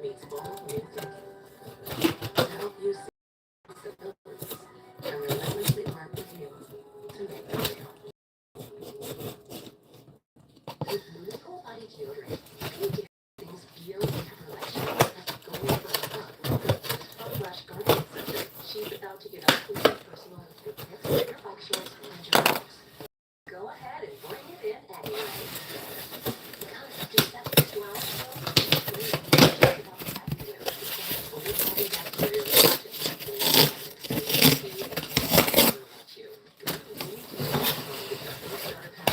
meets bold new thinking to help you see possibilities and relentlessly work with you to make them real. With Miracle Body Deodorant, you can get things feel and have relations that go over the top. Front flash gardening center, she's about to get up close and personal with your pets, your bike shorts, and your dogs. Go ahead and bring it in anyway. Because just that first wow show, it's really just about everywhere. Over body bacteria resistance bacteria you. You need to know how to get the first starter pack of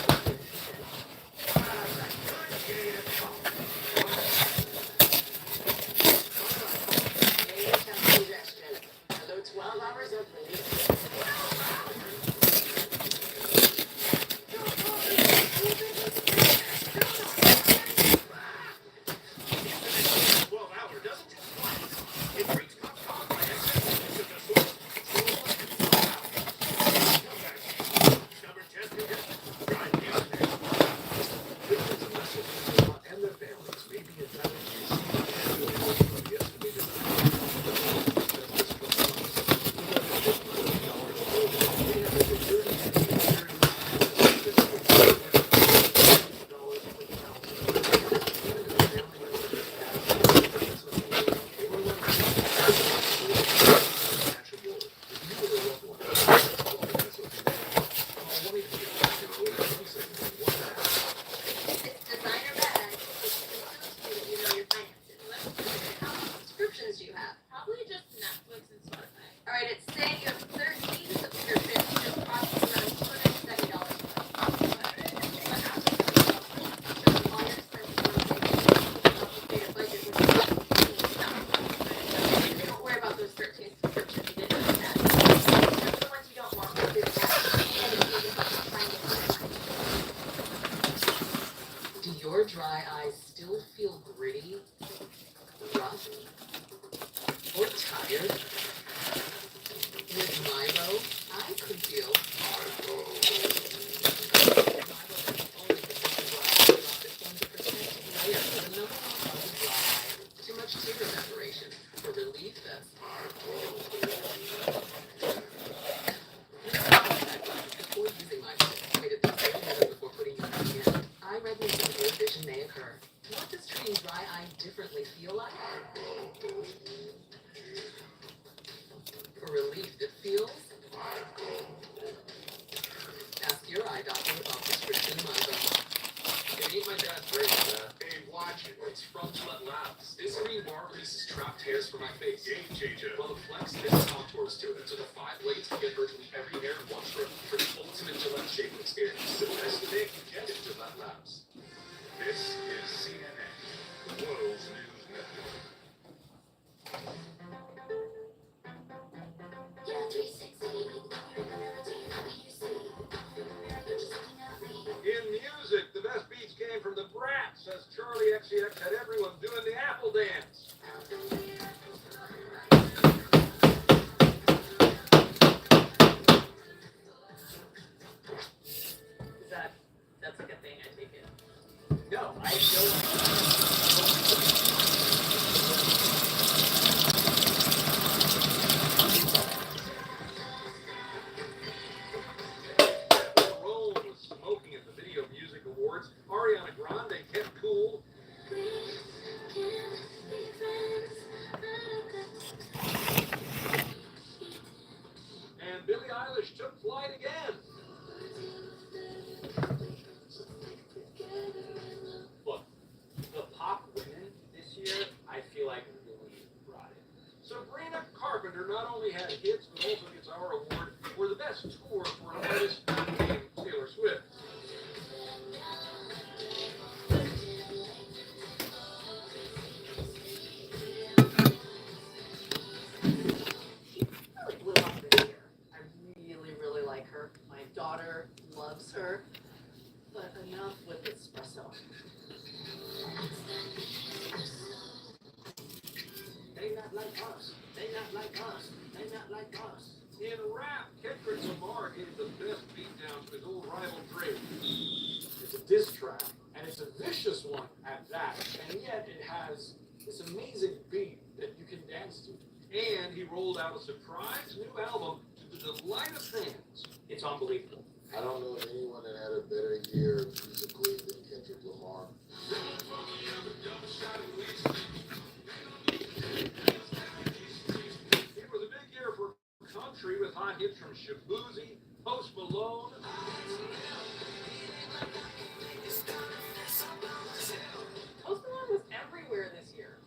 hello, 12 hours of release. Do you have? Probably just Netflix and Spotify. All right, it's saying you have 13 subscriptions, just costing around $270 a month. All your expenses are complicated budget with don't worry about those 13 subscriptions. You didn't need that. Just the ones you don't want to do that. Do your dry eyes still feel gritty, rough, or tired? With Milo, I could feel Milo has only protected dry eye off its 100% layer for the number one cause of dry eye. Too much tear evaporation. For relief, that's before using Milo, wait at least 30 minutes before putting it on in. Eye redness and blurred vision may occur. What does treating dry eye differently feel like? For relief, it feels. Ask your eye doctor about prescription Milo. Hey, eat my dad's brain, Dad. Hey, watch it. It's from Gillette Labs. This green bar releases trapped hairs from my face. Game changer. Well, the Flex has contours to it, so the 5 blades can get virtually every hair in one stroke for the ultimate Gillette shaving experience. The best today can get in Gillette Labs. This is CNN, the world's news network. In music, the best beats came from the Brats, as Charlie XCX had everyone doing the Apple dance. That's like a thing, I take it. No, I don't. Awards, Ariana Grande kept cool. And Billie Eilish took flight again. Look, the pop women this year, I feel like really brought it. Sabrina Carpenter not only had hits, but also gets our award for the best tour for an artist named Taylor Swift. My daughter loves her, but enough with espresso. They not like us. They not like us. They not like us. In rap, Kendrick Lamar gave the best beatdown to his old rival Drake. It's a diss track, and it's a vicious one at that, and yet it has this amazing beat that you can dance to. And he rolled out a surprise new album to the delight of fans. It's unbelievable. I don't know anyone that had a better year musically than Kendrick Lamar. It was a big year for country with hot hits from Shabuzi, Post Malone. Post Malone was everywhere this year.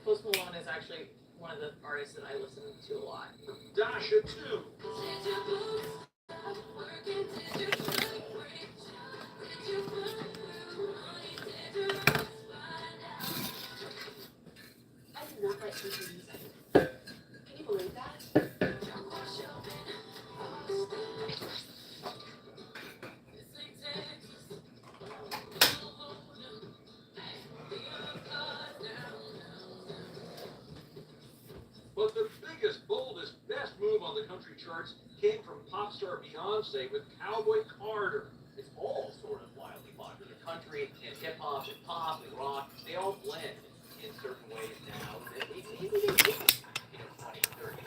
Post Malone is actually one of the artists that I listen to a lot. Dasha too. I did not like country music. Can you believe that? But the biggest, boldest, best move on the country charts came from pop star Beyonce with Cowboy Carter. It's all sort of wildly popular. Country and hip hop and pop and rock, they all blend in certain ways now. And maybe they didn't, 20, 30.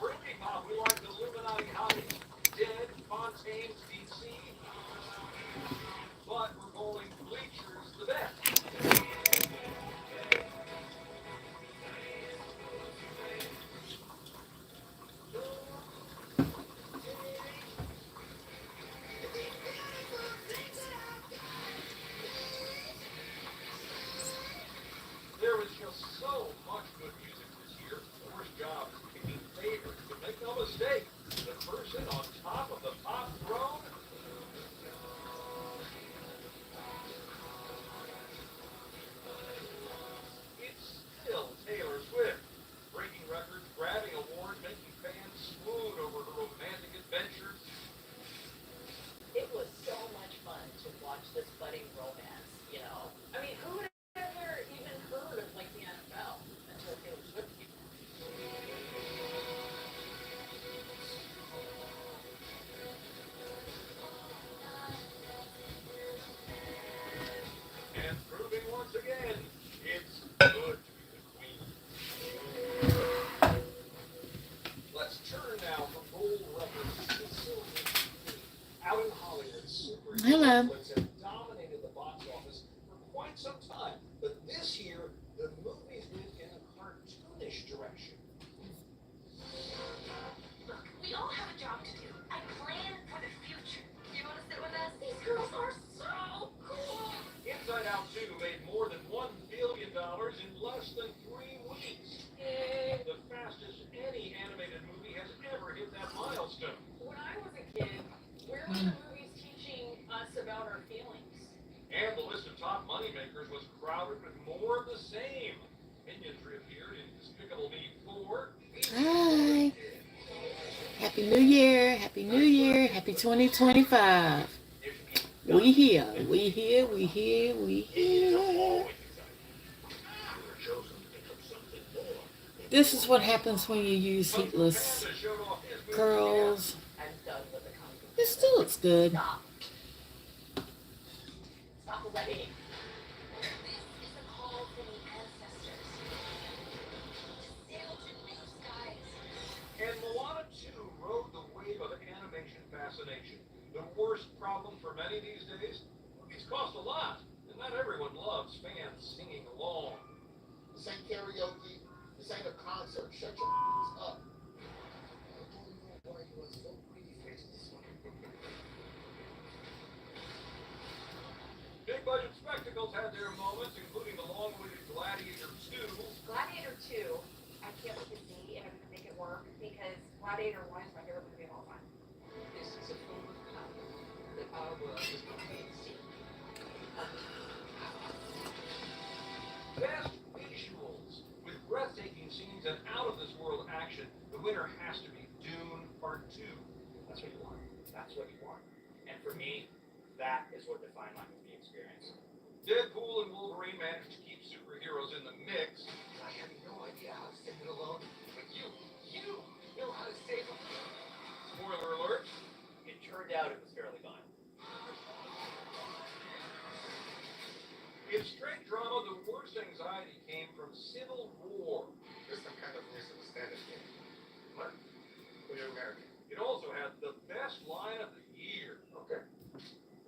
Britney Pop, we like the Illuminati hotties, Dead, Fontaine, DC. But we're calling Bleachers the best. There was just so much good music this year. Our job is picking favorites, but make no mistake, the person on top of the pop throne. It's still Taylor Swift. Breaking records, grabbing awards, making fans swoon over her romantic adventures. It was so much fun to watch this budding romance, you know. I mean, who would have ever even heard of like the NFL until Taylor Swift came out? And proving once again, it's good to be the queen. Let's turn now from gold records to silver. Out in Hollywood, superhero Hello. flicks have dominated the box office for quite some time. But this year, the movies went in a cartoonish direction. Look, we all have a job to do. I plan for the future. You want to sit with us? These girls are so cool. Inside Out 2 made more than $1 billion in less than 3 weeks. The fastest any animated movie has ever hit that milestone. When I was a kid, where were the movies teaching us about our feelings? And the list of top moneymakers was crowded with more of the same. Minions reappeared in Despicable Me 4. Hi. Happy New Year. Happy New Year. Happy 2025. We here. We here. We here. We here. This is what happens when you use heatless curls. I'm done with the conversation. It still looks good. Stop. Stop already. This is a call from the ancestors. To sail to new skies. And Moana 2 rode the wave of animation fascination. The worst problem for many these days, movies cost a lot, and not everyone loves fans singing along. This ain't karaoke. This ain't a concert. Shut your up. I don't know why you are so pretty face this one. Big budget spectacles had their moments, including the long-awaited Gladiator 2. Gladiator 2, I can't wait to see if I'm going to make it work because Gladiator 1 is my favorite movie of all time. This is a form of power that our world is not yet seen. Best visuals. With breathtaking scenes and out-of-this-world action, the winner has to be Dune. That's what you want. That's what you want. And for me, that is what defined my movie experience. Deadpool and Wolverine managed to keep superheroes in the mix. I have no idea how to save it alone, but you know how to save them. Spoiler alert. It turned out it was fairly fine. In straight drama, the worst anxiety came from Civil War. There's some kind of misunderstanding here. What? We're American. It also had the best line of the year. Okay.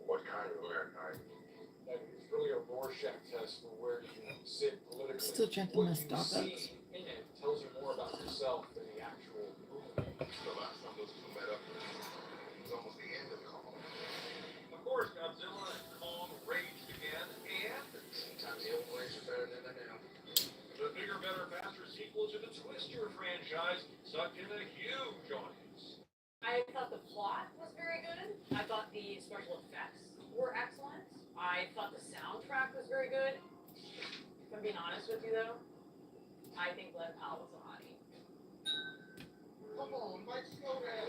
What kind of American are you? That is really a Rorschach test for where you sit politically. Still drinking my What you Starbucks. see in it tells you more about yourself than the actual movie. The last time those two met up, it was almost the end of the call. Of course, Godzilla and Kong raged again, and Sometimes the old ways are better than the new. the bigger, better, faster sequel to the Twister franchise sucked in a huge audience. I thought the plot was very good. I thought the special effects were excellent. I thought the soundtrack was very good. If I'm being honest with you though, I think Glenn Powell was a hottie. Come on, Mike, slow down.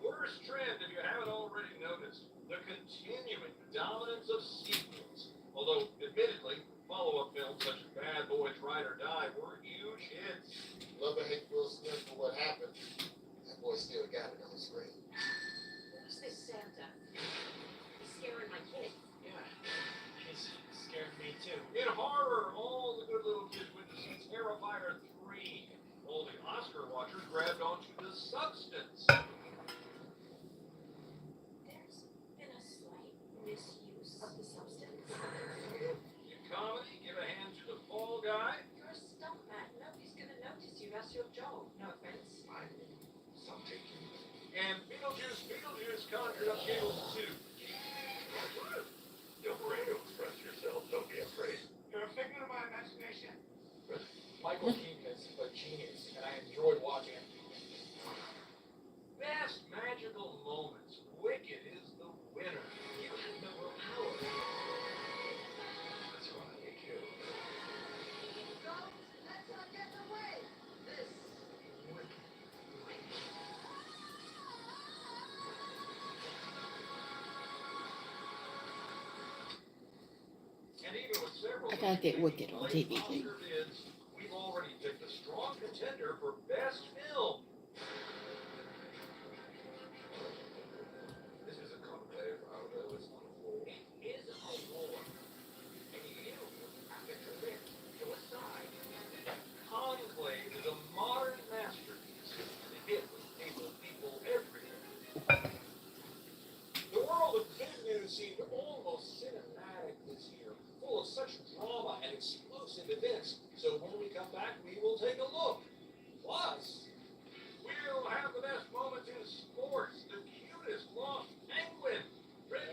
Worst trend, if you haven't already noticed, the continuing dominance of sequels. Although, admittedly, follow-up films such as Bad Boys Ride or Die were huge hits. Love and hate Will Smith for what happened. That boy still got it on the screen. Who's this Santa? He's scaring my kid. Yeah, he's scared me too. In horror, all the good little kids went to see Terrifier 3. All the Oscar watchers grabbed onto the substance. There's been a slight misuse of the substance. In comedy, give a hand to the Fall Guy. You're a stuntman. Nobody's gonna notice you. That's your job. No offense. Something. And Beetlejuice conjured up giggles too. Feel free to express yourself. Don't be afraid. You're a figment of my imagination. Michael Keaton is a genius, and I enjoyed watching him. Best magical moments. Wicked is the winner. You have no real power. That's why you kill. Let's not get in the way. This is wicked. And even with several I gotta get Wicked on late DVD. Oscar bids, we've already picked a strong contender for best film. This is a conclave. I know it's on the floor. It is a war. And you have to commit to a side. Conclave is a modern masterpiece. It hit with people everywhere. The world of good news seemed almost cinematic this year, full of such drama and explosive events. So when we come back, we will take a look. Plus, we'll have the best moments in sports, the cutest lost penguin, pretty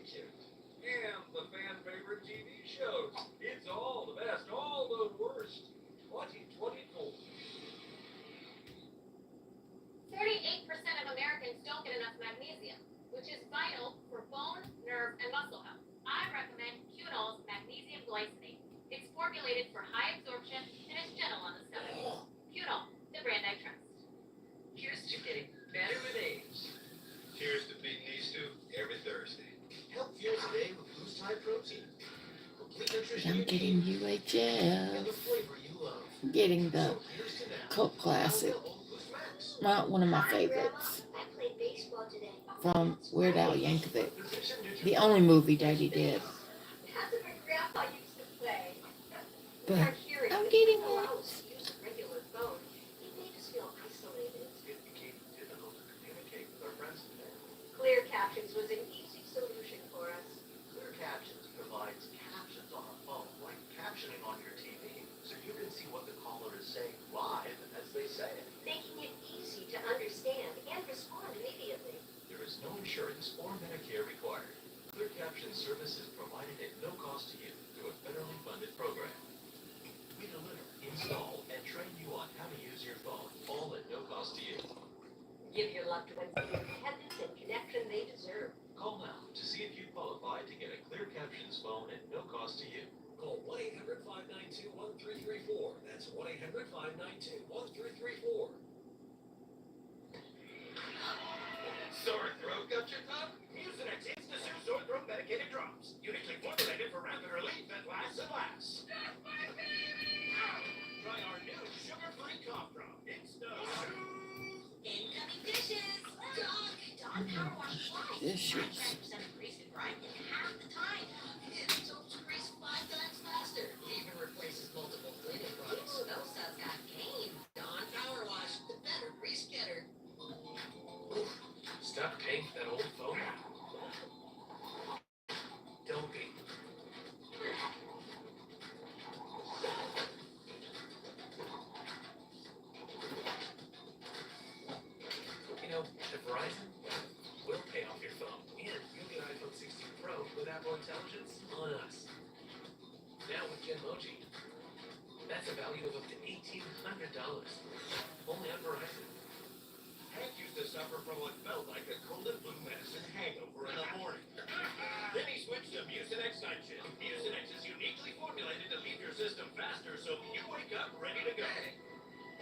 cute, and the fan favorite TV shows. It's all the best, all the worst. 2024. 38% of Americans don't get enough magnesium, which is vital for bone, nerve, and muscle health. I recommend Qnol's Magnesium Glycinate. It's formulated for high absorption and is gentle on the stomach. Qnol, the brand I trust. Here's to getting better with age. Cheers to beating these two every Thursday. Help fuel today with Boost High Protein. Complete nutrition I'm you getting need and UHF. the flavor you love. Getting the So here's to now. Coke Classic. Available Boost Max. One of my favorites I played baseball today. from Weird Al Yankovic. There's 600 The only movie that he did. That's what my grandpa used to play. But Our hearing I'm getting didn't it. allow us to use a regular phone. It made us feel isolated. It became difficult to communicate with our friends today. Clear Captions was an easy solution for us. Clear Captions provides captions on a phone, like captioning on your TV, so you can see what the caller is saying live as they say it. Making it easy to understand and respond immediately. There is no insurance or Medicare required. Clear Caption service is provided at no cost to you through a federally funded program. We deliver, install, and train you on how to use your phone, all at no cost to you. Give your loved ones the independence and connection they deserve. Call now to see if you qualify to get a Clear Captions phone at no cost to you. Call 1-800-592-1334. That's 1-800-592-1334. power wash flies. Dishes. 99% grease and grime in half the time. It soaks grease 5 times faster. Even replaces multiple cleaning products. Ooh, those subs got game. Dawn Power Wash, the better grease getter. Stop paying for that old phone. Don't be. You know, at Verizon, we'll pay off your phone, and you'll get iPhone 16 Pro with Apple Intelligence on us. Now with Genmoji, that's a value of up to $1,800. Only on Verizon. Hank used to suffer from what felt like a cold and flu medicine hangover in the morning. Then he switched to Mucinex Night Shift. Mucinex is uniquely formulated to leave your system faster so you wake up ready to go.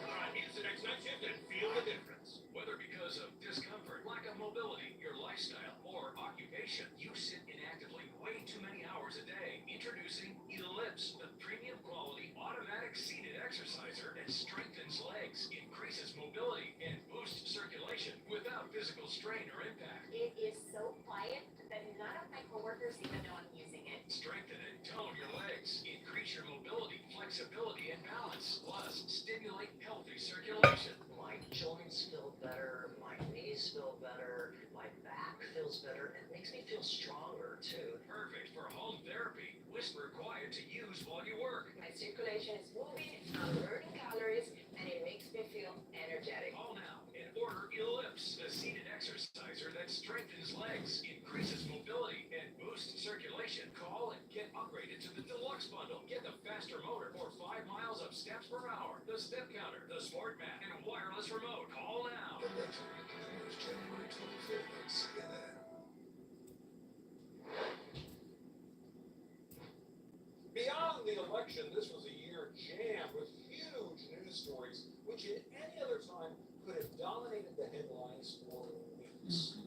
Try Mucinex Night Shift and feel the difference. Whether because of discomfort, lack of mobility, your lifestyle, or occupation, you sit inactively way too many hours a day. Introducing Ellipse, the premium quality automatic seated exerciser that strengthens legs, increases mobility, and boosts circulation without physical strain or impact. It is so quiet that none of my coworkers even know I'm using it. Strengthen and tone your legs, increase your mobility, flexibility, and balance. Plus, stimulate healthy circulation. My joints feel better, my knees feel better, my back feels better, and it makes me feel stronger too. Perfect for home therapy. Whisper quiet to use while you work. My circulation is moving, I'm burning calories, and it makes me feel energetic. Call now and order Ellipse, the seated exerciser that strengthens legs, increases mobility, and boosts circulation. Call and get upgraded to the deluxe bundle. Get the faster motor or 5 miles of steps per hour, the step counter, the smart mat, and a wireless remote. Call now. January 25th on CNN. Beyond the election, this was a year jammed with huge news stories, which at any other time could have dominated the headlines for weeks.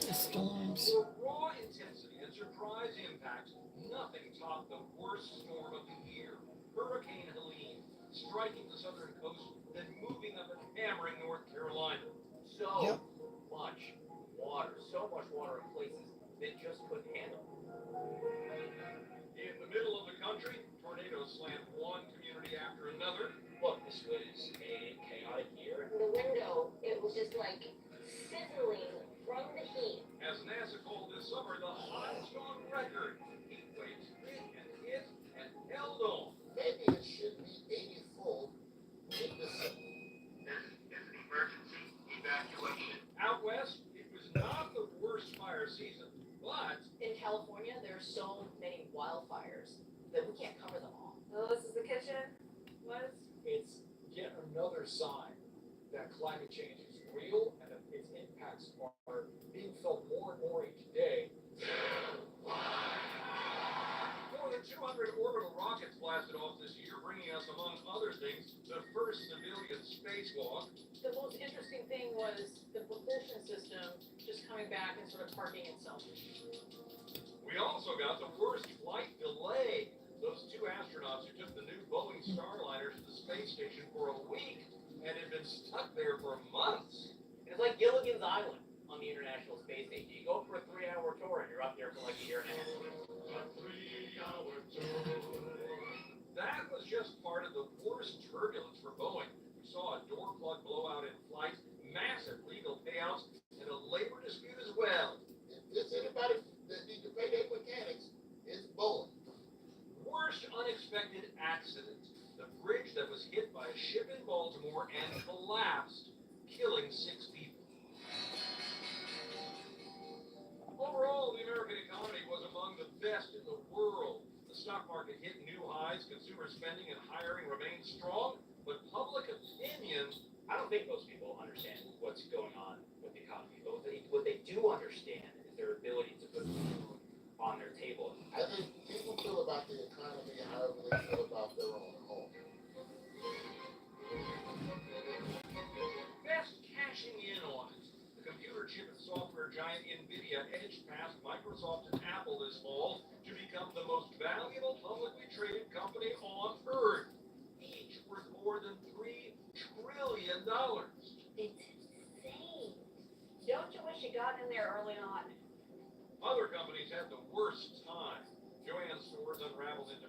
The storms. For raw intensity and surprise impact, nothing topped the worst storm of the year. Hurricane Helene, striking the southern coast, then moving up and hammering North Carolina. So much water in places that just couldn't handle it. In the middle of the country, tornadoes slammed one community after another. Look, this was a chaotic year. In the window, it was just like sizzling from the heat. As NASA called this summer the hottest on record. Heat waves hit and hit and held on. Maybe it should be 80 full in December. This is an emergency evacuation. Out west, it was not the worst fire season, but In California, there are so many wildfires that we can't cover them all. Oh, this is the kitchen? What? it's yet another sign that climate change is real and that its impacts are being felt more and more each day. More than 200 orbital rockets blasted off this year, bringing us, among other things, the first civilian spacewalk. The most interesting thing was the propulsion system just coming back and sort of parking itself. We also got the worst flight delay. Those two astronauts who took the new Boeing Starliner to the space station for a week and had been stuck there for months. It's like Gilligan's Island on the International Space Station. You go for a 3-hour tour and you're up there for like a year and a half. A 3-hour tour. That was just part of the worst turbulence for Boeing. We saw a door plug blowout in flight, massive legal payouts, and a labor dispute as well. If there's anybody that need to pay their mechanics, it's Boeing. Worst unexpected accident. The bridge that was hit by a ship in Baltimore and collapsed, killing 6 people. Overall, the American economy was among the best in the world. The stock market hit new highs, consumer spending and hiring remained strong, but public opinion, I don't think most people understand what's going on with the economy, but what they do understand is their ability to put food on their table. I think people feel about the economy however they feel about their own home. best cashing in on it. The computer chip and software giant NVIDIA edged past Microsoft and Apple this fall to become the most valuable publicly traded company on Earth, each worth more than $3 trillion.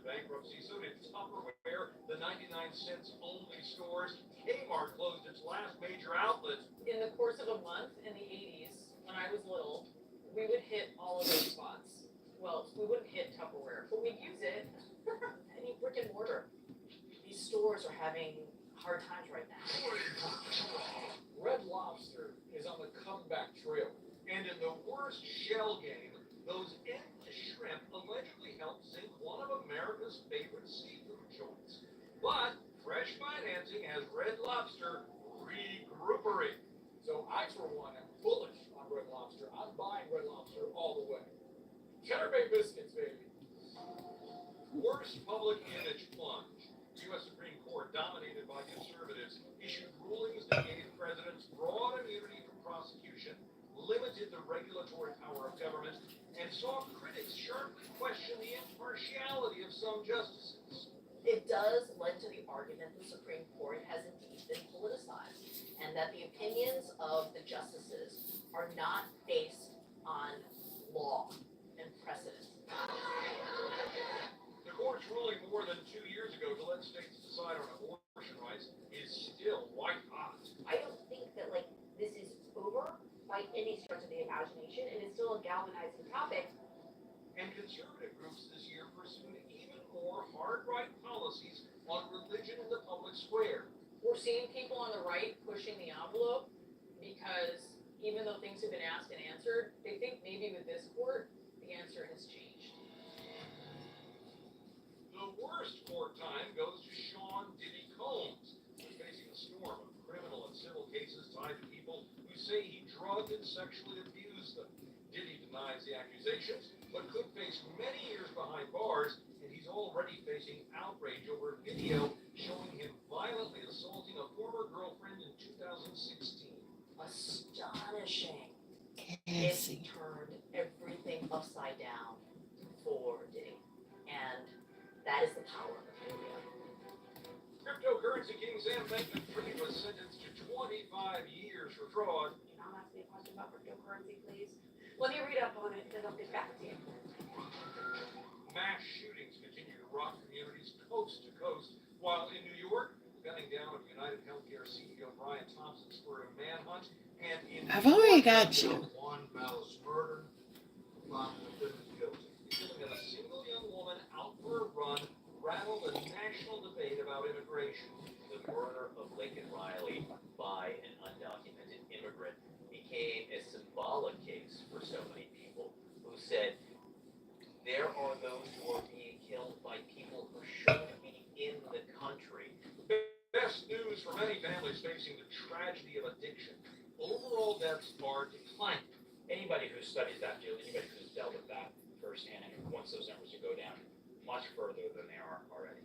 bankruptcy, so did Tupperware, the 99 cents only stores. Kmart closed its last major outlet. In the course of a month in the 80s, when I was little, we would hit all of those spots. Well, we wouldn't hit Tupperware, but we'd use it. Any brick and mortar. These stores are having hard times right now. Red Lobster is on the comeback trail. And in the worst shell game, those endless shrimp allegedly helped sink one of America's favorite seafood joints. But fresh financing has Red Lobster regroupering. So I, for one, am bullish on Red Lobster. I'm buying Red Lobster all the way. Cheddar Bay biscuits, baby. Worst public image plunge. The U.S. Supreme Court, dominated by conservatives, issued rulings that gave presidents broad immunity from prosecution, limited the regulatory power of government, and saw critics sharply question the impartiality of some justices. It does lend to the argument the Supreme Court has indeed been politicized, and that the opinions of the justices are not based on law and precedent. The court's ruling more than 2 years ago to let states decide on abortion rights is still white hot. I don't think that this is over by any stretch of the imagination. It is still a galvanizing topic. And conservative groups this year pursued even more hard-right policies on religion in the public square. We're seeing people on the right pushing the envelope because even though things have been asked and answered, they think maybe with this court, the answer has changed. The worst court time goes to Sean Diddy Combs, who's facing a storm of criminal and civil cases tied to people who say he drugged and sexually abused them. Diddy denies the accusations, but could face many years behind bars, and he's already facing outrage over video showing him violently assaulting a former girlfriend in 2016. Astonishing. Cassie. It turned everything upside down for Diddy. And that is the power of the media. Cryptocurrency king Sam Bankman-Fried was sentenced to 25 years for fraud. Can I ask me a question about cryptocurrency, please? Let me read up on it, then I'll get back to you. Mass shootings continue to rock communities coast to coast, while in New York, gunning down of United Healthcare CEO Brian Thompson spurred a manhunt, and in I've already got you. One malice murder, found the defendant guilty. the killing of a single young woman out for a run rattled a national debate about immigration. The murder of Lincoln Riley by an undocumented immigrant became a symbolic case for so many people who said there are those who are being killed by people who shouldn't be in the country. Best news for many families facing the tragedy of addiction. Overall deaths are declining. Anybody who studies that field, anybody who's dealt with that firsthand, and wants those numbers to go down much further than they are already.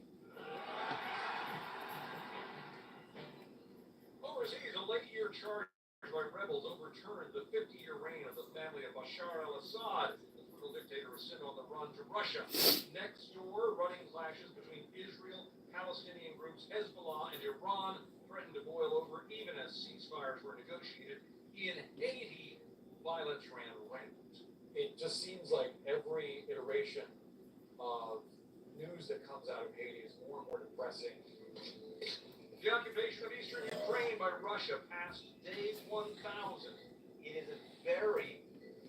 Overseas, a late-year charge by rebels overturned the 50-year reign of the family of Bashar al-Assad. The brutal dictator is sent on the run to Russia. Next door, running clashes between Israel, Palestinian groups Hezbollah, and Iran threatened to boil over even as ceasefires were negotiated. In Haiti, violence ran rampant. It just seems like every iteration of news that comes out of Haiti is more and more depressing. The occupation of eastern Ukraine by Russia passed day 1,000. It is a very,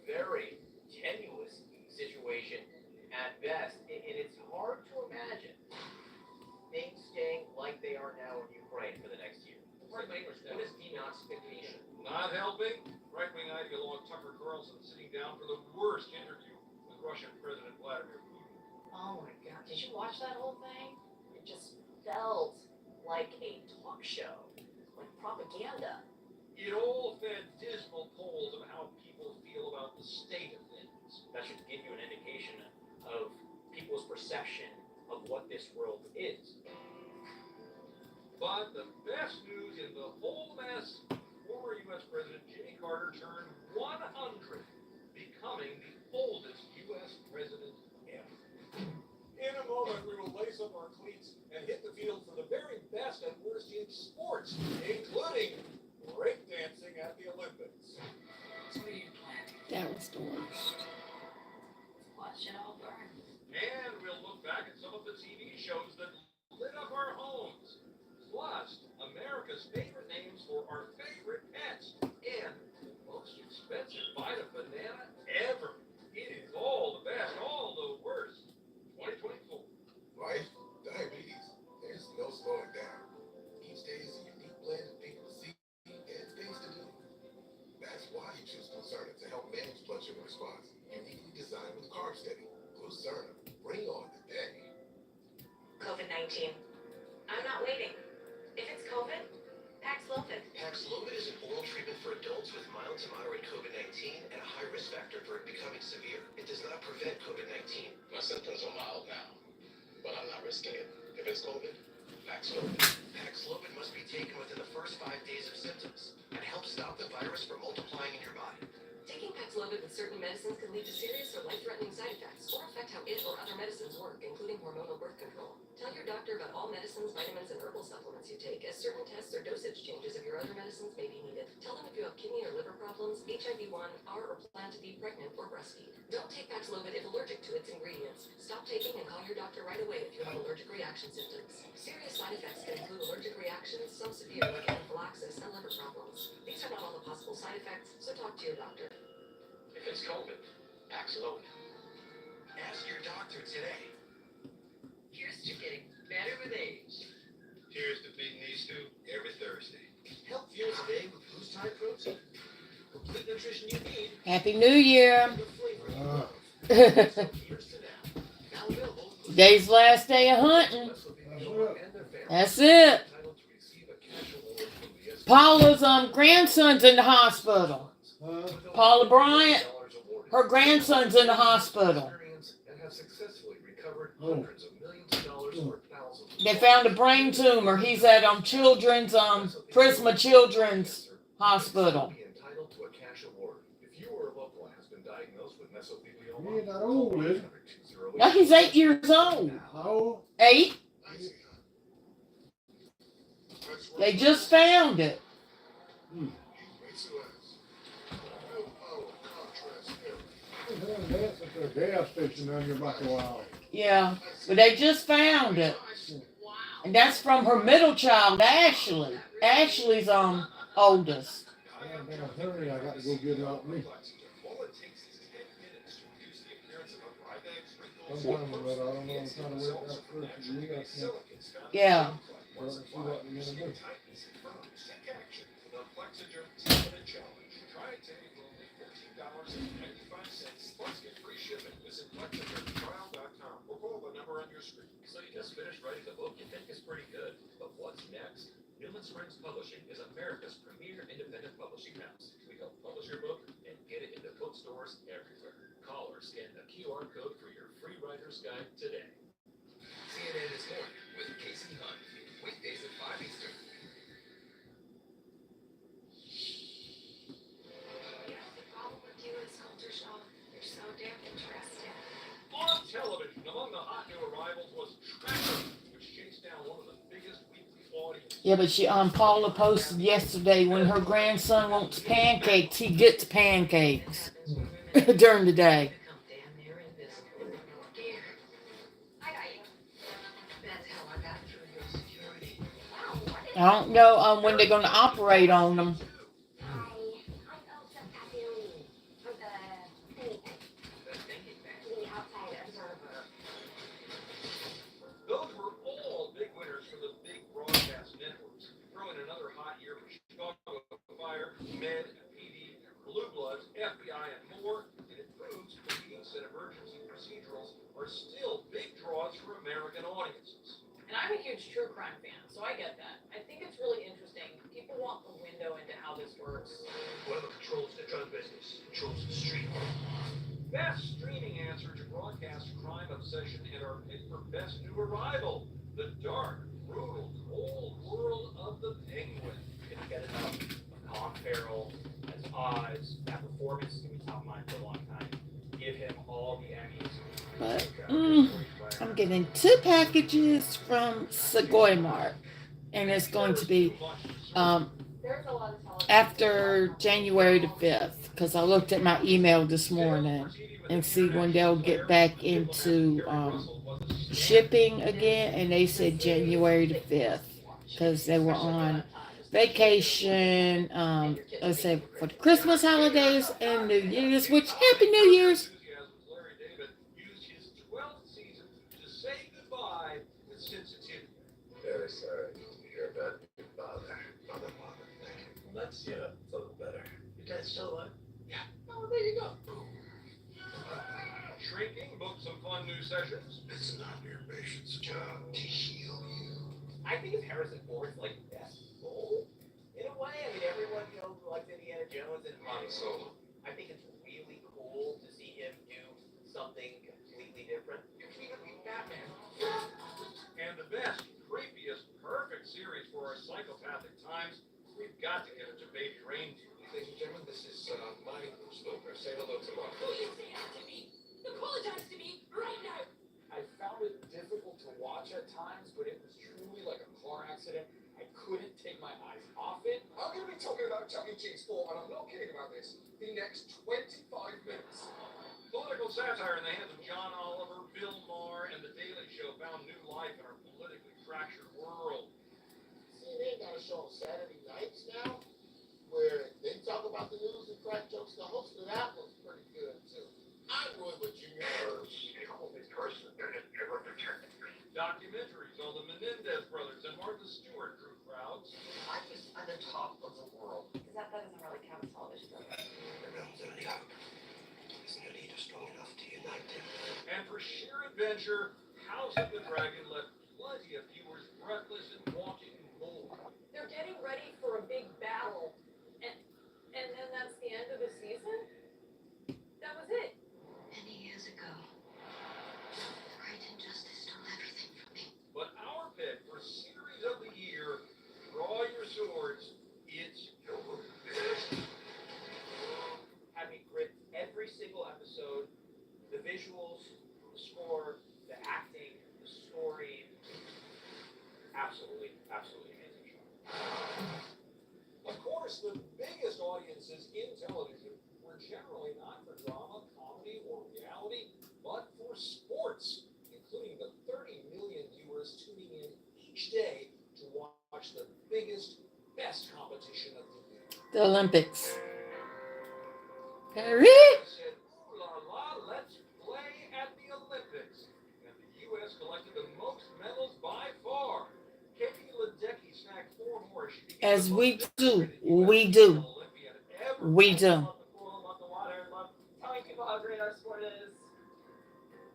very tenuous situation at best, and it's hard to imagine things staying like they are now in Ukraine for the next year. What is denazification? Not helping, right-wing ideologue Tucker Carlson sitting down for the worst interview with Russian President Vladimir Putin. Oh my God, did you watch that whole thing? It just felt like a talk show, like propaganda. It all fed dismal polls of how people feel about the state of things. That should give you an indication of people's perception of what this world is. But the best news in the whole mess, former U.S. President Jimmy Carter turned 100, becoming the oldest U.S. president ever. In a moment, we will lace up our cleats and hit the field for the very best and worst in sports, including breakdancing at the Olympics. So what are you planning? That was the worst. Watch it all burn. And we'll look back at some of the teams COVID-19. I'm not waiting. If it's COVID, Paxlovid. Paxlovid is an oral treatment for adults with mild to moderate COVID-19 and a high risk factor for it becoming severe. It does not prevent COVID-19. My symptoms are mild now, but I'm not risking it. If it's COVID, Paxlovid. Paxlovid must be taken within the first 5 days of symptoms and helps stop the virus from multiplying in your body. Taking Paxlovid with certain medicines can lead to serious or life-threatening side effects or affect how it or other medicines work, including hormonal birth control. Tell your doctor about all medicines, vitamins, and herbal supplements you take, as certain tests or dosage changes of your other medicines may be needed. Tell them if you have kidney or liver problems, HIV-1, are or plan to be pregnant, or breastfeed. Don't take Paxlovid if allergic to its ingredients. Stop taking and call your doctor right away if you have allergic reaction symptoms. Serious side effects can include allergic reactions, some severe like anaphylaxis and liver problems. These are not all the possible side effects, so talk to your doctor. If it's COVID, Paxlovid. Ask your doctor today. Here's to getting better with age. here's to beating these two every Thursday. Help fuels a day with Boost High Protein. Complete nutrition you need. Happy New Year. The flavor you love. So here's to now. Now available. Today's last day of hunting. That's it. Paula's grandson's in the hospital. Paula Bryant, her grandson's in the hospital. They found a brain tumor. He's at Children's Prisma Children's Hospital. He ain't that old, is he? Now he's 8 years old. How old? 8. They just found it. That's at the gas station down here back a while. Yeah, but they just found it. And that's from her middle child, Ashley. Ashley's oldest. Damn hurry, I got to go get it out me. Sometime or other, I don't know, I'm trying to wait that first of the year. I can't. Yeah. Well, let's see what we're gonna do. So you just finished writing the book you think is pretty good, but what's next? Newman Springs Publishing is America's premier independent publishing house. We help publish your book and get it into bookstores everywhere. Call or scan the QR code for your free writer's guide today. CNN This Morning with Casey Hunt. Weekdays at 5 Eastern. You know, the problem with you is culture shock. You're so damn interesting. On television, among the hot new arrivals was Tracker, which chased down one of the biggest weekly audiences. Yeah, but Paula posted yesterday when her grandson wants pancakes, he gets pancakes during the day. Become damn near invisible. Here, I got you. that's how I got through your security. Wow, what is I don't know when they're going to operate on them. Hi, I'm Elsa Papillon from the outside observer. Those were all big winners for the big broadcast networks. Throw in another hot year for Chicago Fire, Med, PD, Blue Bloods, FBI, and more, and it proves police and emergency procedurals are still big draws for American audiences. And I'm a huge true crime fan, so I get that. I think it's really interesting. People want a window into how this works. Whoever controls the drug business controls the street. Best streaming answer to broadcast crime obsession and our pick for best new arrival, the dark, brutal, cold world of the Penguin. If you get enough of Colin Farrell as Oz, that performance is going to be top of mind for a long time. Give him all the Emmys. But I'm getting 2 packages from Sequoia Mart, and it's going to be There's a lot of television. after January the 5th, because I looked at my email this morning and see when they'll get back into shipping again, and they said January the 5th because they were on vacation, let's say for the Christmas holidays and New Year's, which Happy New Year's. Larry David used his 12th season to say goodbye with sensitivity. Very sorry to hear about your father. Father, thank you. Let's get a little better. Your dad's still alive? Yeah. Oh, there you go. Boom. Shrinking, book some fun new sessions. It's not your patient's job to heal. think it's Harrison Ford's like best role in a way. I mean, everyone likes Indiana Jones and Han Solo. I think it's really cool to see him do something completely different. You can even be Batman. And the best, creepiest, perfect series for our psychopathic times, we've got to give it to Baby Reindeer. Ladies and gentlemen, this is my Stoker. Say hello to Mark. Apologize to me right now. I found it difficult to watch at times, but it was truly like a car accident. I couldn't take my eyes off it. I'm going to be talking about Chuck E. Cheese for, and I'm not kidding about this, the next 25 minutes. Political satire in the hands of John Oliver, Bill Maher, and The Daily Show found new life in our politically fractured world. See, they got a show on Saturday nights now, where they talk about the news and crack jokes. The host of that was pretty good, too. I would, but you never person that has ever returned. Documentaries on the Menendez brothers and Martha Stewart drew crowds. I'm just on the top of the world. Because that doesn't really count as television. The realm's only hope. Is no leader strong enough to unite him. And for sheer adventure, House of the Dragon left plenty of viewers breathless and wanting more. They're getting ready for a big battle, and then that's the end of the season? That was it. Many years ago, the great injustice stole everything from me. But our pick for Series of the Year, draw your swords, it's yours. Had me grit every single episode, the visuals, the score, the acting, the story. Absolutely amazing show. Of course, the biggest audiences in television were generally not for drama, comedy, or reality, but for sports, including the 30 million viewers tuning in each day to watch the biggest, best competition of the year. The Olympics. Harry? I said, ooh la la, let's play at the Olympics. And the U.S. collected the most medals by far. Katie Ledecky snagged 4 more. She became As the we most do. decorated US We do. Olympian ever. We do. Love the pool, love the water, love telling people how great our sport is.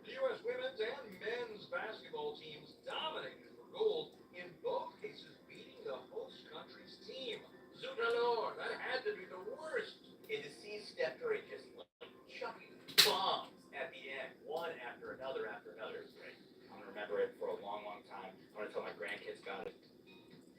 The U.S. women's and men's basketball teams dominated for gold, in both cases beating the host country's team. Zootalor, that had to be the worst. And to see Steph Curry just like chucking bombs at the end, one after another is great. I'm gonna remember it for a long time. I'm gonna tell my grandkids about it.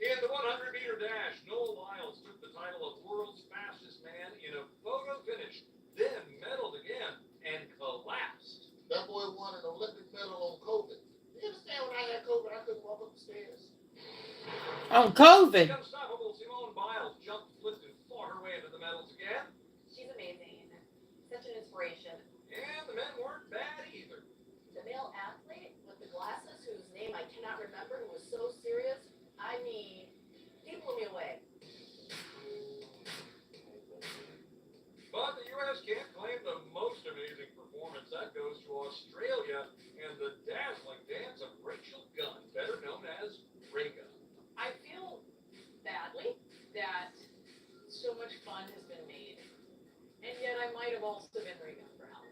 In the 100-meter dash, Noah Lyles took the title of world's fastest man in a photo finish, then medaled again and collapsed. That boy won an Olympic medal on COVID. You understand when I had COVID, I couldn't walk up the stairs. On COVID. The unstoppable Simone Biles jumped, flipped, and fought her way into the medals again. She's amazing. Such an inspiration. And the men weren't bad either. The male athlete with the glasses, whose name I cannot remember, who was so serious, I mean, he blew me away. But the U.S. can't claim the most amazing performance. That goes to Australia and the dazzling dance of Rachel Gunn, better known as Ray Gunn. I feel badly that so much fun has been made, and yet I might have also been rigged for help.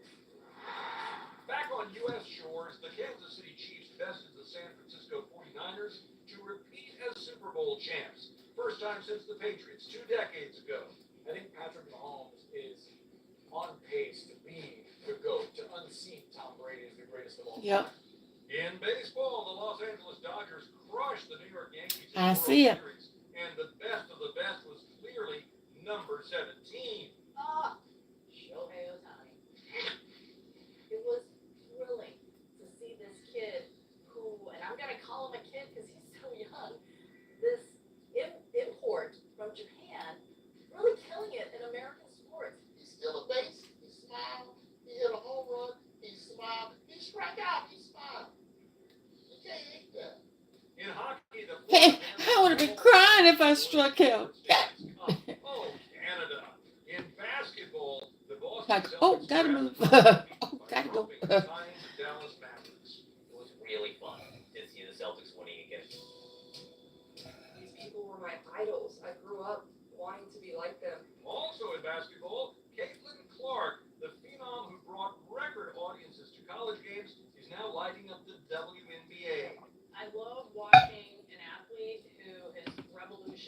Back on U.S. shores, the Kansas City Chiefs bested the San Francisco 49ers to repeat as Super Bowl champs. First time since the Patriots 2 decades ago. I think Patrick Mahomes is on pace to be the GOAT, to unseat Tom Brady as the greatest of all time. Yep. In baseball, the Los Angeles Dodgers crushed the New York Yankees in I the see World it. Series. And the best of the best was clearly number 17. Shohei Ohtani. It was thrilling to see this kid who, and I'm going to call him a kid because he's so young, this import from Japan, really killing it in American sports. He steal a base, he smiled. He hit a home run, he smiled. He struck out, he smiled. You can't hate that. In hockey, the I would have been crying if I struck out. Oh, Canada. In basketball, the Boston Like, Celtics oh, gotta move. Oh, by gotta go. dropping the Dallas Mavericks. It was really fun to see the Celtics winning again. These people were my idols. I grew up wanting to be like them. Also in basketball, Caitlin Clark, the phenom who brought record audiences to college games, is now lighting up the WNBA. I love watching an athlete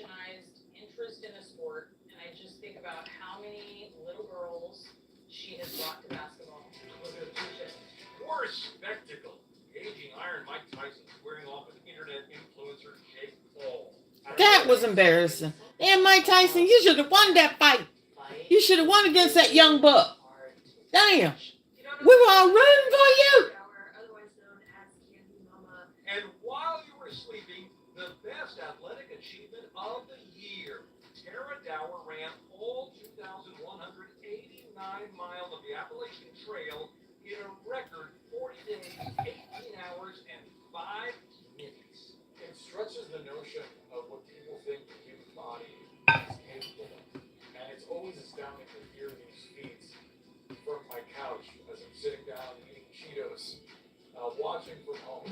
Christianized interest in a sport, and I just think about how many little girls she has brought to basketball. Worst spectacle. Aging Iron Mike Tyson squaring off with internet influencer Jake Paul. That was embarrassing. Damn, Mike Tyson, you should have won that fight. You should have won against that young buck. Damn. We were all rooting for you. Otherwise known as Candy Mama. And while you were sleeping, the best athletic achievement of the year. Tara Dower ran all 2,189 miles of the Appalachian Trail in a record 40 days, 18 hours, and 5 minutes. It stretches the notion of what people think the human body is capable of. And it's always astounding to hear these feats from my couch as I'm sitting down eating Cheetos, watching from home.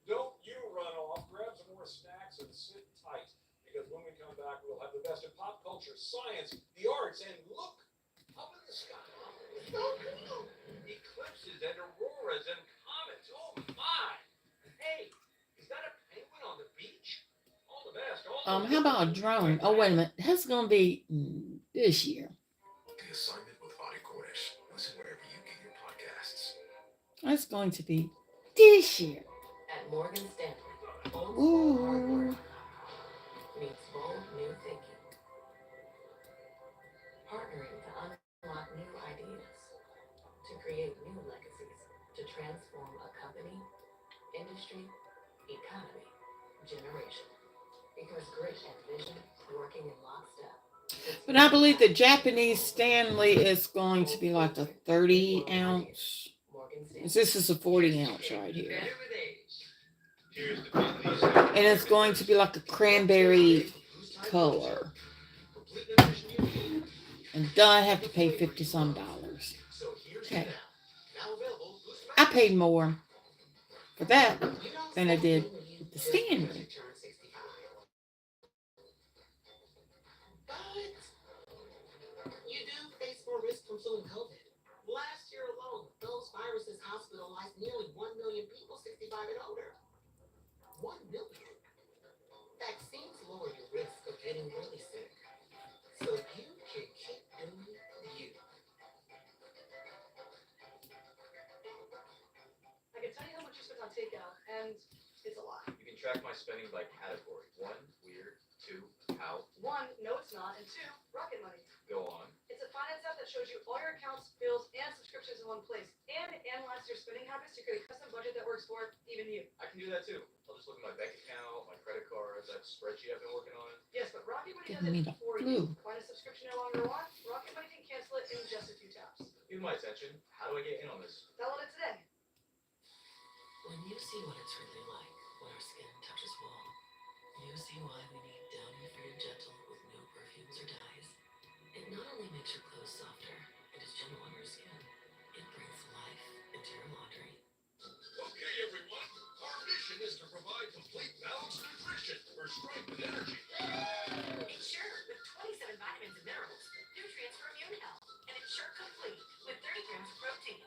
Don't you run off, grab some more snacks and sit tight, because when we come back, we'll have the best of pop culture, science, the arts, and look up in the sky. Eclipses and auroras and comets. Oh my! Hey, is that a penguin on the beach? All the best. How about a drone? Oh, wait a minute. That's going to be this year. The assignment with Audie Cornish. Listen wherever you get your podcasts. That's going to be this year. At Morgan Stanley, old school Ooh. hard work meets bold new thinking. Partnering to unlock new ideas, to create new legacies, to transform a company, industry, economy, generation. Because grit and vision working in lockstep. But I believe the Japanese Stanley is going to be like a 30 ounce. This is a 40 ounce right here. And it's going to be like a cranberry color. And I have to pay $50-some. Okay. I paid more for that than I did with the Stanley. You do face more risk from flu and COVID. Last year alone, those viruses hospitalized nearly 1 million people 65 and older. 1 million. Vaccines lower your risk of getting really sick. So you can keep doing you. I can tell you how much you spent on takeout, and it's a lot. You can track my spending by category. 1, weird. 2, how. 1, no it's not, and 2, Rocket Money. Go on. It's a finance app that shows you all your accounts, bills, and subscriptions in one place. And it analyzes your spending habits to create a custom budget that works for even you. I can do that too. I'll just look at my bank account, my credit cards, that spreadsheet I've been working on. Yes, but Rocket Money Give does me it the for flu. you. Find a subscription no longer want? Rocket Money can cancel it in just a few taps. Give my attention. How do I get in on this? Download it today. When you see what it's really like when our skin touches wool, you see why we need Downy-Free Gentle with no perfumes or dyes. It not only makes your clothes softer, it is gentle on your skin. It brings life into your laundry. Okay, everyone. Our mission is to provide complete balanced nutrition for strength and energy. Ensure with 27 vitamins and minerals, nutrients for immune health, and ensure complete with 30 grams of protein.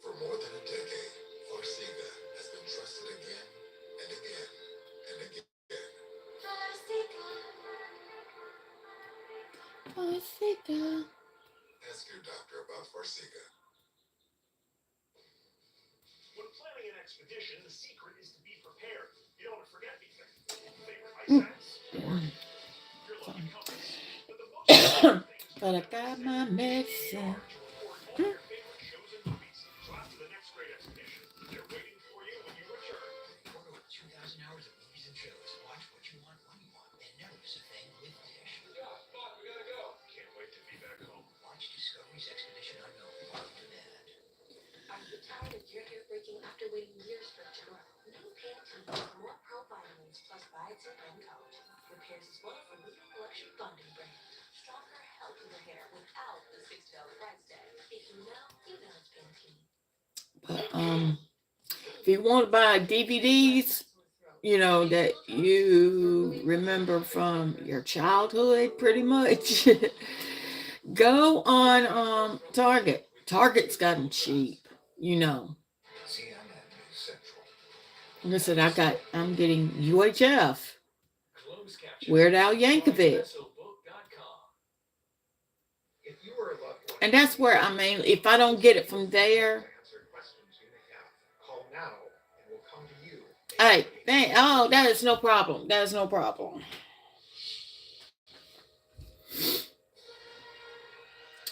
For more than a decade, Farxiga has been trusted again and again and again. Farxiga. Ask your doctor about Farxiga. When planning an expedition, the secret is to be prepared. You don't want to forget anything. Favorite ice axe? Your lucky compass. But the most important thing is But I got my medicine. all your favorite shows and movies. So after the next great expedition, they're waiting for you when you return. Order with 2,000 hours of movies and shows. Watch what you want when you want, and never miss a thing with Dish. Yeah, Bob, we gotta go. Can't wait to be back home. Watch Discovery's Expedition Unknown. After that. Are you tired of your hair breaking after waiting years for it to grow? New Pantene with more provitamins plus biotin and collagen repairs as well from new collection bonding brand. Stronger, healthier hair without the $60 price tag. If you know it's Pantene. But if you want to buy DVDs, you know, that you remember from your childhood pretty much, go on Target. Target's got them cheap, you know. CNN News Central. Like I said, I'm getting UHF, Closed captioning Weird Al on Yankovic. USObook.com. If you or a loved one And that's where, I mean, if I don't get it from there, answer questions you may have, call now and we'll come to you. hey, that is no problem. That is no problem.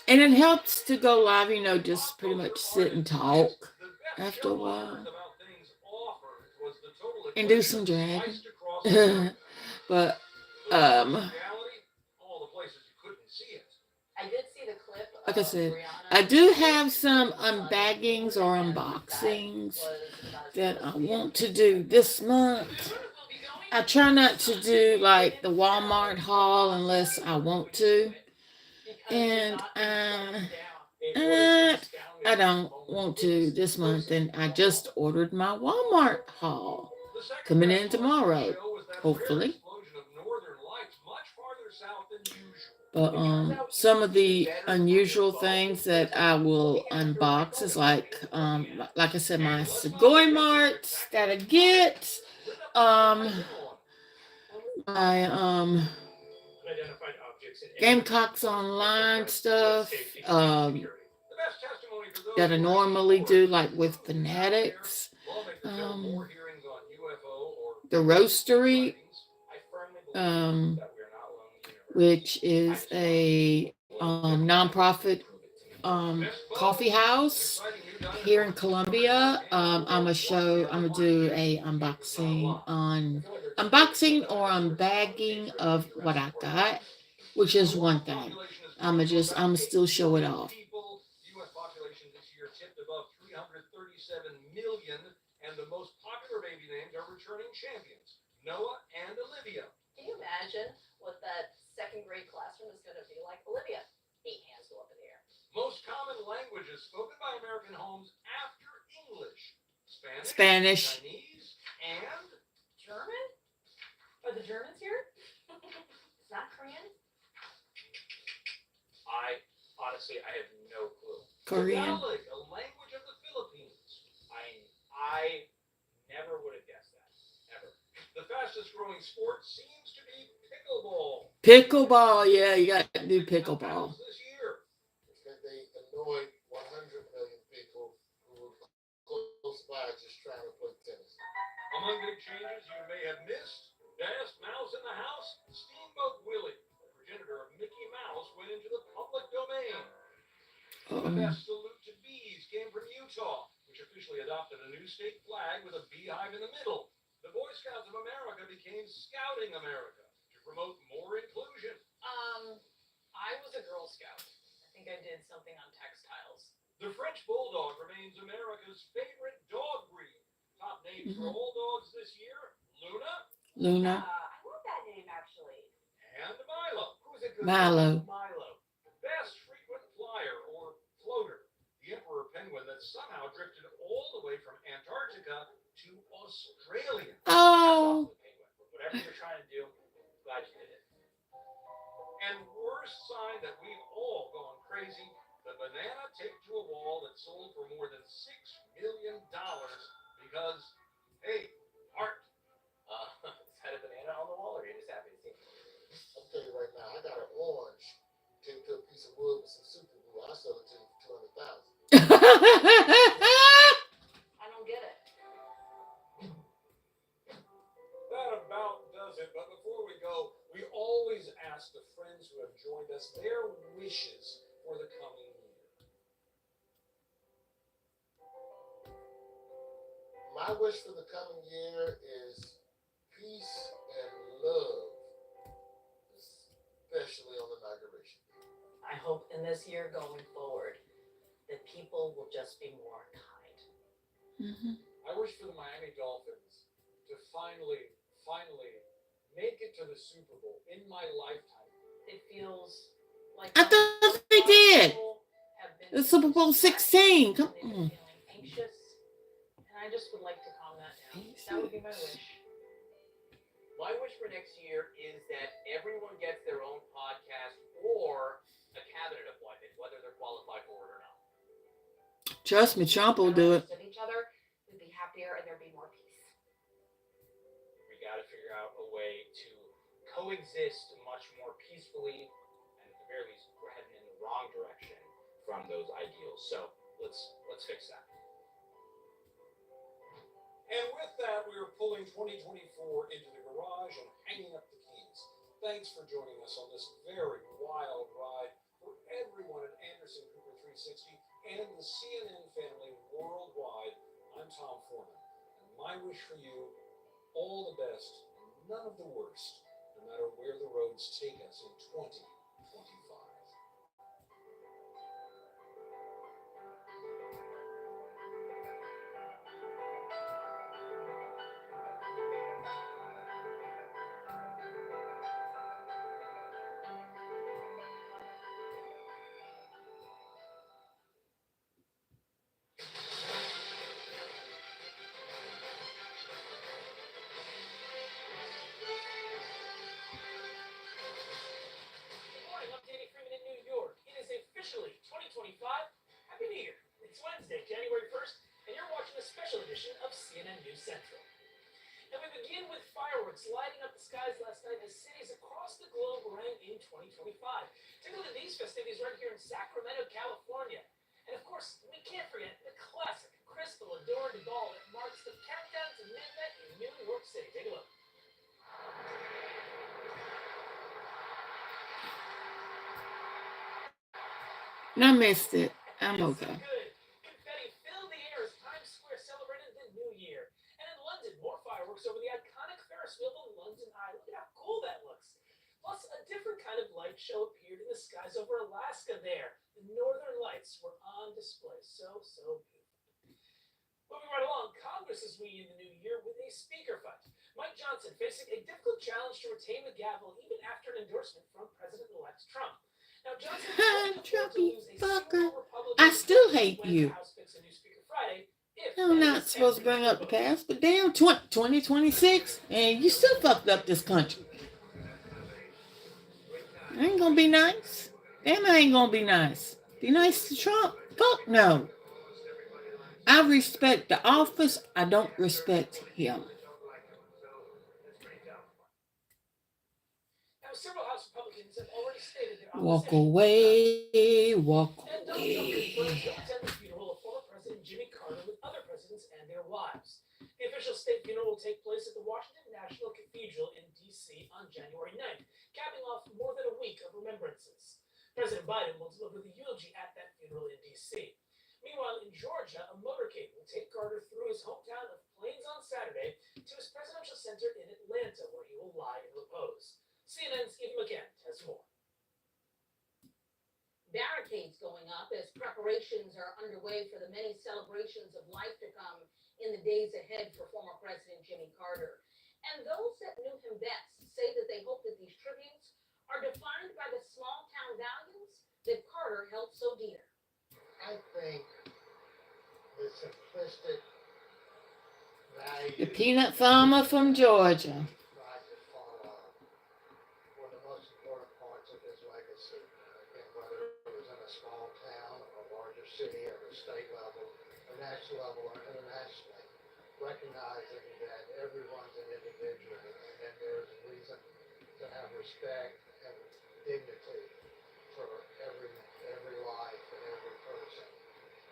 And it helps to go live, just pretty much sit and talk after a while and do some dragging. But I did see the clip of like I said, Brianna. I do have some unbaggings or unboxings that I want to do this month. I try not to do like the Walmart haul unless I want to. And I don't want to this month. And I just ordered my Walmart haul coming in tomorrow, hopefully. But some of the unusual things that I will unbox is like I said, my Segoy Marts that I get, my Gamecocks online stuff that I normally do, like with Fanatics, the Roastery, which is a nonprofit coffee house here in Columbia. I'm gonna do a unboxing or unbagging of what I got, which is one thing. I'm still show it off. U.S. population this year tipped above 337 million, and the most popular baby names are returning champions, Noah and Olivia. Can you imagine what that second grade classroom is going to be like? Olivia, 8 hands go up in the air. Most common languages spoken by American homes after English: Spanish, Chinese, and German? Are the Germans here? It's not Korean? Honestly, I have no clue. Korean. Tagalog, a language of the Philippines. I never would have guessed that. Ever. The fastest growing sport seems to be pickleball. Pickleball, yeah, you got to do pickleball. This year. It's that they annoyed 100 million people who were close by just trying to play tennis. Among big changes you may have missed: Best Mouse in the House, Steamboat Willie, the progenitor of Mickey Mouse, went into the public domain. The best salute to bees came from Utah, which officially adopted a new state flag with a beehive in the middle. The Boy Scouts of America became Scouting America to promote more inclusion. I was a Girl Scout. I think I did something on textiles. The French Bulldog remains America's favorite dog breed. Top names for all dogs this year: Luna. I love that name, actually. And Milo. Who's a good Milo. Milo. The best frequent flyer or floater. The emperor penguin that somehow drifted all the way from Antarctica to Australia. Oh. Whatever you're trying to do, glad you did it. And worst sign that we've all gone crazy: the banana taped to a wall that sold for more than $6 million because, hey, art. Is that a banana on the wall, or are you just happy to see it? I'll tell you right now, I got an orange taped to a piece of wood with some super glue. I sell it to you for $200,000. I don't get it. That about does it. But before we go, we always ask the friends who have joined us their wishes for the coming year. My wish for the coming year is peace and love, especially on Inauguration Day. I hope in this year going forward that people will just be more kind. I wish for the Miami Dolphins to finally make it to the Super Bowl in my lifetime. It feels like I thought they did. The Super Bowl 16. Come they've been on. feeling anxious, and I just would like to calm that down. That would be my wish. My wish for next year is that everyone gets their own podcast or a cabinet appointment, whether they're qualified for it or not. Trust me, Trump will do it. Each other, we'd be happier and there'd be more peace. got to figure out a way to coexist much more peacefully, and at the very least, we're heading in the wrong direction from those ideals. So let's fix that. And with that, we are pulling 2024 into the garage and hanging up the keys. Thanks for joining us on this very wild ride. For everyone at Anderson Cooper 360 and the CNN family worldwide, I'm Tom Foreman. And my wish for you, all the best and none of the worst, no matter where the roads take us in 2025. Good morning, I'm Danny Freeman in New York. It is officially 2025. Happy New Year. It's Wednesday, January 1st, and you're watching a special edition of CNN News Central. And we begin with fireworks lighting up the skies last night as cities across the globe rang in 2025. Take a look at these festivities right here in Sacramento, California. And of course, we can't forget the classic crystal adorned ball that marks the countdown to midnight in New York City. Take a look. I missed it. I'm It's okay. so good. Confetti filled the air as Times Square celebrated the new year. And in London, more fireworks over the iconic Ferris wheel on London Eye. Look at how cool that looks. Plus, a different kind of light show appeared in the skies over Alaska there. The northern lights were on display. So beautiful. Moving right along, Congress is ringing in the new year with a speaker fight. Mike Johnson facing a difficult challenge to retain the gavel even after an endorsement from President-elect Trump. Now, Johnson can't afford to Trumpy lose a fucker. single Republican I still debate hate when you. the House picks a new speaker Friday. If I'm that not is supposed to ever bring up the proposed. past, but damn, 2026, and you still fucked up this country. I ain't gonna be nice. Damn, I ain't gonna be nice. Be nice to Trump? Fuck no. I respect the office. I don't respect him. Now, several House Republicans have already stated their Walk opposition. away, walk And Donald Trump confirms away. he'll attend the funeral of former President Jimmy Carter with other presidents and their wives. The official state funeral will take place at the Washington National Cathedral in D.C. on January 9th, capping off more than a week of remembrances. President Biden will deliver the eulogy at that funeral in D.C. Meanwhile, in Georgia, a motorcade will take Carter through his hometown of Plains on Saturday to his presidential center in Atlanta, where he will lie in repose. CNN's Eva McCann has more. Barricades going up as preparations are underway for the many celebrations of life to come in the days ahead for former President Jimmy Carter. And those that knew him best say that they hope that these tributes are defined by the small town values that Carter held so dear. I think the simplistic values. The peanut farmer from Georgia. Tried to follow were the most important parts of his legacy. Again, whether it was in a small town or a larger city or a state level, or national level, or internationally, recognizing that everyone's an individual and that there's a reason to have respect and dignity for every life and every person,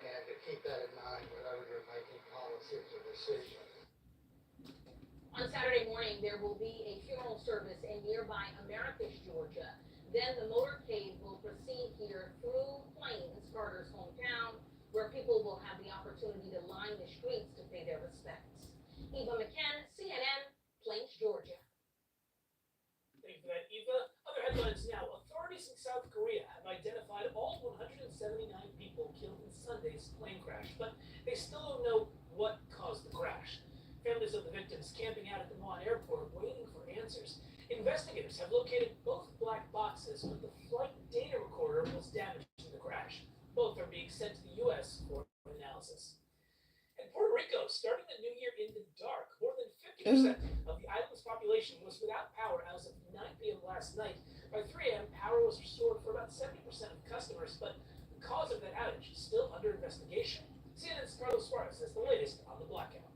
and to keep that in mind whenever you're making policies or decisions. On Saturday morning, there will be a funeral service in nearby Americus, Georgia. Then the motorcade will proceed here through Plains, Carter's hometown, where people will have the opportunity to line the streets to pay their respects. Eva McCann, CNN, Plains, Georgia. Thank you for that, Eva. Other headlines now. Authorities in South Korea have identified all 179 people killed in Sunday's plane crash, but they still don't know what caused the crash. Families of the victims camping out at the Muan airport waiting for answers. Investigators have located both black boxes, but the flight data recorder was damaged in the crash. Both are being sent to the U.S. for analysis. And Puerto Rico starting the new year in the dark. More than 50% of the island's population was without power as of 9 p.m. last night. By 3 a.m., power was restored for about 70% of customers, but the cause of that outage is still under investigation. CNN's Carlos Suarez has the latest on the blackout.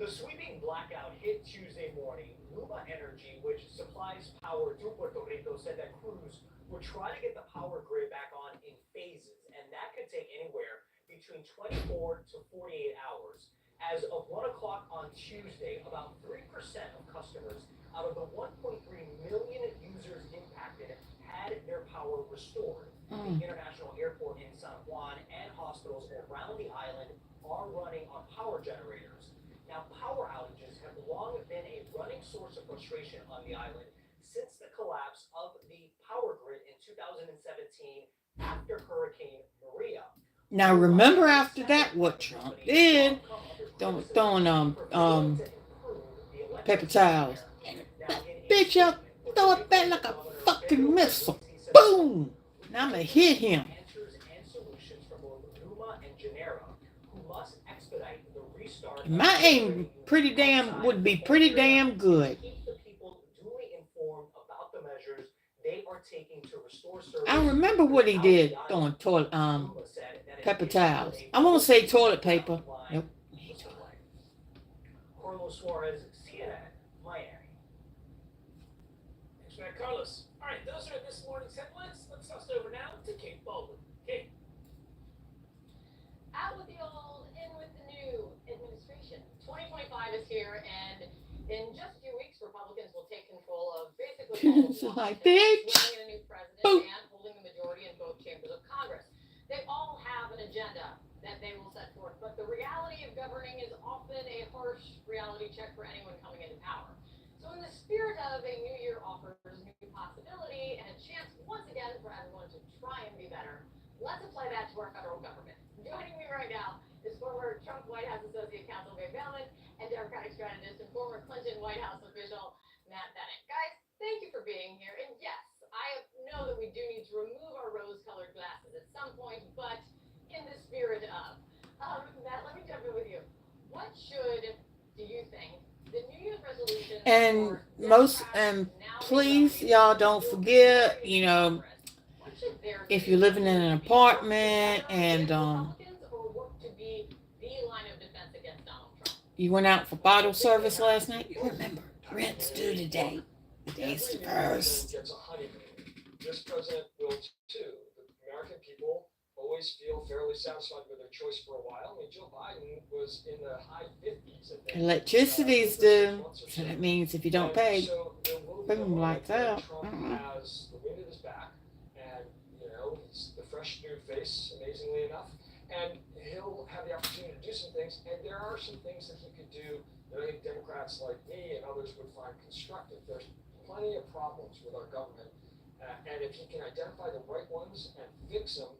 The sweeping blackout hit Tuesday morning. Luma Energy, which supplies power to Puerto Rico, said that crews were trying to get the power grid back on in phases, and that could take anywhere between 24 to 48 hours. As of 1 o'clock on Tuesday, about 3% of customers out of the 1.3 million users impacted had their power restored. The international airport in San Juan and hospitals around the island are running on power generators. Now, power outages have long been a running source of frustration on the island since the collapse of the power grid in 2017 after Hurricane Maria. Now remember after that what Trump did, throwing paper towels. Bitch, y'all throw it back like a fucking missile. Boom! Now I'm gonna hit him. Answers and solutions from both Luma and Genera, who must expedite the restart. My aim would be pretty damn good. Keep the people duly informed about the measures they are taking to restore service. I remember what he did throwing paper towels. I won't say toilet paper. Nope. Carlos Suarez, CNN, Miami. Thanks for that, Carlos. All right, those are this morning's headlines. Let's toss it over now to Kate Baldwin. Kate. Out with the old, in with the new administration. 2025 is here, and in just a few weeks, Republicans will take control of basically all of Washington, Like, bitch. swearing in a new president Boom. and holding the majority in both chambers of Congress. They all have an agenda that they will set forth, but the reality of governing is often a harsh reality check for anyone coming into power. So in the spirit of a new year offers new possibility and a chance once again for everyone to try and be better, let's apply that to our federal government. Joining me right now is former Trump White House Associate Counsel Greg Bellman and Democratic strategist and former Clinton White House official Matt Bennett. Guys, thank you for being here. And yes, I know that we do need to remove our rose-colored glasses at some point, but in the spirit of, Matt, let me jump in with you. What do you think, the New Year's resolution And please, y'all don't forget, if you're living in an apartment and you went out for bottle service last night, remember, rent's due today. Today's the first. This president will too. The American people always feel fairly satisfied with their choice for a while. I mean, Joe Biden was in the high 50s. Electricity's due, so that means if you don't pay, so boom, lights out. Trump has the wind at his back, and he's the fresh new face, amazingly enough, and he'll have the opportunity to do some things. And there are some things that he could do that I think Democrats like me and others would find constructive. There's plenty of problems with our government. And if he can identify the right ones and fix them,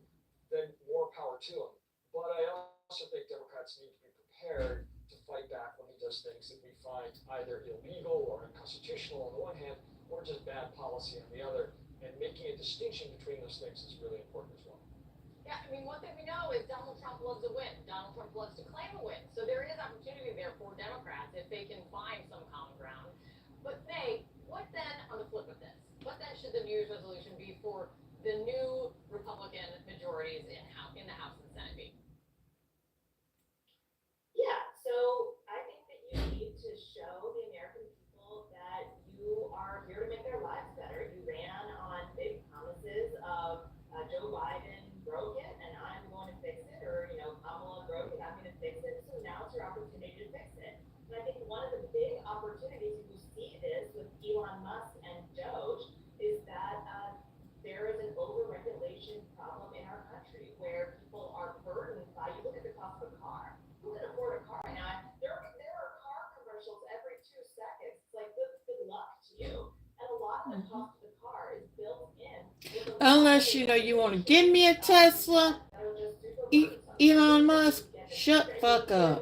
then more power to him. But I also think Democrats need to be prepared to fight back when he does things that we find either illegal or unconstitutional on the one hand, or just bad policy on the other. And making a distinction between those things is really important as well. Yeah, I mean, one thing we know is Donald Trump loves a win. Donald Trump loves to claim a win. So there is opportunity there for Democrats if they can find some common ground. But May, what then on the flip of this? What then should the New Year's resolution be for the new Republican majorities in the House and Senate be? Yeah, so I think that you need to show the American people that you are here to make their lives better. You ran on big promises of Joe Biden broke it and I'm going to fix it, or Kamala broke it, I'm going to fix it. So now it's your opportunity to fix it. And I think one of the big opportunities, you see this with Elon Musk and Doge, is that there is an over-regulation problem in our country where people are burdened by, you look at the cost of a car. Who can afford a car? Now, there are car commercials every 2 seconds. It's like, good luck to you. And a lot of the cost of the car is built in. Unless you want to give me a Tesla, Elon Musk, shut the fuck up.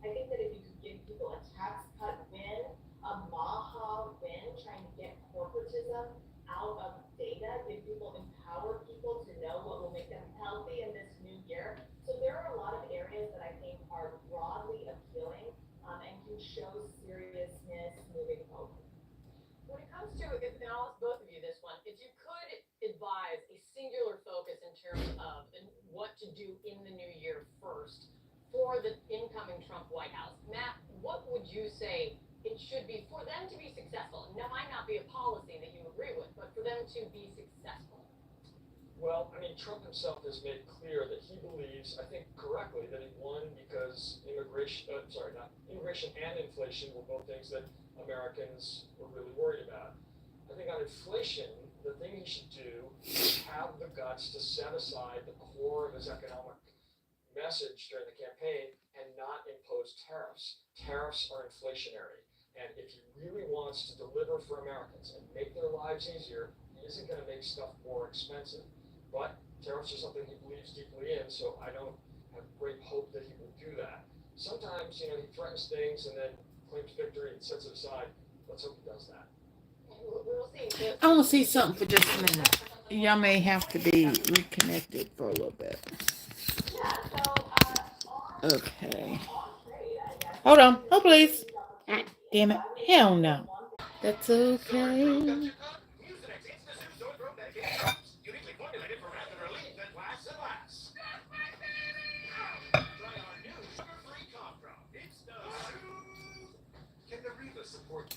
I think that if you could give people a tax cut win, a Maha win, trying to get corporatism out of data, empower people to know what will make them healthy in this new year. So there are a lot of areas that I think are broadly appealing and can show seriousness moving forward. When it comes to, and I'll ask both of you this one, if you could advise a singular focus in terms of what to do in the new year first for the incoming Trump White House. Matt, what would you say it should be for them to be successful? Now, might not be a policy that you agree with, but for them to be successful. Well, I mean, Trump himself has made clear that he believes, I think correctly, that he won because immigration and inflation were both things that Americans were really worried about. I think on inflation, the thing he should do is have the guts to set aside the core of his economic message during the campaign and not impose tariffs. Tariffs are inflationary. And if he really wants to deliver for Americans and make their lives easier, he isn't going to make stuff more expensive. But tariffs are something he believes deeply in, so I don't have great hope that he will do that. Sometimes, he threatens things and then claims victory and sets it aside. Let's hope he does that. We'll see. I want to see something for just a minute. Y'all may have to be reconnected for a little bit. Okay. Hold on. Oh, please. Ah, damn it. Hell no. That's okay.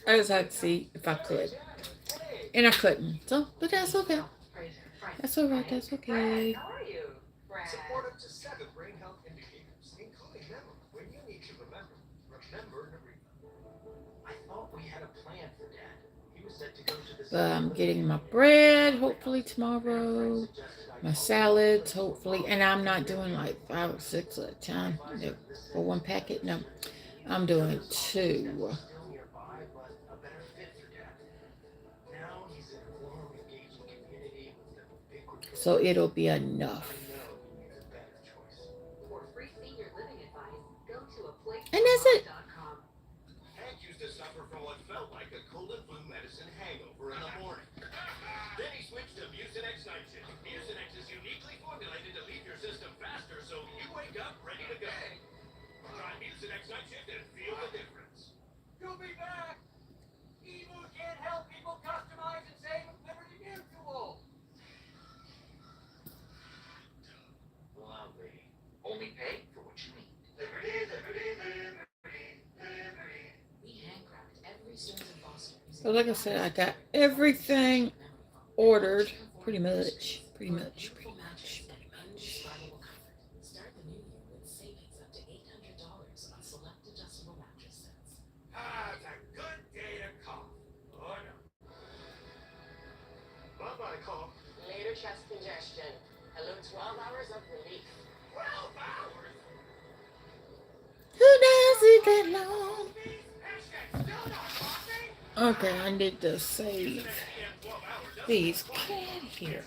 I just had to see if I could. And I couldn't. So, but that's okay. That's alright. That's okay. How are you, Brad? Support up to 7 brain health indicators, including memory. When you need to remember Narita. I thought we had a plan for Dad. He was set to go to the. But I'm getting my bread hopefully tomorrow. My salads hopefully. And I'm not doing like 5 or 6 at a time. No, for one packet. No. I'm doing 2. So it'll be enough. For free senior living advice, go to a place. And that's it. Hank used to suffer from what felt like a cold and flu medicine hangover in the morning. Then he switched to Mucinex Night Shift. Mucinex is uniquely formulated to leave your system faster so you wake up ready to go. Try Mucinex Night Shift and feel the difference. You'll be back! Emu can't help people customize and save Liberty Mutual! Lovely. Only pay for what you need. We handcrafted every service in Boston. So like I said, I got everything ordered. Pretty much. Start the new year with savings up to $800 on select adjustable mattress sets. Ah, it's a good day to cough. Oh no. Bye-bye, cough. Later chest congestion. Hello, 12 hours of relief. 12 hours? Who does it that long? Hashtag still not coughing? Okay, I need to save these cans here.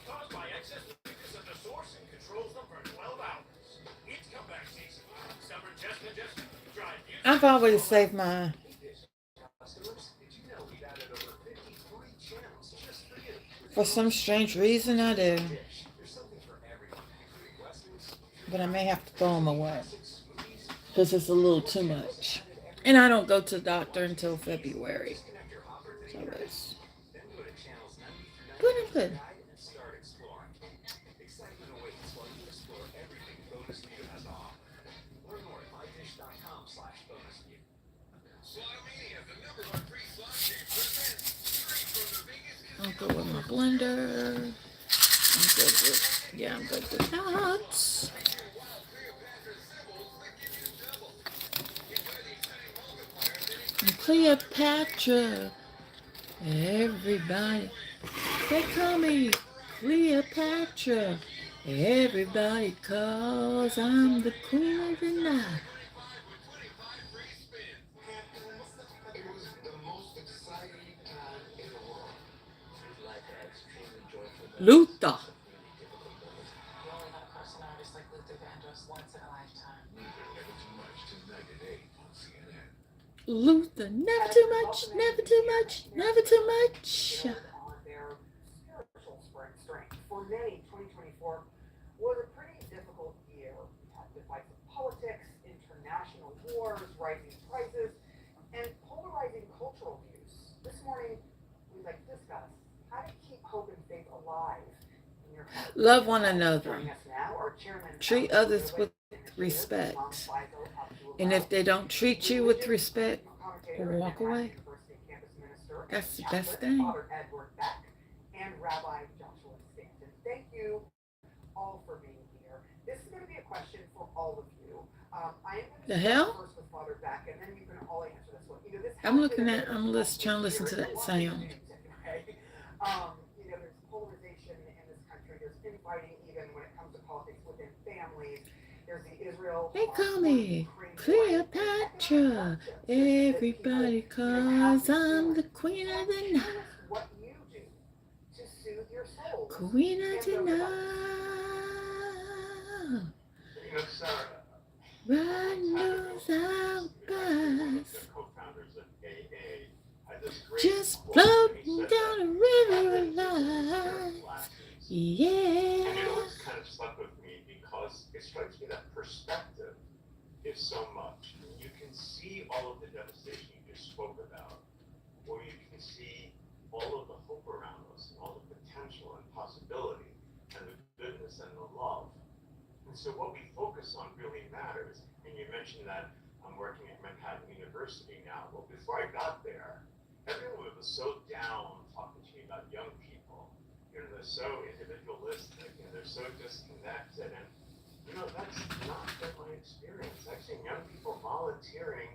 Caused by excess weakness of the source and controls them for 12 hours. It's comeback season. Stubborn chest congestion. Try Mucinex. I've always saved my Customers, did you know we've added over 53 channels just for you? for some strange reason I do. There's something for everyone, including westerns, But I may have to throw them away. Because it's a little too much. And I don't go to the doctor until February. So it's. then go to channels 90 through 90. But I'm good. Guide and start exploring. Excitement awaits while you explore everything Bonus View has to offer. Learn more at mydish.com/bonusview. Slotomania, the #1 free slot game presents straight from the Vegas I'll go with my blender. I'm good with. Yeah, I'm good with that. And Cleopatra. Everybody. They call me Cleopatra. Everybody calls I'm the queen of the night. It was the most exciting time in the world. Luther. You only have a crush on an artist like Luther Vandross once in a lifetime. Never too much tonight at 8 on CNN. Luther. Never too much. Never too much. Never too much. On their spiritual strength. For many, 2024 was a pretty difficult year. We had divisive politics, international wars, rising prices, and polarizing cultural views. This morning, we'd like to discuss how to keep hope and faith alive in your heart. Love one another. Joining us now are Chairman Treat others with respect. And if they don't treat you with respect, walk away. That's the best thing. Father Edward Beck and Rabbi Joshua Stanton. Thank you all for being here. This is going to be a question for all of you. I am going The to hell? start first with Father Beck, and then you can all answer this one. You know, this I'm has looking been a at, very I'm stressful trying to listen year to in that a lot of sound. news anyway. You know, there's polarization in this country. There's infighting even when it comes to politics within families. There's the Israel. They call me Cleopatra. Everybody calls I'm the queen of the night. What you do to soothe your soul. Queen of the night. You know, Sarah, God knows our guys. co-founders of AA, had this great Just quote. floating He said down that a river happiness of is in life. glasses. Yeah. And it always kind of stuck with me because it strikes me that perspective is so much. You can see all of the devastation you just spoke about, or you can see all of the hope around us, and all the potential and possibility, and the goodness and the love. And so what we focus on really matters. And you mentioned that I'm working at Manhattan University now. Well, before I got there, everyone was so down talking to me about young people. You know, they're so individualistic and they're so disconnected. And, you know, that's not been my experience. I've seen young people volunteering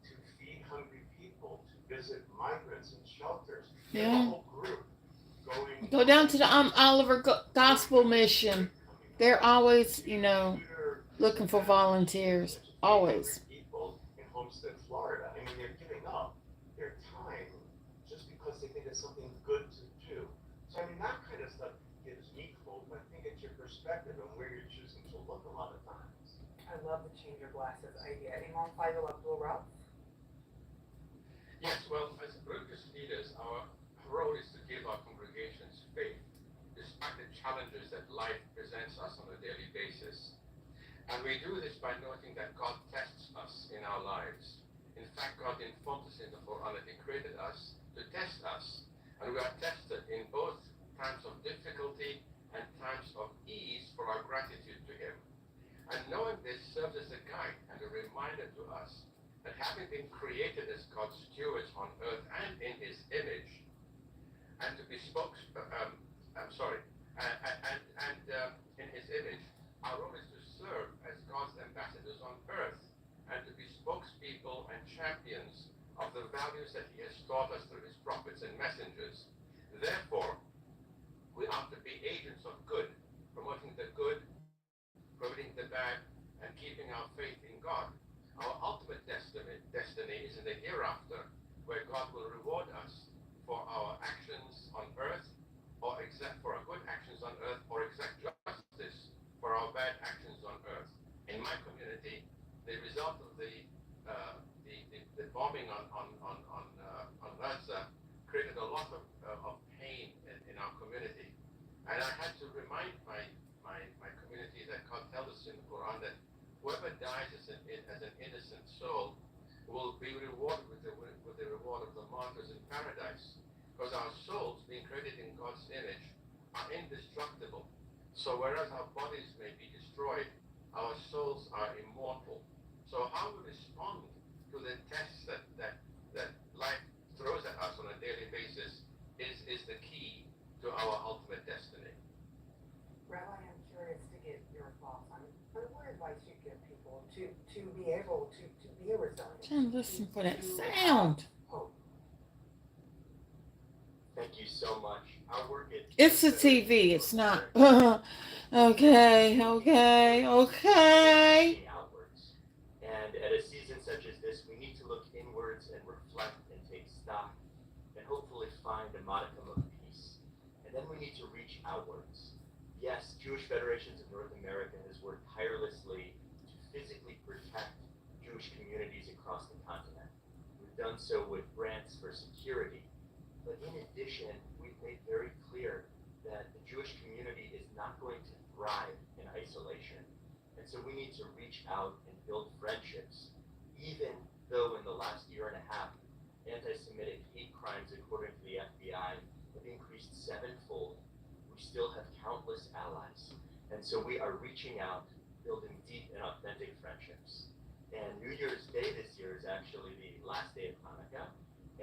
to feed hungry people, to visit migrants in shelters. Yeah. The whole group going. Go down to the Oliver Gospel Mission. They're always, you know, looking for volunteers. Always. People in Homestead, Florida. I mean, they're giving up their time just because they think it's something good to do. So, I mean, that kind of stuff gives me hope. I think it's your perspective and where you're choosing to look a lot of times. I love the change your glasses idea. Imam Faisal Abdul Rauf. Yes, well, as religious leaders, our role is to give our congregations faith, despite the challenges that life presents us on a daily basis. And we do this by noting that God tests us in our lives. In fact, God informs us in the Quran that He created us to test us. And we are tested in both times of difficulty and times of ease for our gratitude to Him. And knowing this serves as a guide and a reminder to us that having been created as God's stewards on earth and in His image, and to be in His image, our role is to serve as God's ambassadors on earth and to be spokespeople and champions of the values that He has taught us through His prophets and messengers. Therefore, we are to be agents of good, promoting the good, promoting the bad, and keeping our faith in God. Our ultimate destiny is in the hereafter, where God will reward us for our actions on earth, or for our good actions on earth, or exact justice for our bad actions on earth. In my community, the result of the bombing on Gaza created a lot of pain in our community, and I had to remind my community that God tells us in the Quran that whoever dies as an innocent soul will be rewarded with the reward of the martyrs in paradise. Because our souls, being created in God's image, are indestructible. So whereas our bodies may be destroyed, our souls are immortal. So how we respond to the tests that life throws at us on a daily basis is the key to our ultimate destiny. Rabbi, I'm curious to get your thoughts on what advice you give people to be able to be resilient. Trying to listen for that sound. Thank you so much. Our work at It's the TV. It's not. Okay. Outwards. And at a season such as this, we need to look inwards and reflect and take stock and hopefully find a modicum of peace. And then we need to reach outwards. Yes, Jewish Federations of North America has worked tirelessly to physically protect Jewish communities across the continent. We've done so with grants for security. But in addition, we've made very clear that the Jewish community is not going to thrive in isolation. And so we need to reach out and build friendships, even though in the last year and a half, anti-Semitic hate crimes, according to the FBI, have increased sevenfold. We still have countless allies. And so we are reaching out, building deep and authentic friendships. And New Year's Day this year is actually the last day of Hanukkah,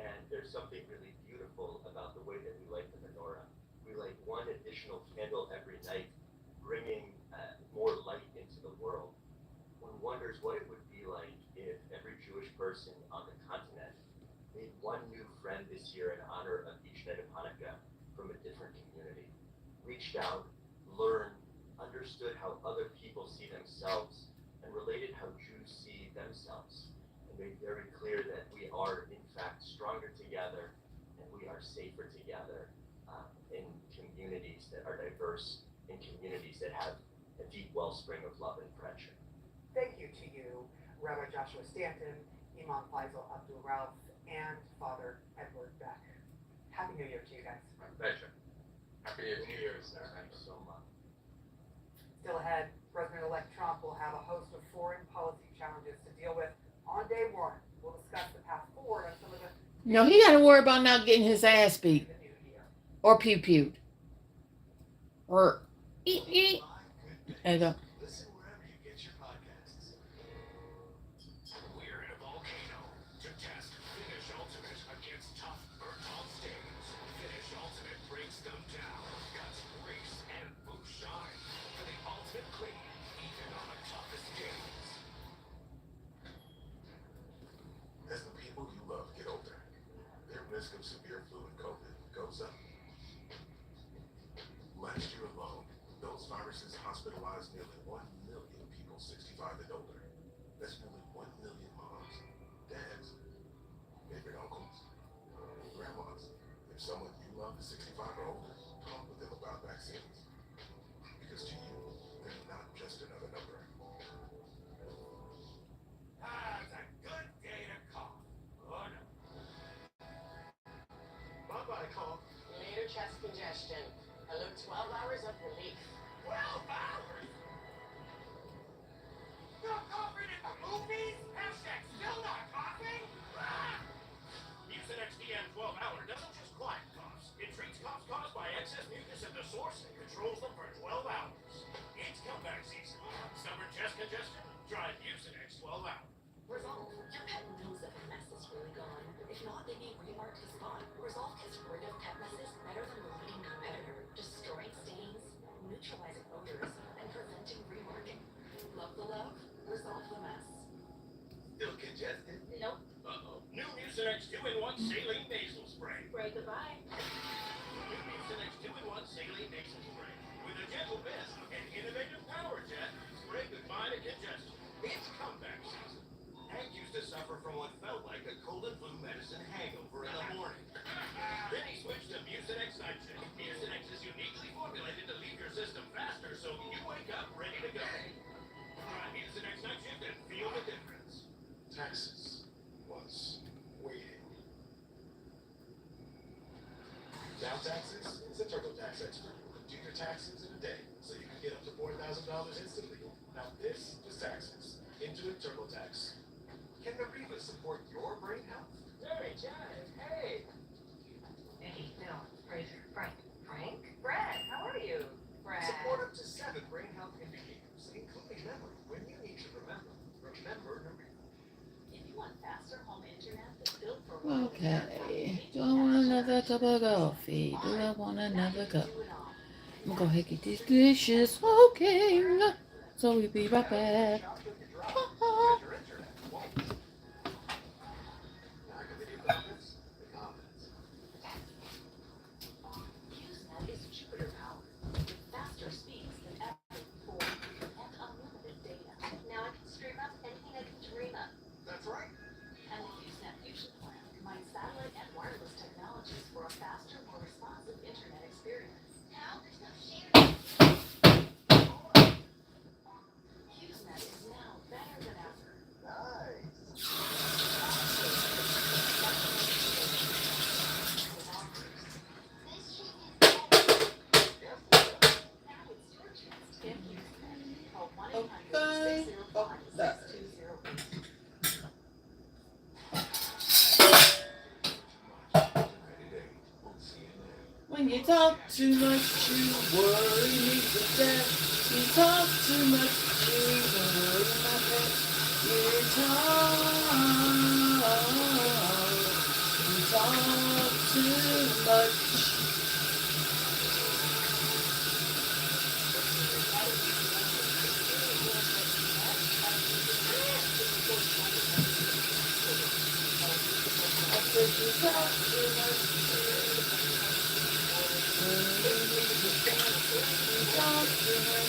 and there's something really beautiful about the way that we light the menorah. We light one additional candle every night, bringing more light into the world. One wonders what it would be like if every Jewish person on the continent made one new friend this year in honor of each night of Hanukkah from a different community. Reached out, learned, understood how other people see themselves, and related how Jews see themselves, and made very clear that we are in fact stronger together and we are safer together in communities that are diverse, in communities that have a deep wellspring of love and friendship. Thank you to you, Rabbi Joshua Stanton, Imam Faisal Abdul Rauf, and Father Edward Beck. Happy New Year to you guys. My pleasure. Happy New Year, sir. Thanks so much. Still ahead, President-elect Trump will have a host of foreign policy challenges to deal with on day one. We'll discuss the path forward on some of the No, he got to worry about not getting his ass beat in the new year. or pew-pewed. Or eat. And, Listen wherever you get your podcasts. We're in a volcano to test Finish Ultimate against tough burnt-on stains. Finish Ultimate breaks them down, cuts grease and boosts shine for the ultimate clean, even on the toughest days. As the people you love get older, their risk of severe flu and COVID goes up. Last year alone, those viruses hospitalized nearly 1 million people 65 and older. That's nearly 1 million moms, dads, favorite uncles, and grandmas. If someone you love is 65 or older, talk with them about vaccines. Because to you, they're not just another number. It's a good day to cough. Oh no. Bye-bye, cough. Later chest congestion. I look 12 hours of relief. 12 hours? Not coughing at the movies? Hashtag still not coughing? Ah! Mucinex DM 12 hour doesn't just quiet coughs. It treats coughs caused by excess mucus at the source and controls them for 12 hours. It's comeback season. Stubborn chest congestion? Try Mucinex 12 hour. Resolve. Your pet knows that the mess is really gone. If not, they may remark his spot. Resolve gets rid of pet messes better than the leading competitor, destroying stains, neutralizing odors, and preventing remarking. Love the love, resolve the mess. Still congested? Nope. Uh-oh. New Mucinex 2-in-1 Saline Nasal Spray. Pray goodbye. New Mucinex 2-in-1 Saline Nasal Spray. With a gentle mist and innovative power jet, spray goodbye to congestion. It's comeback season. Hank used to suffer from what felt like a cold and flu medicine hangover in the morning. Then he switched to Mucinex Nightshade. Mucinex is uniquely formulated to leave your system faster so you wake up ready to go. Try Mucinex Nightshade and feel the difference. Taxes was waiting. Now Taxes is a TurboTax expert who can do your taxes in a day, so you can get up to $4,000 instantly. Now this is taxes. Intuit TurboTax. Can Ariba support your brain health? Hey, Janet. Hey. Eddie, Bill, Fraser, Frank. Frank? Brad, how are you? Brad. Support up to 7 brain health indicators, including memory. When you need to remember Ariba. If you want faster home internet that's built for okay. Do I want another cup of coffee? Do I want another cup? I'm gonna go ahead and get these dishes. Okay. So we'll be right back. HughesNet is Jupiter powered, with faster speeds than ever before, and unlimited data. Now I can stream up anything I can dream of. That's right. And the HughesNet Fusion plan combines satellite and wireless technologies for a faster, more responsive internet experience. Now there's no sharing. HughesNet is now better than ever. Nice. Now it's your chance to get HughesNet. Call 1-800-605-6208. When you talk too much, you worry me to death. You talk too much, you the word in my face. You talk too much. I said you talk too much. You talk too much.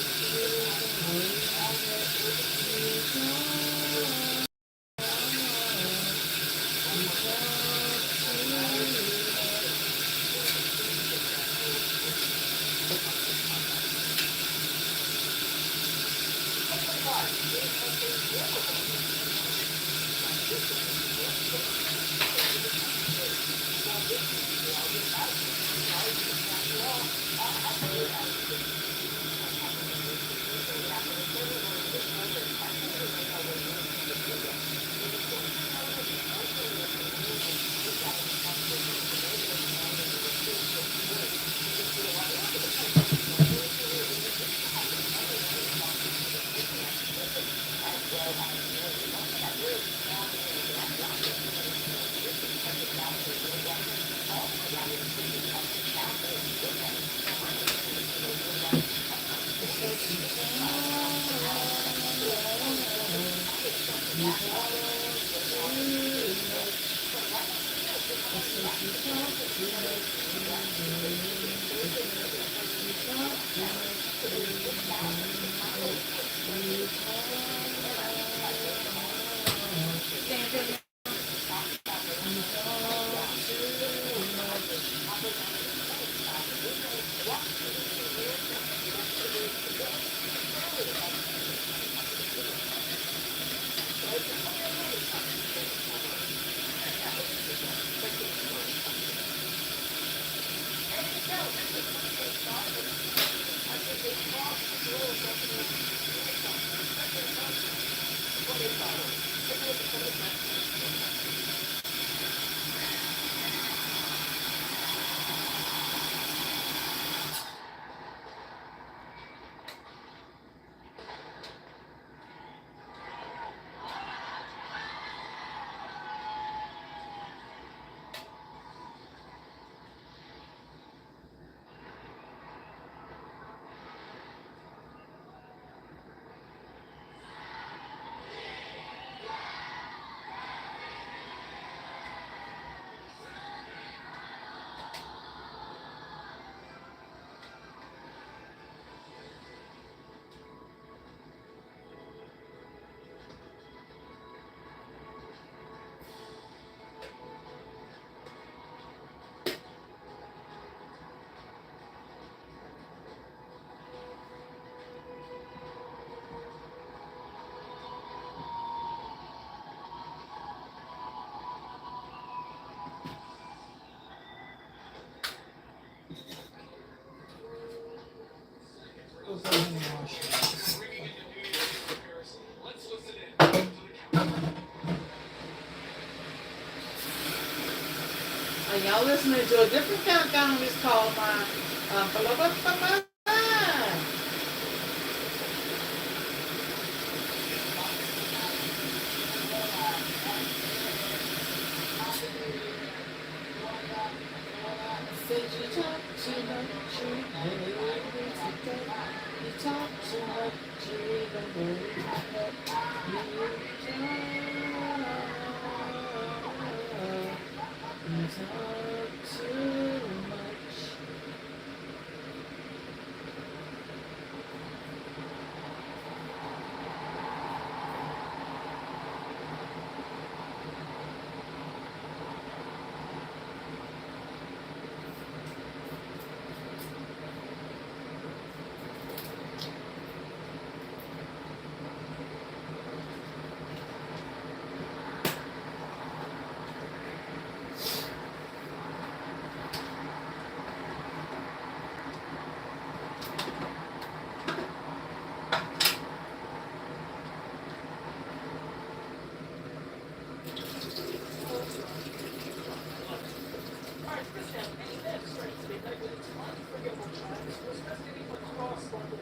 Are y'all listening to a different countdown? It's called my blah, blah, blah, blah, blah. Said you talk too much, you talk too much, you don't believe it. You talk too much.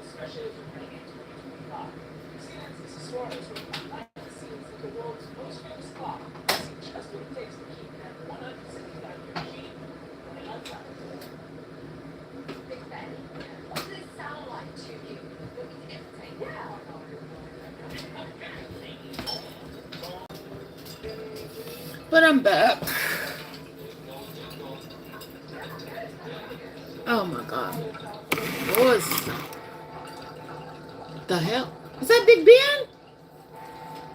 Especially if you're Kansas, Suarez went behind the scenes at the world's most famous clock to see just what it takes to keep that 165-year machine running on time. Big Ben, what does it sound like to you? What we can say, yeah. But I'm back. Oh my God. What the hell? Is that Big Ben?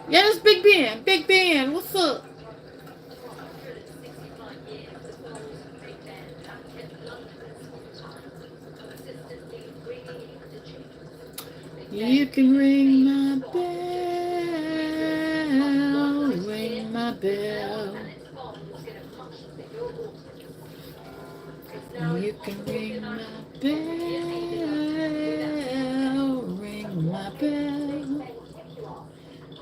Yeah, that's Big Ben. Big Ben, what's up? 165 years, the photos of Big Ben have kept Londoners on time, consistently bringing in the changes. You can ring my bell, ring my bell. And its phones get a much bigger audience. You can ring my bell, ring my bell,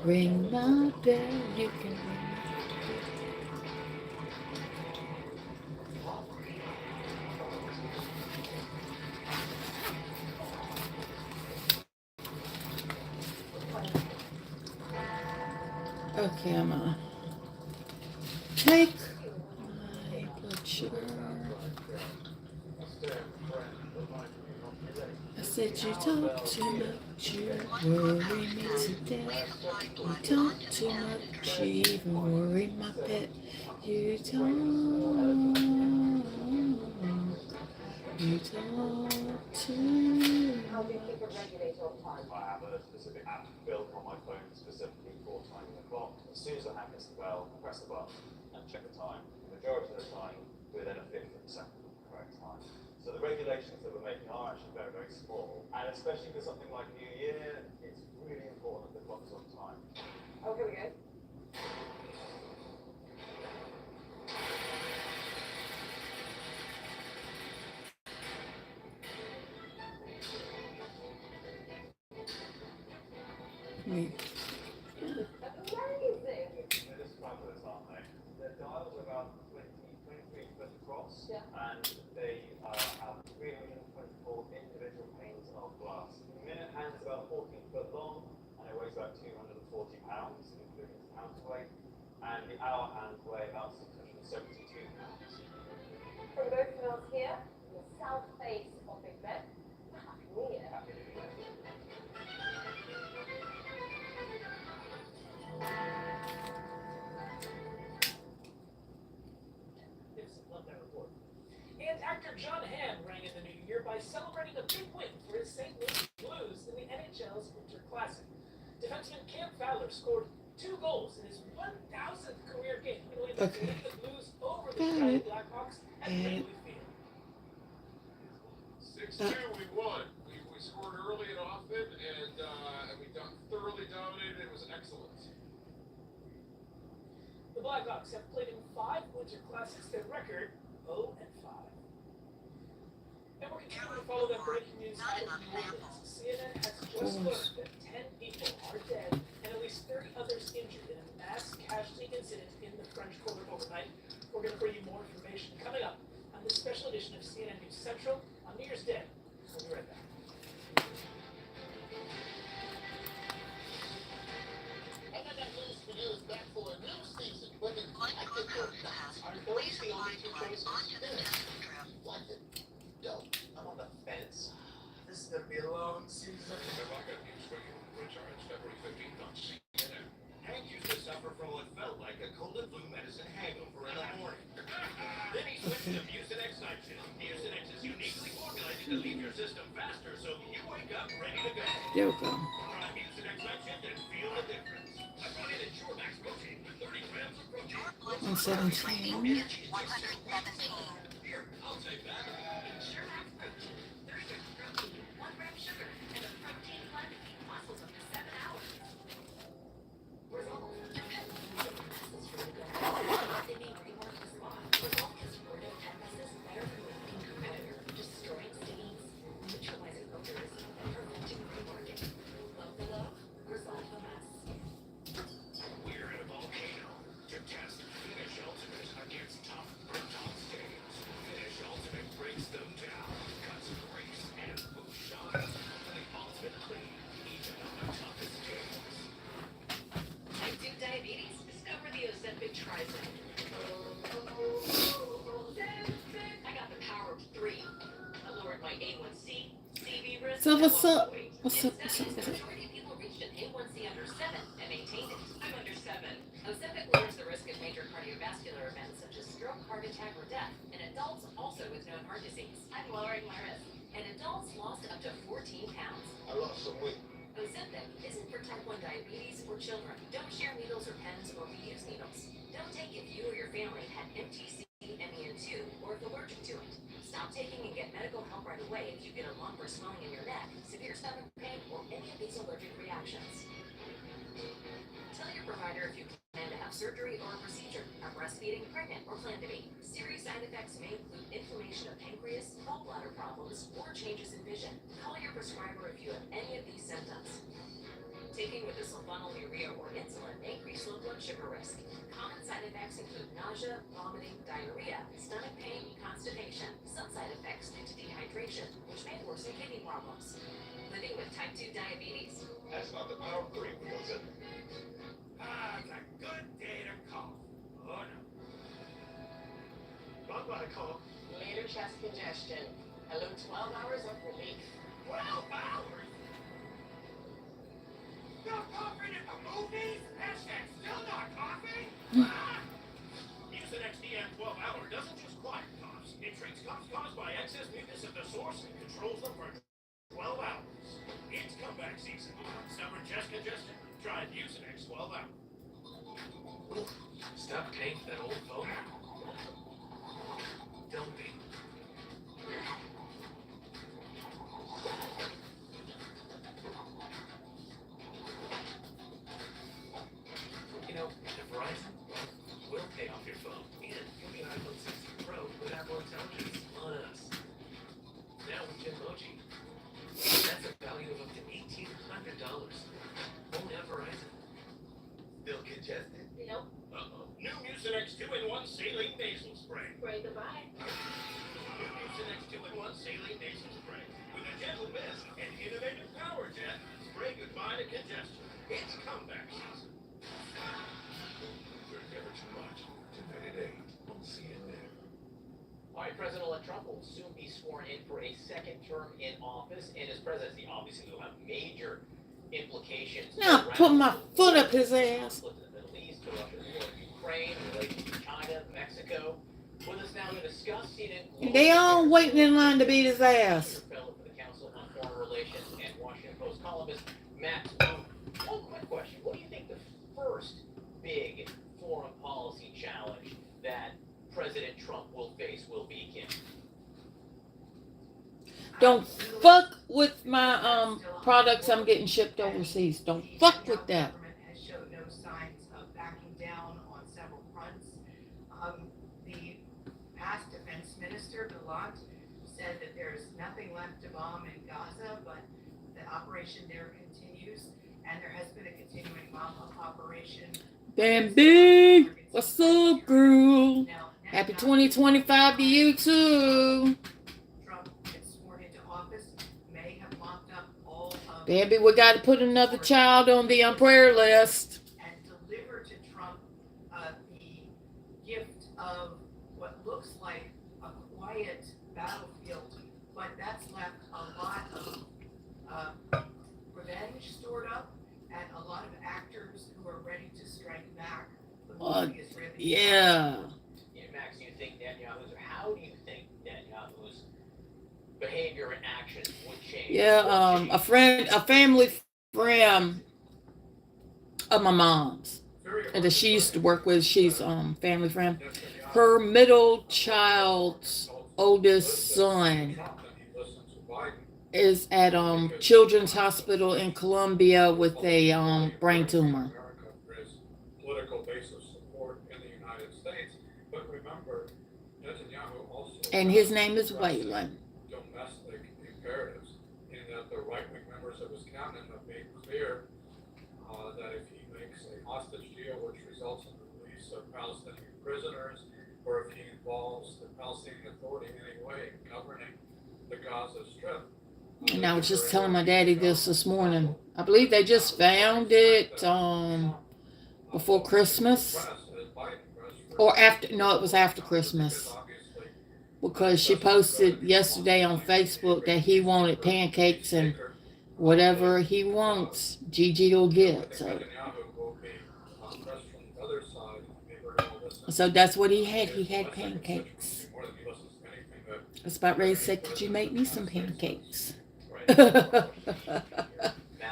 ring my bell. You can ring my bell. Okay, I'm gonna take my blood sugar. I said you talk too much, you worry me to death. You talk too much, you even worry my pet. You talk too How do you keep a regulator on time? I have a specific app built on my phone specifically for timing the clock. As soon as the hand hits the bell, I press the button and check the time. The majority of the time, within a 50th second of the correct time. So the regulations that we're making are actually very, very small. And especially for something like New Year, it's really important that the clock is on time. Okay, we good? Me. Amazing. They're just fabulous, aren't they? The dials are about 23 foot across, and they have 324 individual panes of glass. The minute hand is about 14 foot long, and it weighs about 240 pounds, including its counterweight, and the hour hand weighs about 672 pounds. For those else here, the south face of Big Ben. Happy New Year. Yes, love that report. And actor John Hamm rang in the new year by celebrating a big win for his St. Louis Blues in the NHL's Winter Classic. Defenseman Cam Fowler scored 2 goals in his 1,000th career game, winning the Blues over the Chicago Blackhawks at Wrigley Field. 6-2, we won. We scored early and often, and we thoroughly dominated. It was excellent. The Blackhawks have played in 5 Winter Classics, their record 0-5. And we're continuing to follow that breaking news out of New Orleans. CNN has just learned that 10 people are dead and at least 30 others injured in a mass casualty incident in the French Quarter overnight. We're going to bring you more information coming up on this special edition of CNN News Central on New Year's Day. We'll be right back. I got that news for you is back for a new season. But I think they're not. Aren't those the only 2 choices? Like it? Dope. I'm on the fence. This is gonna be a long season. Returns February 15th on CNN. Hank used to suffer from what felt like a cold and flu medicine hangover in the morning. Then he switched to Mucinex Nitrogen. Mucinex is uniquely formulated to leave your system faster so you wake up ready to go. There we go. Try Mucinex Nitrogen and feel the difference. I brought in Ensure Max Protein with 30 grams of protein. 117. Here, I'll take that. Ensure Max Protein, 30 grams of protein, 1 gram sugar, and a protein blend to keep muscles up to 7 hours. Resolve. Passes for the good. They need rework as well. Resolve has 4 new pet passes better than the leading competitor, destroying stains, neutralizing odors, and preventing reworking. Love the love, resolve the mess. We're in a volcano to test Finish Ultimate against tough Krypton stains. Finish Ultimate breaks them down, cuts, breaks, and boosts shine. what's up? What's up? In What's up? studies, What's the up? majority of people reached an A1C under 7 and maintained it. I'm under 7. Ozempic lowers the risk of major cardiovascular events such as stroke, heart attack, or death in adults also with known heart disease. I'm lowering my risk. And adults lost up to 14 pounds. I lost some weight. Ozempic isn't for type 1 diabetes or children. Don't share needles or pens or reuse needles. Don't take if you or your family had MTC, MEN2, or if allergic to it. Stop taking and get medical help right away if you get a lump or swelling in your neck, severe stomach pain, or any of these allergic reactions. Tell your provider if you plan to have surgery or a procedure, are breastfeeding, pregnant, or plan to be. Serious side effects may include inflammation of pancreas, gallbladder problems, or changes in vision. Call your prescriber if you have any of these symptoms. Taking with a sulfonylurea or insulin may increase low blood sugar risk. Common side effects include nausea, vomiting, diarrhea, stomach pain, constipation. Some side effects due to dehydration, which may worsen kidney problems. Living with type 2 diabetes. That's not the power cream, was it? Ah, it's a good day to cough. Oh no. Bye-bye, cough. Later chest congestion. Hello, 12 hours of relief. 12 hours? Not coughing at the movies? Hashtag still not coughing? Mucinex DM 12 hour doesn't just quiet coughs. It treats coughs caused by excess mucus at the source and controls them for 12 hours. It's comeback season. Summer chest congestion? Try Mucinex 12 hour. Stop paying for that old phone. Don't be. You know, at Verizon, we'll pay off your phone and you'll get an iPhone 16 Pro with Apple Intelligence on us. Now with Genmoji. That's a value of up to $1,800. Only at Verizon. Still congested? Nope. Uh-oh. New Mucinex 2-in-1 Saline Nasal Spray. Pray goodbye. New Mucinex 2-in-1 Saline Nasal Spray. With a gentle mist and innovative power jet, spray goodbye to congestion. It's comeback season. There's never too much. Tonight at 8. We'll see you there. All right, President-elect Trump will soon be sworn in for a second term in office, and his presidency obviously will have major implications. Now put my foot up his ass. Conflict in the Middle East, the Russian war in Ukraine, relations to China, Mexico. With us now to discuss CNN. They all waiting in line to beat his ass. Fellow for the Council on Foreign Relations and Washington Post columnist Max Boone. One quick question: what do you think the first big foreign policy challenge that President Trump will face will be, Kim? Don't fuck with my products I'm getting shipped overseas. Don't fuck with that. The government has showed no signs of backing down on several fronts. The past defense minister, Gallant, said that there's nothing left to bomb in Gaza, but the operation there continues, and there has been a continuing mop-up operation. Bambi, what's up, girl? Happy 2025 to you too. Trump gets sworn into office, may have mopped up all of Bambi, we got to put another child on the prayer list. and deliver to Trump the gift of what looks like a quiet battlefield, but that's left a lot of revenge stored up and a lot of actors who are ready to strike back. Yeah. Max, do you think Netanyahu's, or how do you think Netanyahu's behavior and actions would change? Yeah, a family friend of my mom's that she used to work with, she's family friend. Her middle child's oldest son is at Children's Hospital in Columbia with a brain tumor. Political base of support in the United States, but remember, Netanyahu also And his name is Waylon. domestic imperatives in that the right-wing members of his cabinet have made clear that if he makes a hostage deal which results in the release of Palestinian prisoners, or if he involves the Palestinian Authority in any way in governing the Gaza Strip. And I was just telling my daddy this morning. I believe they just found it before Christmas. Or after, no, it was after Christmas. Because she posted yesterday on Facebook that he wanted pancakes and whatever he wants, Gigi will get. So, Netanyahu will be pressed from the other side. Maybe he'll listen. so that's what he had. He had pancakes. More than he listens to anything that I was about ready to say, could you make me some pancakes? Right.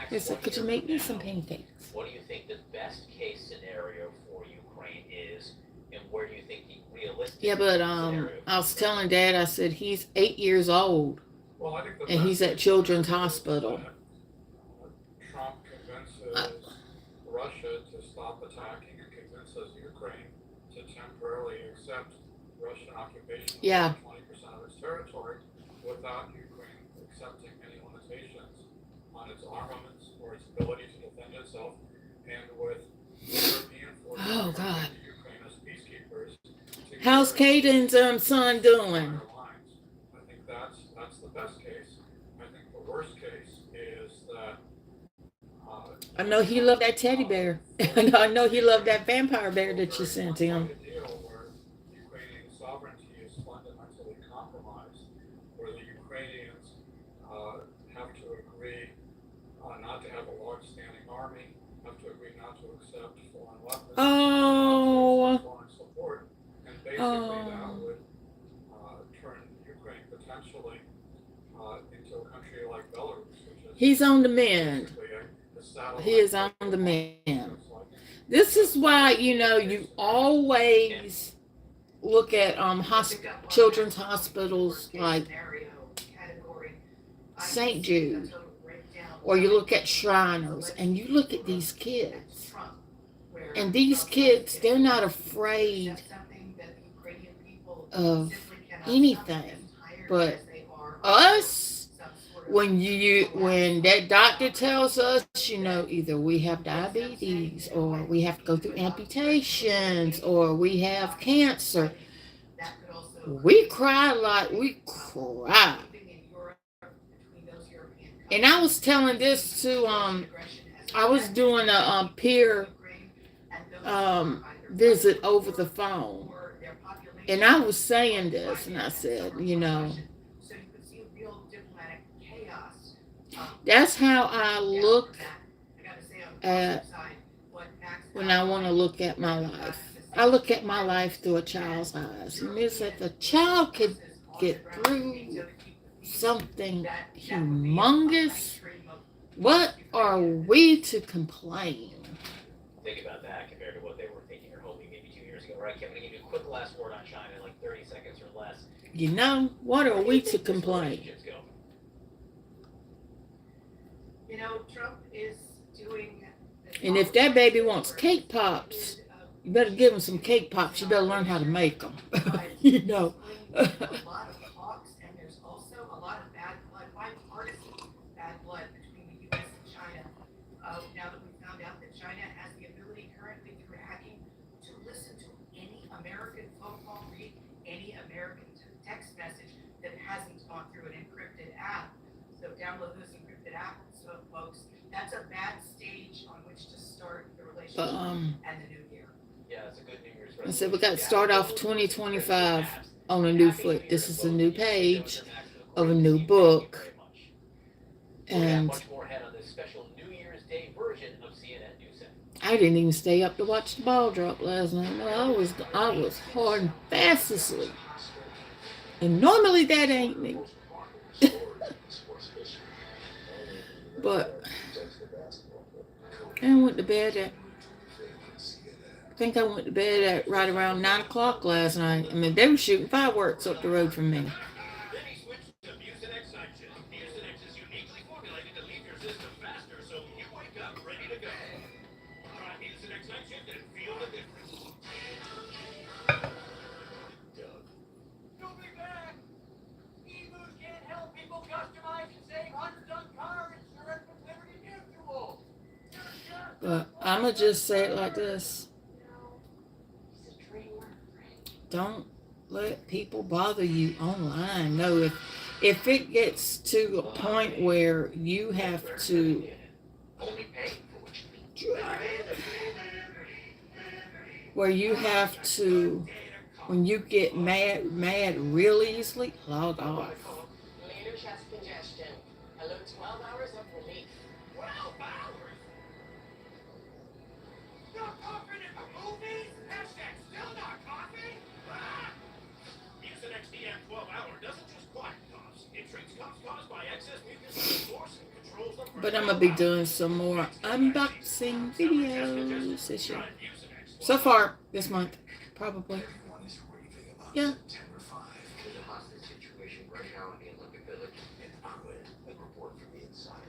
He said, could you make me some pancakes? What do you think the best case scenario for Ukraine is, and where do you think the realistic Yeah, but scenario? I was telling Dad, I said he's 8 years old Well, I think the and he's best at Children's Hospital. Trump convinces Russia to stop attacking and convinces Ukraine to temporarily accept Russian occupation of Yeah. 20% of its territory without Ukraine accepting any limitations on its armaments or its ability to defend itself, and with European forces Oh, God. Ukraine as peacekeepers. How's Caden's son doing? I think that's the best case. I think the worst case is that I know he loved that teddy bear. I know he loved that vampire bear that you sent him. a deal where Ukrainian sovereignty is fundamentally compromised, where the Ukrainians have to agree not to have a large standing army, have to agree not to accept foreign weapons, Oh. foreign support, and basically that would turn Ukraine potentially into a country like Belarus, which is He's on the mend. basically a satellite. He is on the mend. This is why, you always look at children's hospitals like St. Jude, or you look at Shriners, and you look at these kids. And these kids, they're not afraid of anything. But us, when that doctor tells us, either we have diabetes, or we have to go through amputations, or we have cancer, we cry like we cry. And I was telling this to I was doing a peer visit over the phone, and I was saying this, and I said, that's how I look at when I want to look at my life. I look at my life through a child's eyes, and it's that the child could get through something humongous. What are we to complain? Think about that compared to what they were thinking or hoping maybe 2 years ago, right? I'm going to give you a quick last word on China in like 30 seconds or less. What are we to complain? Trump is doing. And if that baby wants cake pops, you better give him some cake pops. You better learn how to make them. A lot of talks, and there's also a lot of bad blood, bipartisan bad blood between the U.S. and China. Now that we found out that China has the ability currently through hacking to listen to any American phone call, read any American text message that hasn't gone through an encrypted app. So download this encrypted app, so folks, that's a bad stage on which to start the relationship and the new year. Yeah, it's a good New Year's I said we got to start off 2025 on a new foot. This is a new page of a new book. And much more ahead on this special New Year's Day version of CNN News Center. I didn't even stay up to watch the ball drop last night. No, I was hard and fast asleep. And normally that ain't me. But I went to bed right around 9 o'clock last night. I mean, they were shooting fireworks up the road from me. Then he switched to Mucinex Nitrogen. Mucinex is uniquely formulated to leave your system faster, so you wake up ready to go. Try Mucinex Nitrogen and feel the difference. You'll be back. Emus can't help people customize and save hundreds on car insurance with Liberty Mutual. But I'm going to just say it like this. Don't let people bother you online. No, if it gets to a point where you have to when you get mad really easily, log off. Later chest congestion. Hello, 12 hours of relief. But I'm gonna be doing some more unboxing videos this year. So far this month, probably. Yeah. There's a hostage situation right now in the Olympic Village. And I'm with a report from the inside.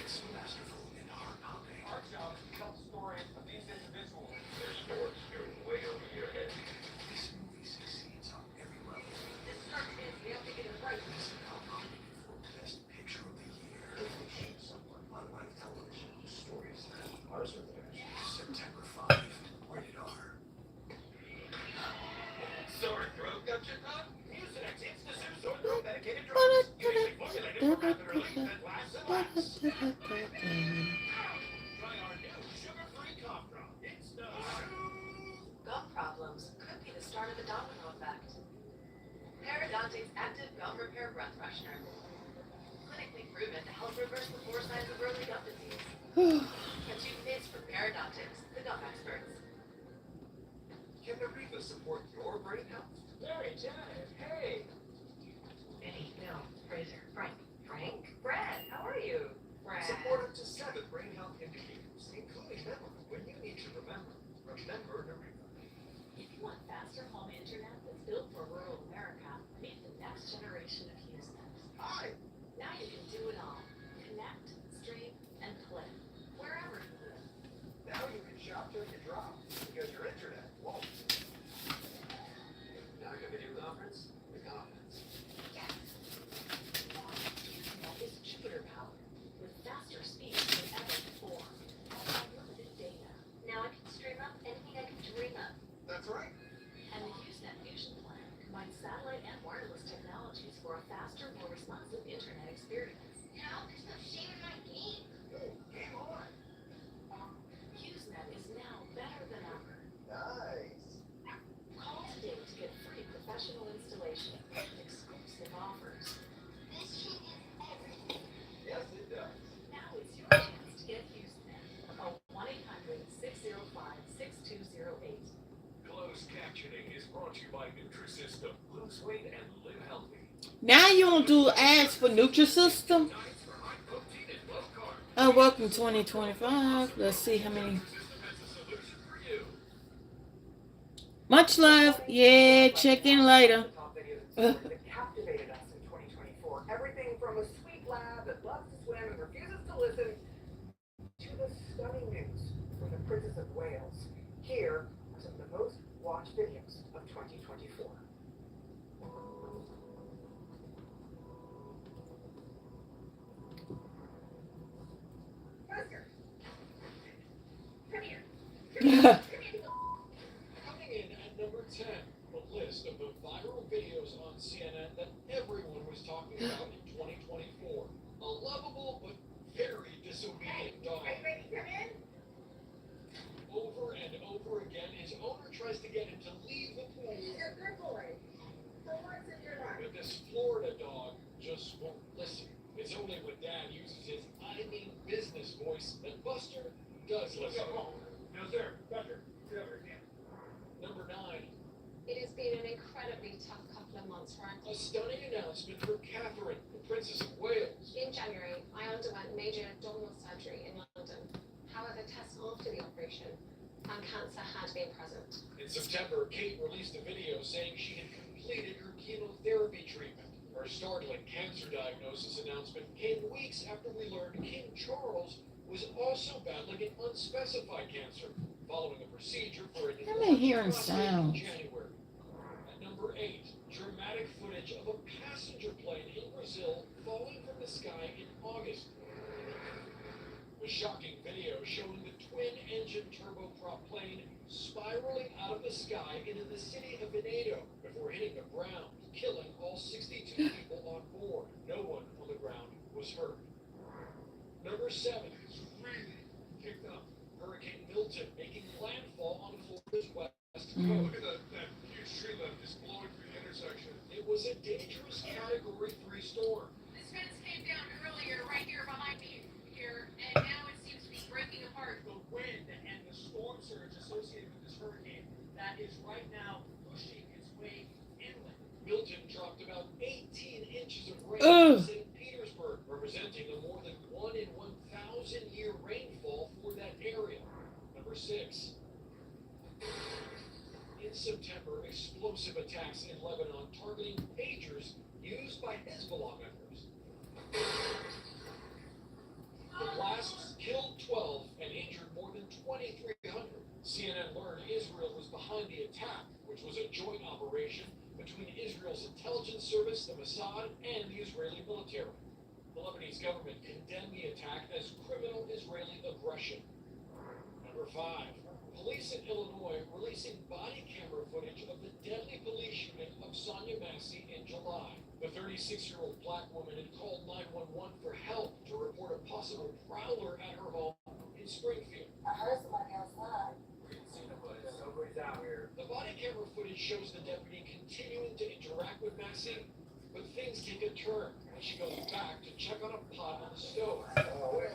It's masterful and heart-pounding. Our job is to tell stories of these individuals. Their sports are way over your head. This movie succeeds on every level. This start is, we have to get it right. Listen how nominated for Best Picture of the Year. Fiction somewhat unlike television. Stories that ours are theirs. September 5, rated R. Sore throat got you done? Mucinex Instasur sore throat medicated drugs. Uniquely formulated for rapid relief that lasts and lasts. Try our new sugar-free cough drop. It's the Gum problems could be the start of a domino effect. Periodontic's active gum repair breath freshener. Clinically proven to help reverse the 4 signs of early gum disease. A toothpaste from Periodontics, the gum experts. Can the Reefa support your brain health? Mary, Janet, hey! Benny, Bill, Fraser, Frank. Frank? Brad, how are you? Brad. Support up to 7 brain health indicators, including memory, when you need to remember. Remember the Reefa. If you want faster home internet that's built for rural America, meet the next generation of HughesNet. Hi! Now you can do it all. Connect, stream, and play. Wherever you live. Now you can shop till you drop, because your internet won't. Now your video conference? The confidence. Yes. HughesNet is Jupiter powered with faster speeds than ever before. Unlimited data. Now I can stream up anything I can dream of. That's right. And the HughesNet Fusion plan combines satellite and wireless technologies for a faster, more responsive internet experience. Now, there's no shame in my game. Game on. HughesNet is now better than ever. Nice. Call today to get free professional installation and exclusive offers. This changes everything. Yes, it does. Now it's your chance to get HughesNet. Call 1-800-605-6208. Closed captioning is brought to you by Nutrisystem. Lose weight and live healthy. Now you want to do ads for Nutrisystem? Diets for high protein and low carb. Oh, welcome 2025. Let's see how many. Nutrisystem has a solution for you. Much love. Yeah, check in later. Top videos and stories that captivated us in 2024. Everything from a sweet lab that loves to swim and refuses to listen to the stunning news from the Princess of Wales. Here are some of the most watched videos of 2024. Oscar. Come here. Coming in at number 10, the list of the viral videos on CNN that everyone was talking about in 2024. A lovable but very disobedient dog. Are you ready to come in? Over and over again, his owner tries to get him to leave the pool, He's a good boy. For once in your life. but this Florida dog just won't listen. It's only when Dad uses his I mean business voice that Buster does listen. Now, sir, Buster, sit over here. Number 9, It has been an incredibly tough couple of months, Frank. a stunning announcement for Catherine, the Princess of Wales. In January, I underwent major abdominal surgery in London. However, tests after the operation found cancer had been present. In September, Kate released a video saying she had completed her chemotherapy treatment. Her startling cancer diagnosis announcement came weeks after we learned King Charles was also battling an unspecified cancer following a procedure for an I've been hearing prostate in sounds. January. At number 8, dramatic footage of a passenger plane in Brazil falling from the sky in August. A shocking video showing the twin-engine turboprop plane spiraling out of the sky into the city of Venado before hitting the ground, killing all 62 people on board. No one on the ground was hurt. Number 7 is really kicked up. Hurricane Milton making landfall on Florida's west coast. Oh, look at that huge tree limb just blowing through the intersection. It was a dangerous Category 3 storm. This fence came down earlier right here behind me here, and now it seems to be breaking apart. The wind and the storm surge associated with this hurricane that is right now pushing its way inland. Milton dropped about 18 inches of rain in St. Petersburg, representing a more than 1 in 1 September explosive attacks in Lebanon targeting pagers used by Hezbollah members. The blasts killed 12 and injured more than 2,300. CNN learned Israel was behind the attack, which was a joint operation between Israel's intelligence service, the Mossad, and the Israeli military. The Lebanese government condemned the attack as criminal Israeli aggression. Number 5. Police in Illinois releasing body camera footage of the deadly police shooting of Sonia Massey in July. The 36-year-old black woman had called 911 for help to report a possible prowler at her home in Springfield. I heard somebody outside. We didn't see nobody. Nobody's out here. The body camera footage shows the deputy continuing to interact with Massey, but things take a turn when she goes back to check on a pot on the stove. Oh, wait.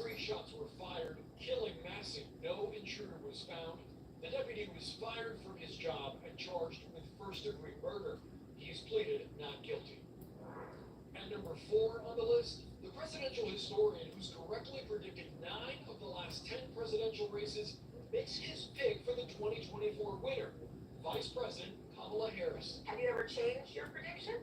Three shots were fired, killing Massey. No intruder was found. The deputy was fired from his job and charged with first-degree murder. He's pleaded not guilty. And number 4 on the list, the presidential historian who's correctly predicted 9 of the last 10 presidential races makes his pick for the 2024 winner, Vice President Kamala Harris. Have you ever changed your prediction?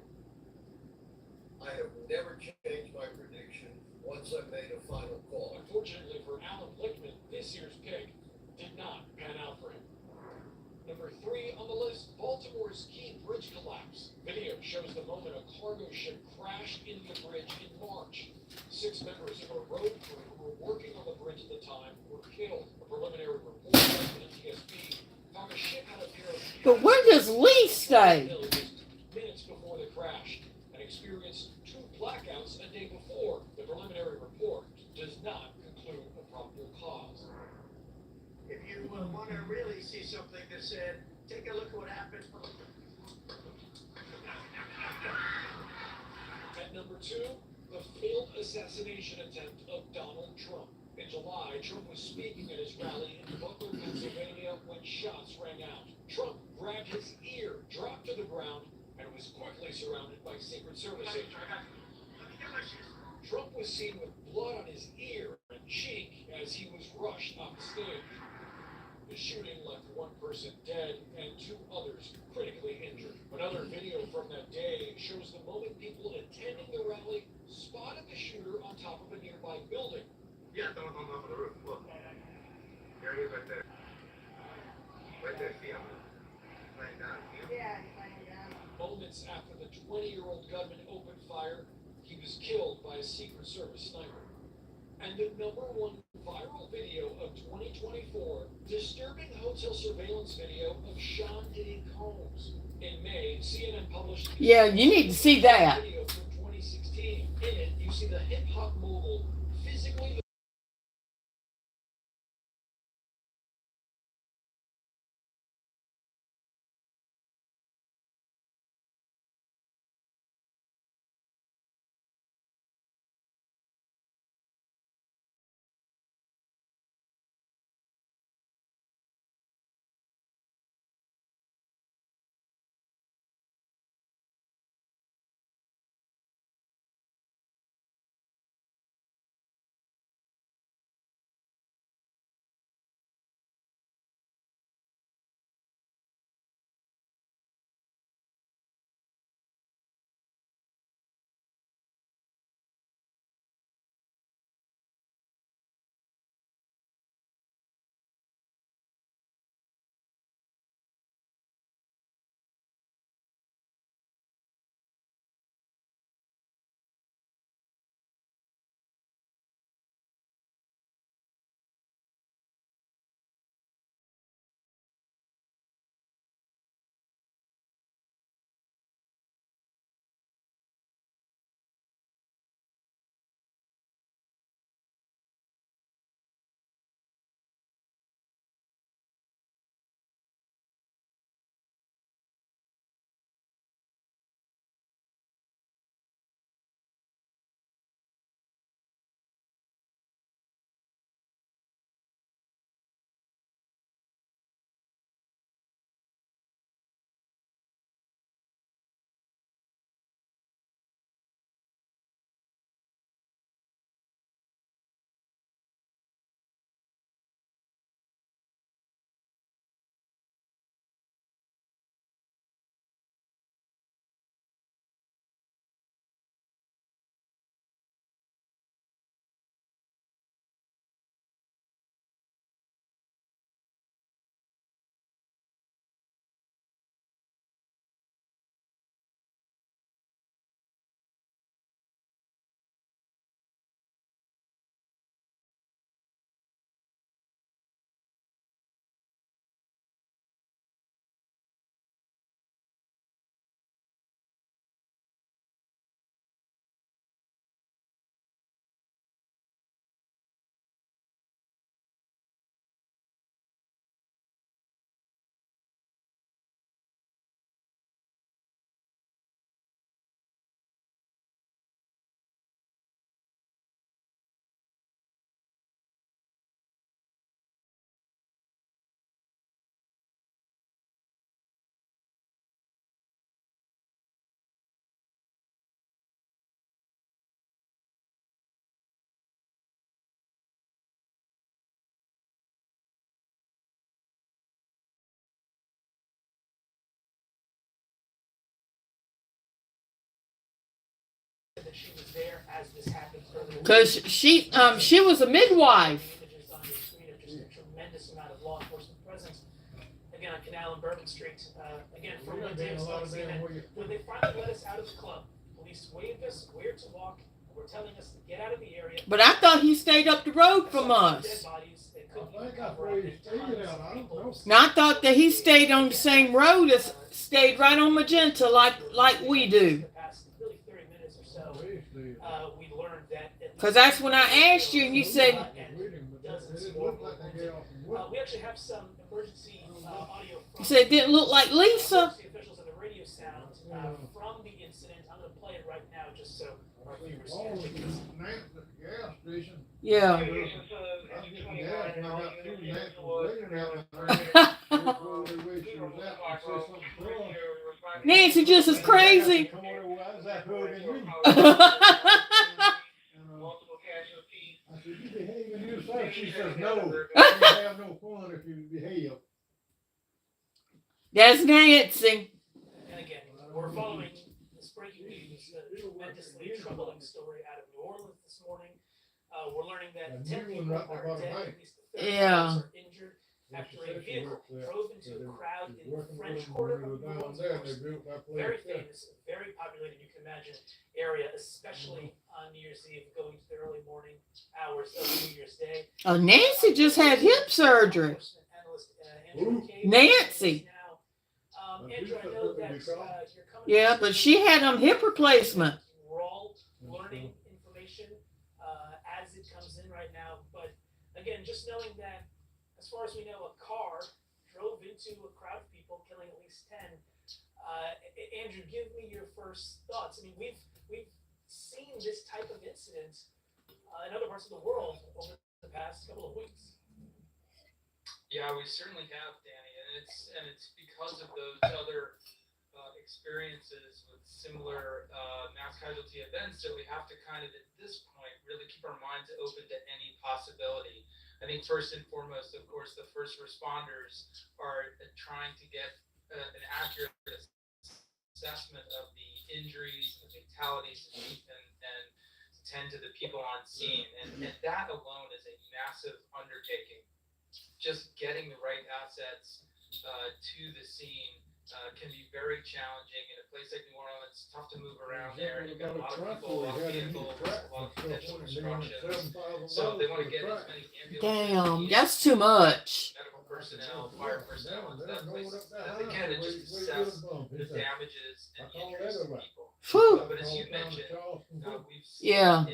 I have never changed my prediction once I made a final call. Unfortunately for Alan Lichtman, this year's pick did not pan out for him. Number 3 on the list, Baltimore's key bridge collapse. Video shows the moment a cargo ship crashed into the bridge in March. 6 members of a road crew who were working on the bridge at the time were killed. A preliminary report from the NTSB found a ship had a pair of But where does Lee stay? minutes before the crash and experienced 2 blackouts a day before. The preliminary report does not conclude a probable cause. If you want to really see something that said, take a look at what happened. At number 2, the failed assassination attempt of Donald Trump. In July, Trump was speaking at his rally in Butler, Pennsylvania, when shots rang out. Trump grabbed his ear, dropped to the ground, and was quickly surrounded by Secret Service agents. Trump was seen with blood on his ear and cheek as he was rushed off the stage. The shooting left 1 person dead and 2 others critically injured. Another video from that day shows the moment people attending the rally spotted the shooter on top of a nearby building. Yeah, on top of the roof. Look. There he is right there. Right there, see him? Laying down. Yeah, he's laying down. Moments after the 20-year-old gunman opened fire, he was killed by a Secret Service sniper. And the number 1 viral video of 2024, disturbing hotel surveillance video of Sean Diddy Combs. In May, CNN published Yeah, you need to see that. video from 2016. In it, you see the hip-hop mogul physically that she was there as this happened earlier. Cause she was a midwife. Images on your screen of just a tremendous amount of law enforcement presence. Again, on Canal and Bourbon Street. Again, for Wednesday's CNN, when they finally let us out of the club, police waved us where to walk and were telling us to get out of the area. But I thought he stayed up the road from us. I think that's where he stayed out, I don't know. Now I thought that he stayed on the same road as stayed right on Magenta like we do. The past really 30 minutes or so, we learned that. Cause that's when I asked you and you said, We actually have some emergency audio from you said it didn't look like Lisa. the officials and the radio sound from the incident. I'm going to play it right now just so our viewers Oh, can take this. Nance at the gas station. Yeah. I was getting gas and I got two Nance was waiting out there. Where she was at, I said something to her. Nancy just as crazy. Come on over, I was at hugging you. I said, you behaving yourself? She says, no, you have no fun if you behave. That's Nancy. And again, we're following this breaking news, a tremendously troubling story out of New Orleans this morning. We're learning that 10 people are dead, at least 30 Yeah. are injured after a vehicle drove into a crowd in the French Quarter of New Orleans. Very famous, very populated, you can imagine, area, especially on New Year's Eve, going to the early morning hours of New Year's Day. Oh, Nancy just had hip surgery. Nancy. Andrew, I know that you're coming. Yeah, but she had hip replacement. We're all learning information as it comes in right now. But again, just knowing that, as far as we know, a car drove into a crowd of people, killing at least 10. Andrew, give me your first thoughts. I mean, we've seen this type of incident in other parts of the world over the past couple of weeks. Yeah, we certainly have, Danny, and it's because of those other experiences with similar mass casualty events that we have to kind of, at this point, really keep our minds open to any possibility. I think first and foremost, of course, the first responders are trying to get an accurate assessment of the injuries, the fatalities, and tend to the people on scene. And that alone is a massive undertaking. Just getting the right assets to the scene can be very challenging. In a place like New Orleans, it's tough to move around there. You've got a lot of people, a lot of vehicles, a lot of potential obstructions. So they want to get as many ambulances. Damn, that's too much. Medical personnel, fire personnel into that place as they can to just assess the damages and the injuries to people. Whew. But as you mentioned, we've seen Yeah.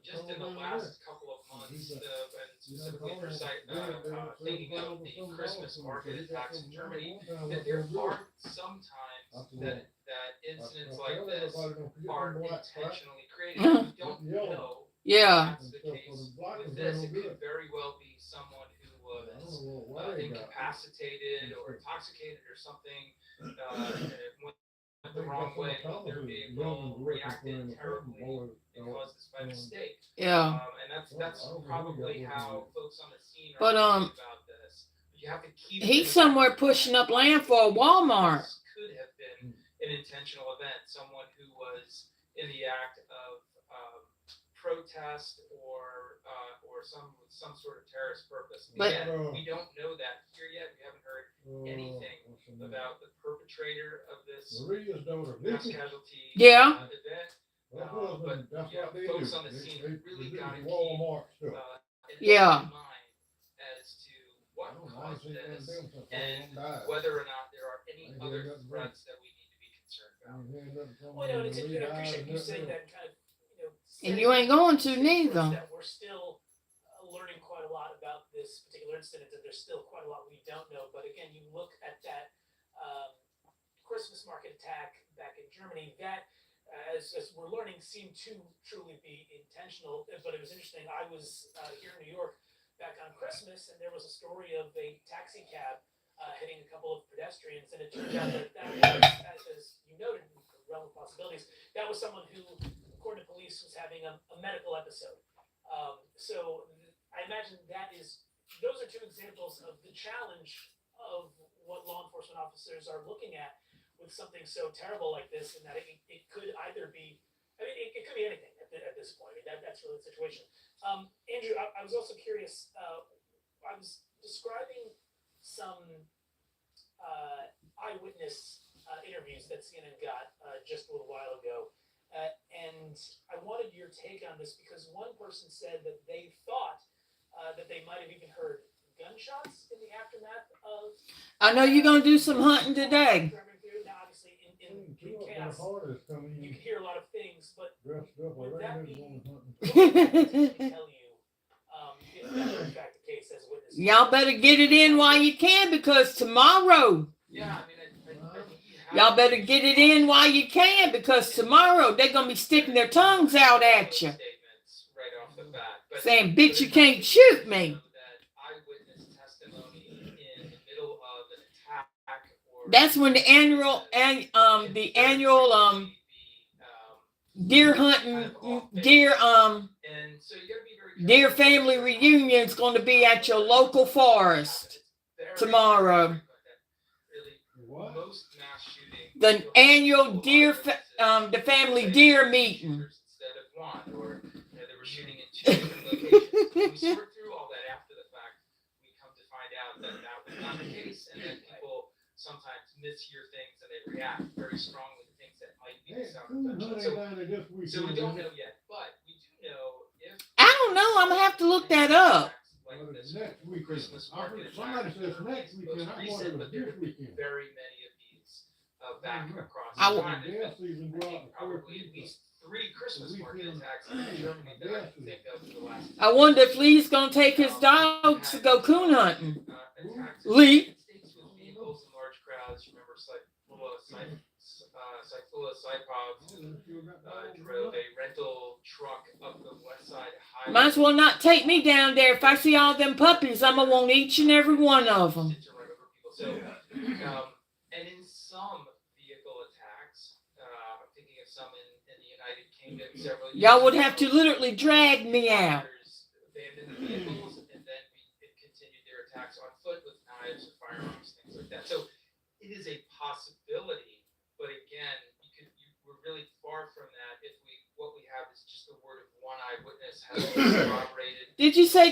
just in the last couple of months, and specifically for thinking of the Christmas market attacks in Germany, that there are sometimes that incidents like this are intentionally created. We don't know. Yeah. That's the case with this. It could very well be someone who was incapacitated or intoxicated or something, went the wrong way with their vehicle, reacted terribly, and caused this by mistake. Yeah. And that's probably how folks on the scene are But, thinking about this. You have to keep He's somewhere pushing up land for a Walmart. This could have been an intentional event, someone who was in the act of protest or some sort of terrorist purpose. But- Again, we don't know that here yet. We haven't heard anything about the perpetrator of this Maria's daughter, mass Vicky. casualty Yeah. event. Her husband, that's what they do. Folks on the scene really They got to do keep Walmart stuff. an Yeah. open mind as to what caused seen them this doing something and died. whether or not there are any They other did that threats that we need to be concerned about. Well, no, and it's, I appreciate you saying that and kind of, And you ain't going to setting neither. that we're still learning quite a lot about this particular incident, and there's still quite a lot we don't know. But again, you look at that Christmas market attack back in Germany, that, as we're learning, seemed to truly be intentional. But it was interesting. I was here in New York back on Christmas, and there was a story of a taxi cab hitting a couple of pedestrians, and it turned out that was, as you noted, in the realm of possibilities, that was someone who, according to police, was having a medical episode. So I imagine those are two examples of the challenge of what law enforcement officers are looking at with something so terrible like this, and that it could either be I mean, it could be anything at this point. I mean, that's really the situation. Andrew, I was also curious. I was describing some eyewitness interviews that CNN got just a little while ago. And I wanted your take on this because one person said that they thought that they might have even heard gunshots in the aftermath of. I know you're going to do some hunting today. Now, obviously, in chaos, you can hear a lot of things, but would that be tell you if that were in fact the case as a witness? Y'all better get it in while you can because tomorrow. Yeah, I mean, Y'all better get it in while you can because tomorrow they're going to be sticking their tongues out at you. right off the bat. But Saying, bitch, you can't shoot me. that eyewitness testimony in the middle of an attack or That's when the annual deer hunting, deer and so you gotta be very deer family reunion is going to be at your local forest tomorrow. Really, most mass shootings, The annual deer, the family deer meeting. instead of one, or they were shooting in two different locations. When we sort through all that after the fact, we come to find out that that was not the case, and then people sometimes mishear things and they react very strongly to things that might be the sound of so we don't know yet, but we do know if I don't know. I'm going to have to look that up. like this Next weekend. Christmas market Somebody says next weekend. most I recent, wanted but it there this could be weekend. very many of these back across I the w- time. There's Gas season been, go I out think, the first probably at week least 3 Christmas market attacks in Germany that I can think of in the last I wonder if Lee's going to take his dogs to go coon hunting. attacks Lee. States with vehicles and large crowds. Remember, Cyclula Saipov drove a rental truck up the west side highway. Might as well not take me down there. If I see all them puppies, I'm going to want each and every one of them. To run over people. So, and in some vehicle attacks, I'm thinking of some in the United Kingdom several years Y'all would have ago, to literally drag me out. abandoned the vehicles and then it continued their attacks on foot with knives and firearms, things like that. So it is a possibility, but again, we're really far from that if what we have is just the word of one eyewitness has been corroborated. Did you say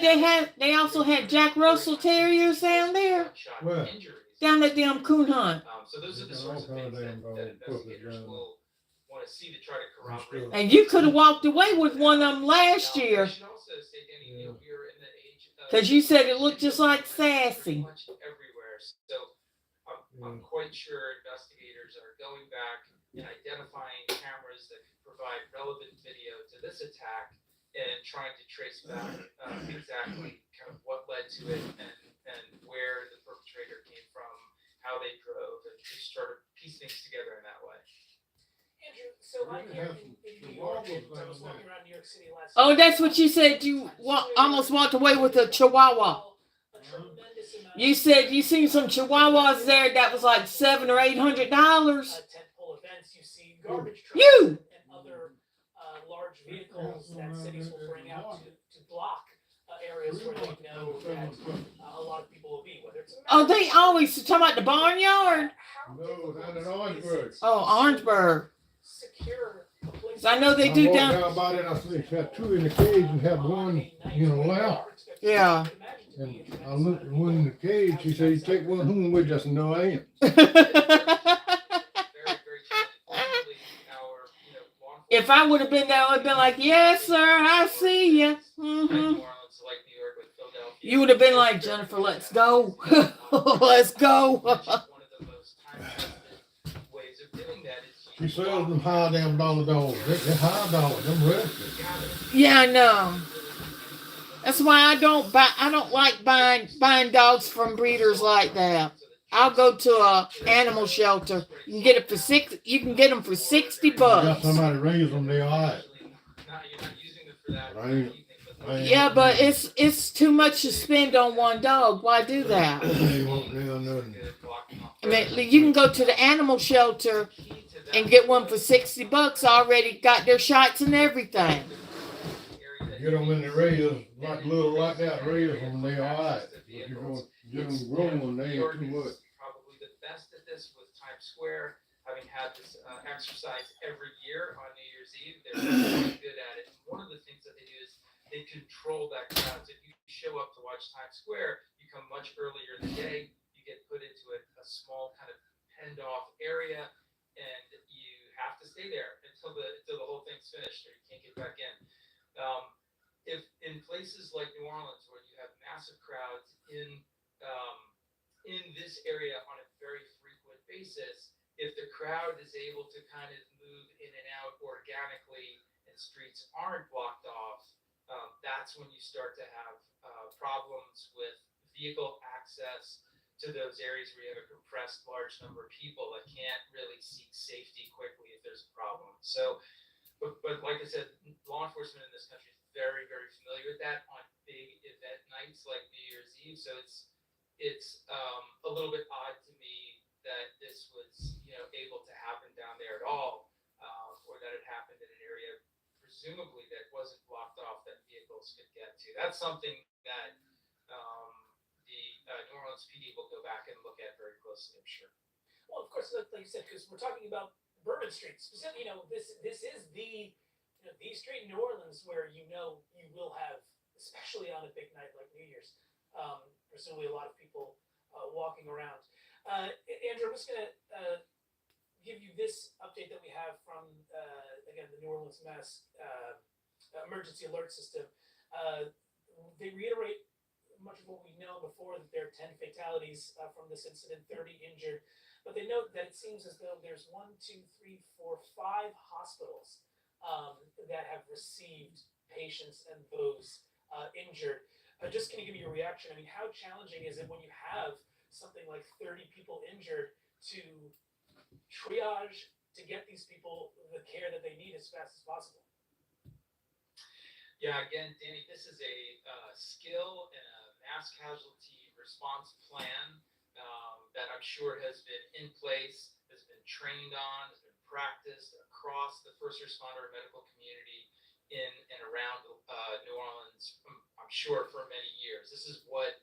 they also had Jack Russell Terriers down there? Where? Down at damn coon hunt. So those are the sorts of things that investigators will want to see to try to corroborate. And you could have walked away with one of them last year. I should also say, Danny, we're in the age of Because you said it looked just like Sassy. pretty much everywhere. So I'm quite sure investigators are going back and identifying cameras that can provide relevant video to this attack and trying to trace back exactly kind of what led to it and where the perpetrator came from, how they drove, and just sort of piece things together in that way. Andrew, so I'm here in New York, and I was walking around New York City last Oh, night. that's what you said. You almost walked away with a Chihuahua. A tremendous amount You said you seen some Chihuahuas there that was like $700 or $800. tentpole events. You see garbage trucks You. and other large vehicles that cities will bring out to block areas where they know that a lot of people will be, whether it's Oh, they always talking about the barnyard. No, down in Orangeburg. Oh, Orangeburg. Secure a place. So I know they I do walked down. down by there and I see they had 2 in the cage and had one, left. Yeah. And I looked at one in the cage. He said, "You take one home with you." I said, "No, I ain't." Very, very challenging. Ultimately, If I would have been there, I would have been like, yes, sir, I see you. Mm-hmm. You would have been like, Jennifer, let's go. Let's go. She sells them high damn dollar dogs. They're high dollars, them rescues. Yeah, I know. That's why I don't like buying dogs from breeders like that. I'll go to a animal shelter. You can get it for You can get them for $60. Got somebody raise them, they all right. Yeah, but it's too much to spend on one dog. Why do that? They won't nail nothing. I mean, you can go to the animal shelter and get one for $60 already. Got their shots and everything. Get them in the rails, like little like that, raise them, they all right. If you're going to get them growing, they ain't too much. Probably the best at this with Times Square, having had this exercise every year on New Year's Eve, they're really good at it. And one of the things that they do is they control that crowd. So if you show up to watch Times Square, you come much earlier in the day, you get put into a small kind of penned off area, and you have to stay there until the whole thing's finished, or you can't get back in. If in places like New Orleans, where you have massive crowds in this area on a very frequent basis, if the crowd is able to kind of move in and out organically and streets aren't blocked off, that's when you start to have problems with vehicle access to those areas where you have a compressed large number of people that can't really seek safety quickly if there's a problem. So, but like I said, law enforcement in this country is very, very familiar with that on big event nights like New Year's Eve. So it's a little bit odd to me that this was, able to happen down there at all, or that it happened in an area presumably that wasn't blocked off that vehicles could get to. That's something that the New Orleans PD will go back and look at very closely, I'm sure. Well, of course, like you said, because we're talking about Bourbon Street specifically. This is the the street in New Orleans where you will have, especially on a big night like New Year's, presumably a lot of people walking around. Andrew, I'm just gonna give you this update that we have from again the New Orleans Mass Emergency Alert System. They reiterate much of what we know before, that there are 10 fatalities from this incident, 30 injured. But they note that it seems as though there's 1, 2, 3, 4, 5 hospitals that have received patients and those injured. Just can you give me your reaction? I mean, how challenging is it when you have something like 30 people injured to triage, to get these people the care that they need as fast as possible? Yeah, again, Danny, this is a skill and a mass casualty response plan that I'm sure has been in place, has been trained on, has been practiced across the first responder and medical community in and around New Orleans, I'm sure, for many years. This is what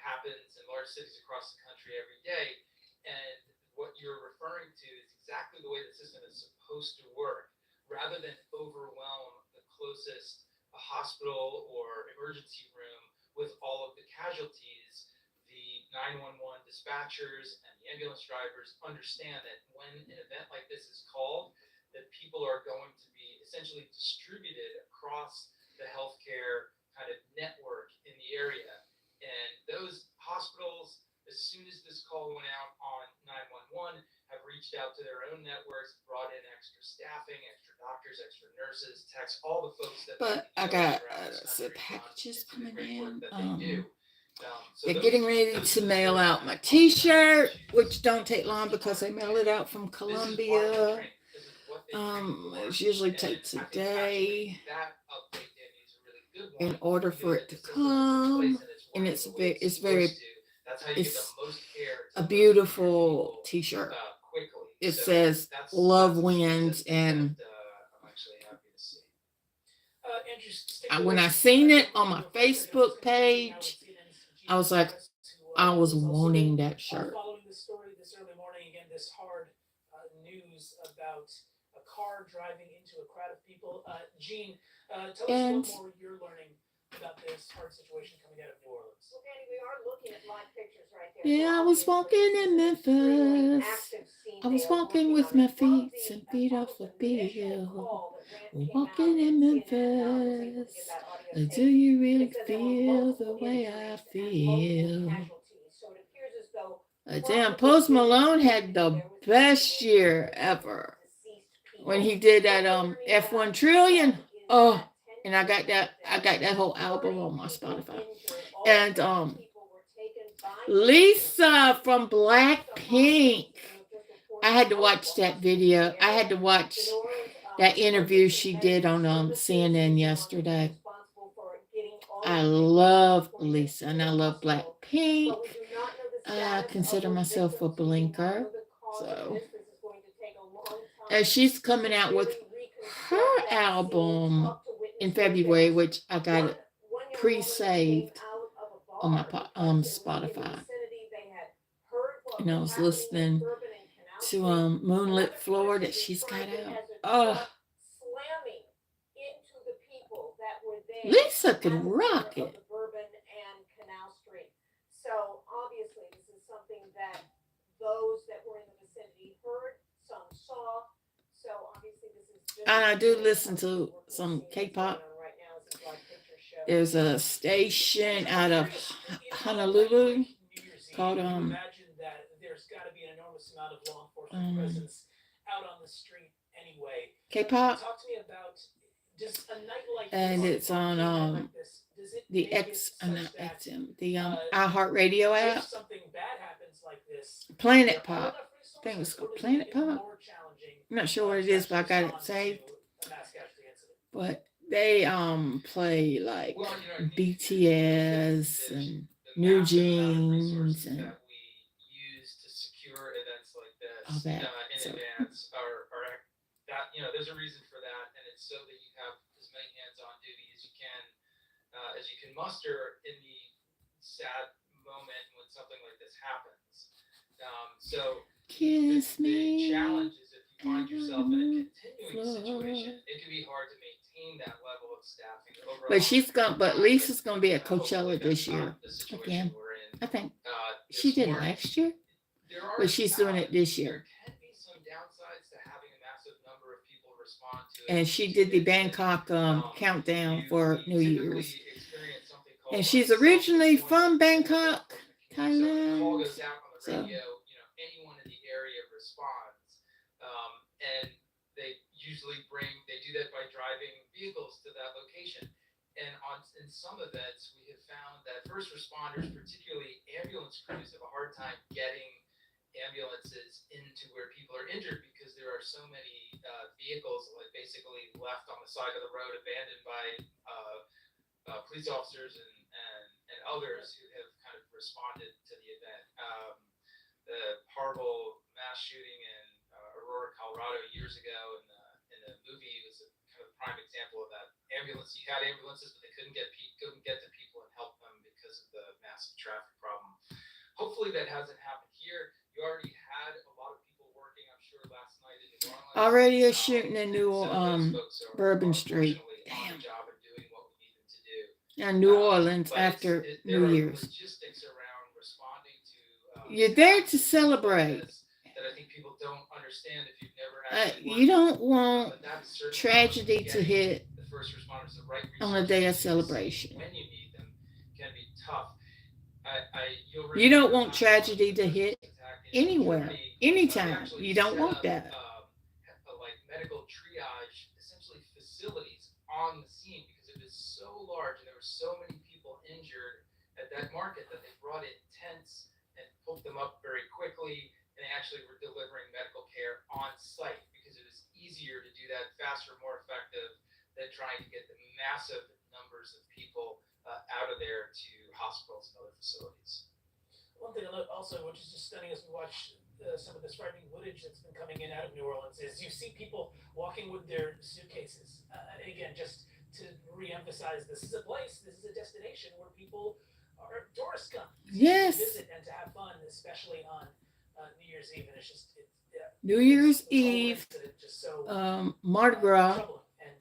happens in large cities across the country every day. And what you're referring to is exactly the way the system is supposed to work. Rather than overwhelm the closest hospital or emergency room with all of the casualties, the 911 dispatchers and the ambulance drivers understand that when an event like this is called, that people are going to be essentially distributed across the healthcare kind of network in the area. And those hospitals, as soon as this call went out on 911, have reached out to their own networks, brought in extra staffing, extra doctors, extra nurses, techs, all the folks that. But I got some packages coming in. They're getting ready to mail out my T-shirt, which don't take long because they mail it out from Columbia. It usually takes a day in order for it to come, and it's a beautiful T-shirt. It says "Love Wins," and when I seen it on my Facebook page, I was like, I was wanting that shirt. Following this story this early morning, again, this hard news about a car driving into a crowd of people. Jean, tell us what more you're learning about this hard situation coming out of New Orleans. Well, Danny, we are looking at live pictures right there. Yeah, I was walking in Memphis. I was walking with my feet and feet off the bill. Walking in Memphis. Do you really feel the way I feel? Damn, Post Malone had the best year ever when he did that F1 Trillion. Oh, and I got that whole album on my Spotify. And Lisa from Blackpink, I had to watch that video. I had to watch that interview she did on CNN yesterday. I love Lisa and I love Blackpink. I consider myself a blinker. So, and she's coming out with her album in February, which I got it pre-saved on my Spotify. And I was listening to Moonlit Floor that she's got out. Oh, Slamming into the people that were there. Lisa at could the rock corner of it. the Bourbon and Canal Street. So obviously, this is something that those that were in the vicinity heard, some saw. So obviously, this is just. And I do listen to some K-pop. Right now is a Black Picture show. There's a station out of Honolulu called Imagine that there's got to be an enormous amount of law enforcement presence out on the street anyway. K-pop, Talk to me about does a night like and this, it's on does it the make X, it such not that XM, the iHeartRadio app. if something bad happens like this, Planet there are Pop. enough I think it's resources, called or does it Planet make it Pop. more challenging I'm not sure what it is, but I got it respond saved. to a mass casualty incident? But they play like BTS and New Jeans and that we use to secure events like this all that. in So advance are that there's a reason for that, and it's so that you have as many hands on duty as you can muster in the sad moment when something like this happens. So kiss the me. challenge is if you find yourself in a continuing situation, it can be hard to maintain that level of staffing over a But long but time. Lisa's gonna be at Hopefully Coachella that's this year not the situation again. we're in. I think This she did morning. last year, There are but she's doing it this year. There can be some downsides to having a massive number of people respond to it. And she did the Bangkok countdown for New Year's. And she's originally from Bangkok, Thailand. Call goes out on the So radio, anyone in the area responds, and they do that by driving vehicles to that location. And in some events, we have found that first responders, particularly ambulance crews, have a hard time getting ambulances into where people are injured because there are so many vehicles basically left on the side of the road, abandoned by police officers and others who have kind of responded to the event. The horrible mass shooting in Aurora, Colorado years ago in the movie was a kind of prime example of that. You had ambulances, but they couldn't get to people and help them because of the massive traffic problem. Hopefully that hasn't happened here. You already had a lot of people working, I'm sure, last night in New Orleans. already a shooting in New Bourbon Street. Damn. Job of doing what we need them to do. Yeah, New Orleans But after there New are Year's. logistics around responding to You're there to celebrate. that I think people don't understand if you've never actually You don't want but that's certainly tragedy to getting hit the first responders the right on a day of resources celebration. when you need them can be tough. You'll You don't remember want tragedy to hit attack in anywhere, Germany. anytime. Actually You don't set want up, that. like medical triage, essentially facilities on the scene because it was so large and there were so many people injured at that market that they brought in tents and pulled them up very quickly, and they actually were delivering medical care on site because it was easier to do that, faster, more effective than trying to get the massive numbers of people out of there to hospitals and other facilities. One thing I note also, which is just stunning as we watch some of this frightening footage that's been coming in out of New Orleans, is you see people walking with their suitcases. Again, just to re-emphasize, this is a place, this is a destination where people are tourists come Yes. to visit and to have fun, especially on New Year's Eve. And it's just New Year's it's all Eve, incident just so Mardi Gras. troubling and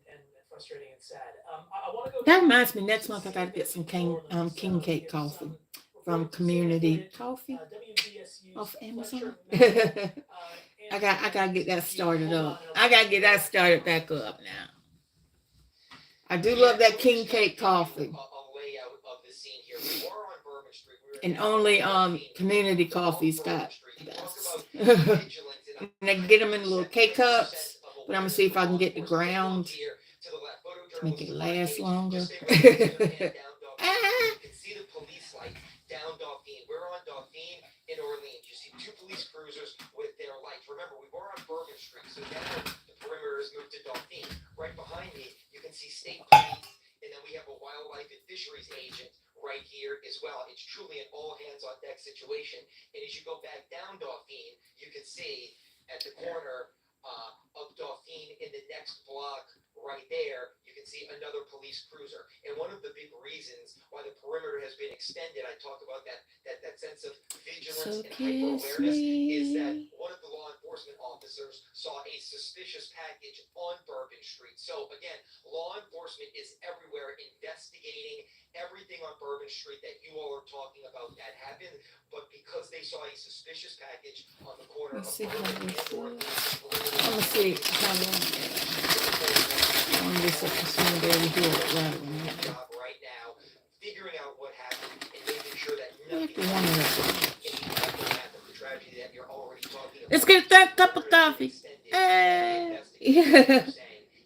frustrating and sad. I want to go. That reminds me, next month I gotta get some king cake coffee from Community Coffee off Amazon. I gotta get that started up. I gotta get that started back up now. I do love that king cake coffee. And only Community Coffee's got the best. And I get them in little K-cups, but I'm gonna see if I can get the ground to make it last longer. You can see the police light down Dauphine. We're on Dauphine in Orleans. You see two police cruisers with their lights. Remember, we were on Bourbon Street, so now the perimeter has moved to Dauphine. Right behind me, you can see state police, and then we have a wildlife and fisheries agent right here as well. It's truly an all-hands-on-deck situation. And as you go back down Dauphine, you can see at the corner of Dauphine in the next block right there, you can see another police cruiser. And one of the big reasons why the perimeter has been extended, I talked about that sense of vigilance and hyper-awareness, is that one of the law enforcement suspicious package on Bourbon Street. So again, law enforcement is everywhere investigating everything on Bourbon Street that you all are talking about that happened, but because they saw a suspicious package on the corner of Let's see how Bourbon this and is. Northeast. I'm gonna see how long this episode there to do it right. Job right now, figuring out what happened and making sure that Maybe nothing one of them. in the aftermath of the tragedy that you're already talking about. Let's get a third cup of coffee. Hey, yeah.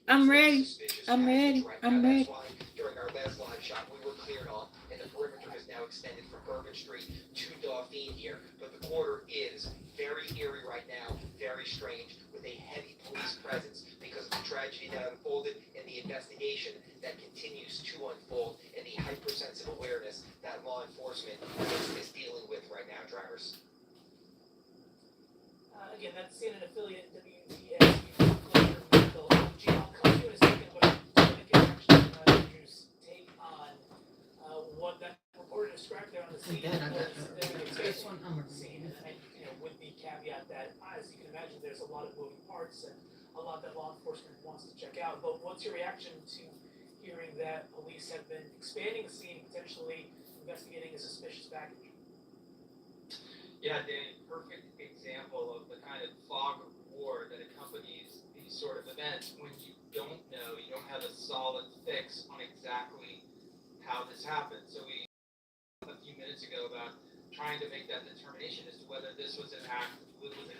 I'm ready. I'm ready. I'm ready. That's why during our last live shot, we were cleared off, and the perimeter is now extended from Bourbon Street to Dauphine here. But the quarter is very eerie right now, very strange, with a heavy police presence because of the tragedy that unfolded and the investigation that continues to unfold and the hypersensitive awareness that law enforcement is dealing with right now, drivers. Again, that's CNN affiliate WBS. Gene, I'll come to you in a second, but I want to get actually Andrew's take on what that reporter described there on the scene. This one, I'm scene, and with the caveat that, as you can imagine, there's a lot of moving parts and a lot that law enforcement wants to check out. But what's your reaction to hearing that police have been expanding the scene, potentially investigating a suspicious package? Yeah, Danny, perfect example of the kind of fog of war that accompanies these sort of events when you don't know, you don't have a solid fix on exactly how this happened. So we a few minutes ago about trying to make that determination as to whether this was an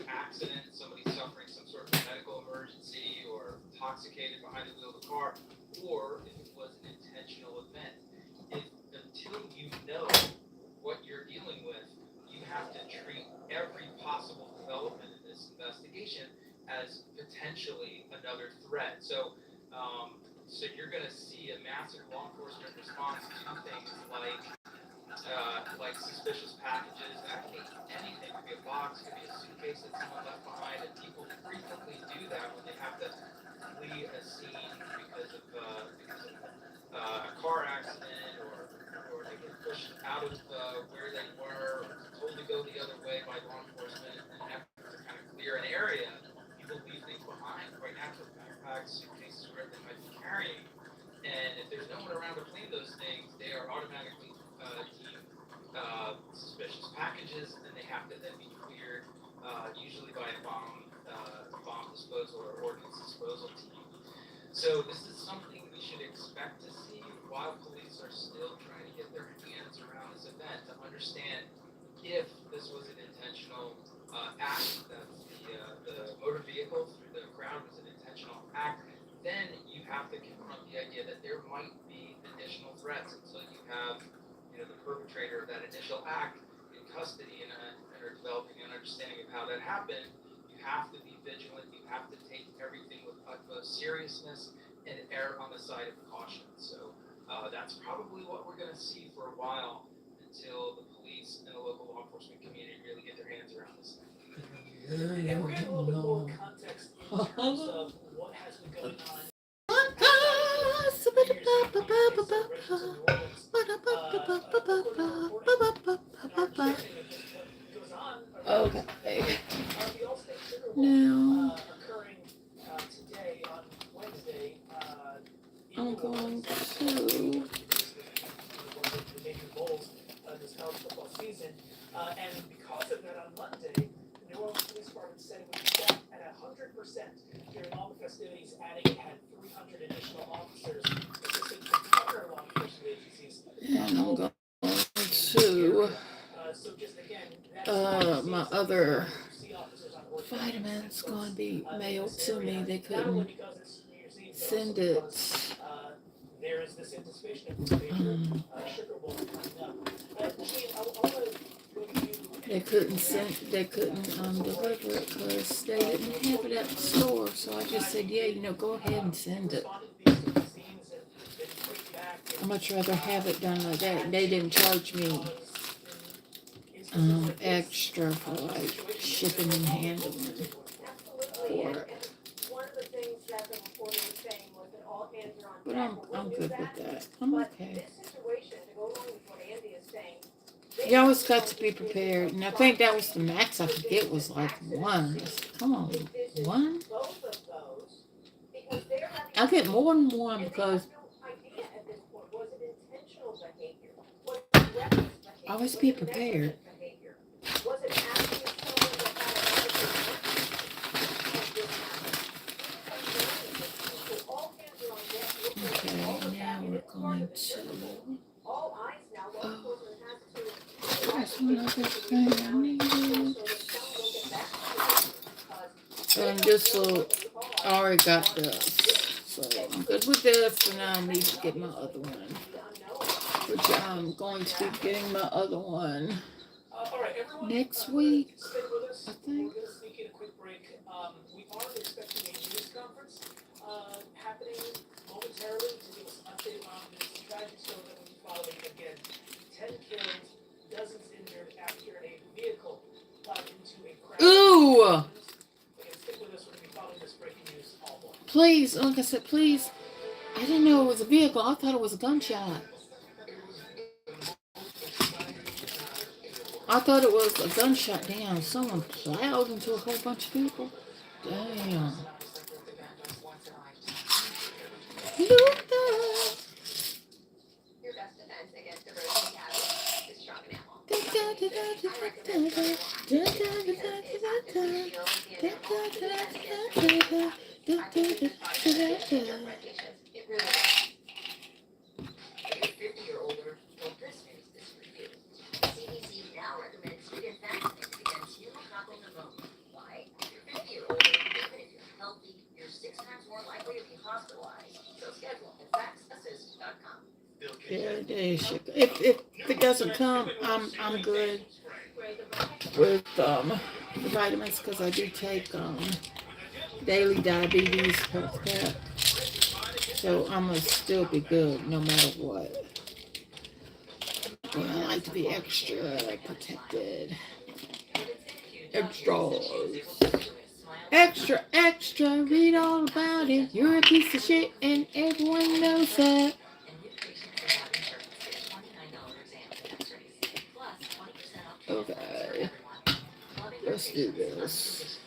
accident, somebody suffering some sort of medical emergency or intoxicated behind the wheel of the car, or if it was an intentional event. Until you know what you're dealing with, you have to treat every possible development in this investigation as potentially another threat. So you're going to see a massive law enforcement response to things like suspicious packages. That could be anything. It could be a box, it could be a suitcase that someone left behind, and people frequently do that when they have to flee a scene because of a car accident or they get pushed out of where they were, or told to go the other way by law enforcement in an effort to kind of clear an area. People leave things behind, quite naturally, backpacks, suitcases, whatever they might be carrying. And if there's no one around to clean those things, they are automatically deemed suspicious packages, and they have to then be cleared, usually by a bomb disposal or ordnance disposal team. So this is something we should expect to see while police are still trying to get their hands around this event to understand if this was an intentional act, that the motor vehicle through the ground was an intentional act. Then you have to confront the idea that there might be additional threats until you have, the perpetrator of that initial act in custody and are developing an understanding of how that happened. You have to be vigilant. You have to take everything with utmost seriousness and err on the side of caution. So that's probably what we're going to see for a while until the police and the local law enforcement community really get their hands around this thing. And we're getting a little bit more context in terms of what has been going on. Okay. Now, Today on Wednesday, I'm going to. the major bowls this college football season, and because of that, on Monday, the New Orleans Police Department said it would be staffed at 100% during all the festivities, adding it had 300 additional officers assisting from other law enforcement agencies. And I'm going to. So just again, My other vitamins going to be mailed to me. They couldn't send it. There is this anticipation of major sugar bowl coming up. They couldn't deliver it because they didn't have it at the store. So I just said, yeah, go ahead and send it. I'd much rather have it done like that. They didn't charge me extra for like shipping and handling for it. One of the things that the reporter was saying was that all hands are on But deck. I'm good with that. I'm okay. This situation, to go along with what Andy is saying, You always got to be prepared. And I think that was the max I could get was like one. Come on, one? Both of those, because they're having. I get more than one because No idea at this point, was it intentional behavior? Was it reckless behavior? always Was be it prepared. negligent behavior? Was it asking someone that had a all hands are on deck. Okay, now we're going to. All eyes now, law enforcement has to. There's one other thing I needed. And this will, I already got this. So I'm good with this, and now I need to get my other one. Which I'm going to be getting my other one All right, everyone. next week, Stay with us. I think. We're going to sneak in a quick break. We are expecting a news conference happening momentarily to give us an update on this tragic story that we'll be following again. 10 killed, dozens injured after a vehicle plowed into a crash. Ooh! Again, stick with us. We're going to be following this breaking news all morning. Please, like I said, please. I didn't know it was a vehicle. I thought it was a gunshot. I thought it was a gunshot. Damn, someone plowed into a whole bunch of people. Damn. Luther! Your best defense against erosion habits is strong enamel. It really is. If you're 50 or older, well, this news is for you. CDC now recommends you get vaccinated against pneumococcal pneumonia. Why? If you're 50 or older, even if you're healthy, you're 6 times more likely to be hospitalized. So schedule at vaxassist.com. Yeah, they should. If it doesn't come, I'm good with the vitamins because I do take daily diabetes health care. So I'm gonna still be good no matter what. But I like to be extra protected. Extra, read all about it. You're a piece of shit and everyone knows that. Okay, let's do this.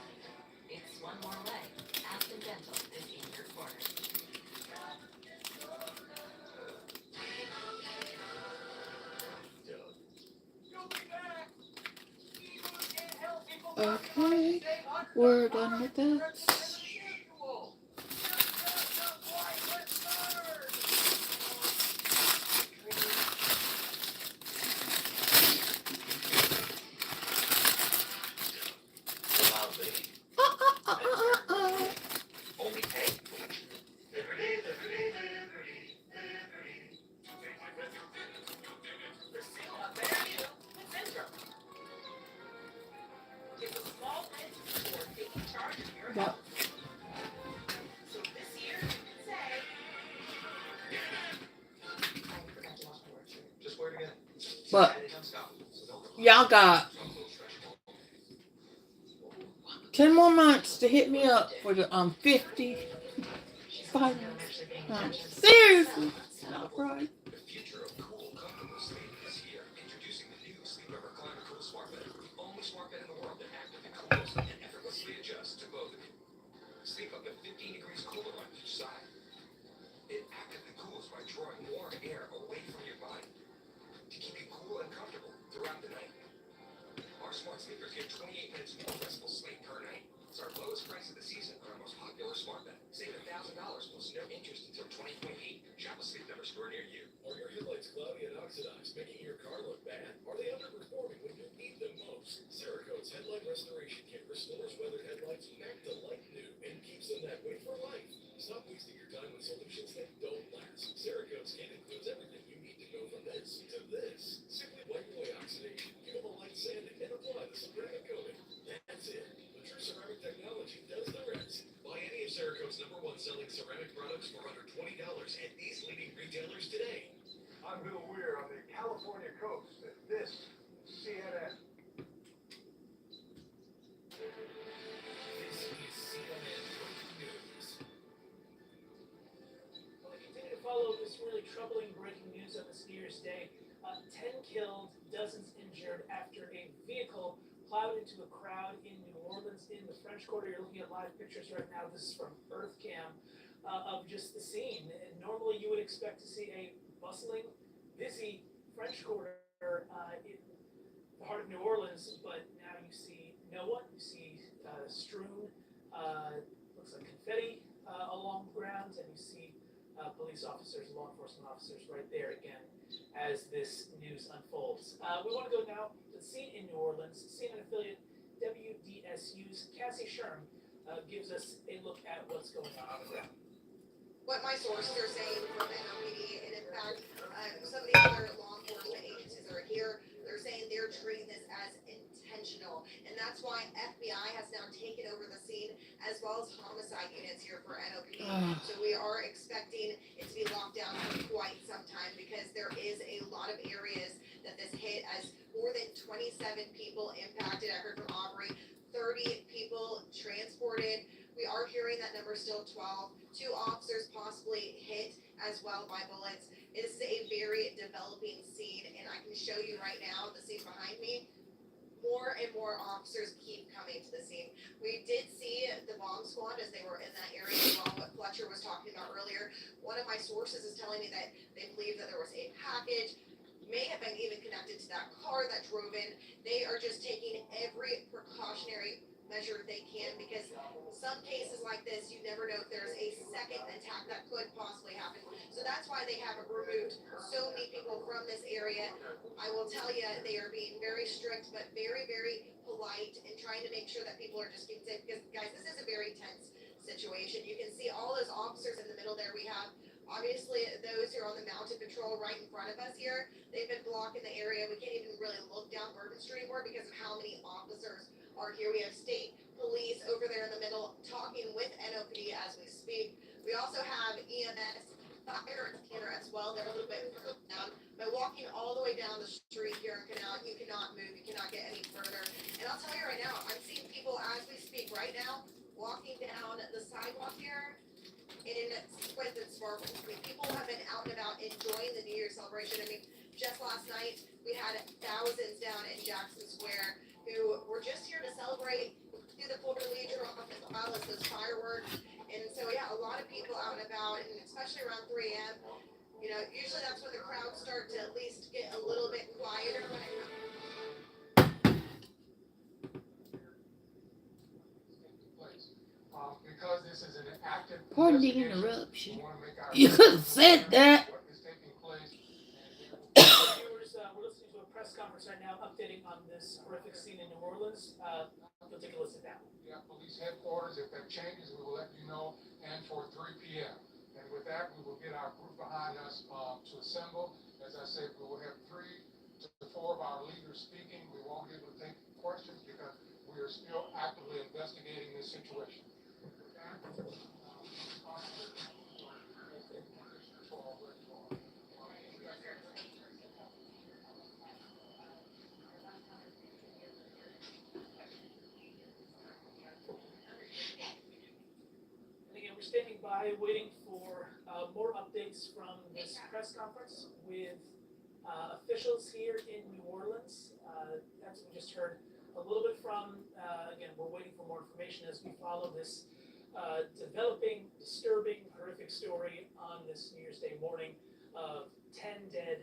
It's one more way. Aspen Dental is in your corner. Okay, we're done with that. Only pay. It's a small win for taking charge of your But health. So this year, you can say. Just wear it again. But y'all got 10 more months to hit me up for the 50 vitamins. Seriously, it's not right. The future of cool, comfortable sleep is here. Introducing the new Sleeper Recliner Cool Smart Bed, the only smart bed in the world that actively cools and effortlessly adjusts to both of you. Sleep up to 15 degrees cooler on each side. It actively cools by drawing warm air away from your body to keep you cool and comfortable throughout the night. Our smart sleepers give 28 minutes more restful sleep per night. It's our lowest price of the season on our most popular smart bed. Save $1,000 plus no interest until 2028. Shop a Sleep Number store near you. Are your headlights cloudy and oxidized, making your car look bad? Are they underperforming when you need them most? Cerakote's Headlight Restoration Kit restores weathered headlights back to like new and keeps them that way for life. Stop wasting your time with solutions that don't last. Cerakote's kit includes everything you need to go from this to this. Simply wipe away oxidation, give them a light sanding, and apply the ceramic coating. That's it. The true ceramic technology does the rest. Buy any of Cerakote's #1 selling ceramic products for under $20 at these leading retailers today. I'm Bill Weir on the California coast, and this is CNN. This is CNN Breaking News. Well, we continue to follow this really troubling breaking news on this New Year's Day. 10 killed, dozens Quarter. You're looking at live pictures right now. This is from EarthCam of just the scene. And normally you would expect to see a bustling, busy French Quarter in the heart of New Orleans, but now you see no one. You see strewn, looks like confetti along the ground, and you see police officers, law enforcement officers right there again as this news unfolds. We want to go now to the scene in New Orleans. CNN affiliate WDSU's Cassie Sherm gives us a look at what's going on the ground. What my sources are saying from NOPD, and in fact, some of the other law enforcement agencies are here, they're saying they're treating this as intentional, and that's why FBI has now taken over the scene, as well as homicide units here for NOPD. So we are expecting it to be locked down for quite some time, because there is a lot of areas that this hit, as more than 27 people impacted. I heard from Aubrey, 30 people transported. We are hearing that number still 12. 2 officers possibly hit as well by bullets. It is a very developing scene, and I can show you right now the scene behind me. More and more officers keep coming to the scene. We did see the bomb squad as they were in that area as well, what Fletcher was talking about earlier. One of my sources is telling me that they believe that there was a package, may have been even connected to that car that drove in. They are just taking every precautionary measure they can, because some cases like this, you never know if there's a second attack that could possibly happen. So that's why they have removed so many people from this area. I will tell you, they are being very strict, but very, very polite, and trying to make sure that people are just keeping safe, because guys, this is a very tense situation. You can see all those officers in the middle there. We have obviously those who are on the mounted patrol right in front of us here. They've been blocking the area. We can't even really look down Bourbon Street anymore because of how many officers are here. We have state police over there in the middle talking with NOPD as we speak. We also have EMS, fire here as well. They're a little bit further down. By walking all the way down the street here in Canal, you cannot move. You cannot get any further. And I'll tell you right now, I'm seeing people as we speak right now walking down the sidewalk here in Squint and Sparkle. I mean, people have been out and about enjoying the New Year's celebration. I mean, just last night, we had thousands down in Jackson Square who were just here to celebrate, do the Fleur de Lis drop as well as those fireworks. And so, yeah, a lot of people out and about, and especially around 3 a.m., you know, usually that's when the crowds start to at least get a little bit quieter when it comes. Because this is an active Pardon the investigation, interruption. we want to make our You could have said that. what is taking place. Viewers, we're listening to a press conference right now updating on this horrific scene in New Orleans. You'll take a listen now. Yeah, police headquarters, if that changes, we will let you know, and for 3 p.m. And with that, we will get our group behind us to assemble. As I said, we will have 3 to 4 of our leaders speaking. We won't be able to take questions because we are still actively investigating this situation. We're standing by waiting for more updates from this press conference with officials here in New Orleans. That's what we just heard a little bit from. Again, we're waiting for more information as we follow this developing, disturbing, horrific story on this New Year's Day morning of 10 dead,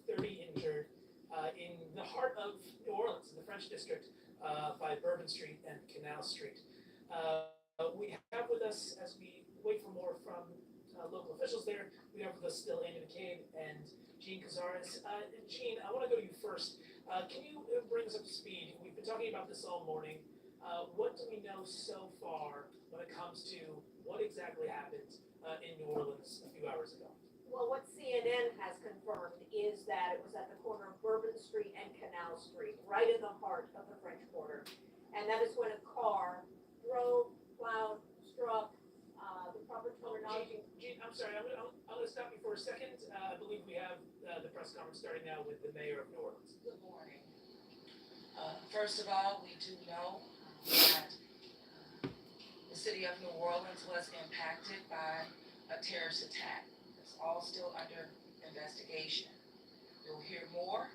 30 injured in the heart of New Orleans, in the French district by Bourbon Street and Canal Street. We have with us, as we wait for more from local officials there, we have with us still Andy McCabe and Jean Cazares. Jean, I want to go to you first. Can you bring us up to speed? We've been talking about this all morning. What do we know so far when it comes to what exactly happened in New Orleans a few hours ago? Well, what CNN has confirmed is that it was at the corner of Bourbon Street and Canal Street, right in the heart of the French Quarter. And that is when a car drove, plowed, struck, the proper terminology. Jean, I'm sorry, I'm going to stop you for a second. I believe we have the press conference starting now with the mayor of New Orleans. Good morning. First of all, we do know that the city of New Orleans was impacted by a terrorist attack. It's all still under investigation. You'll hear more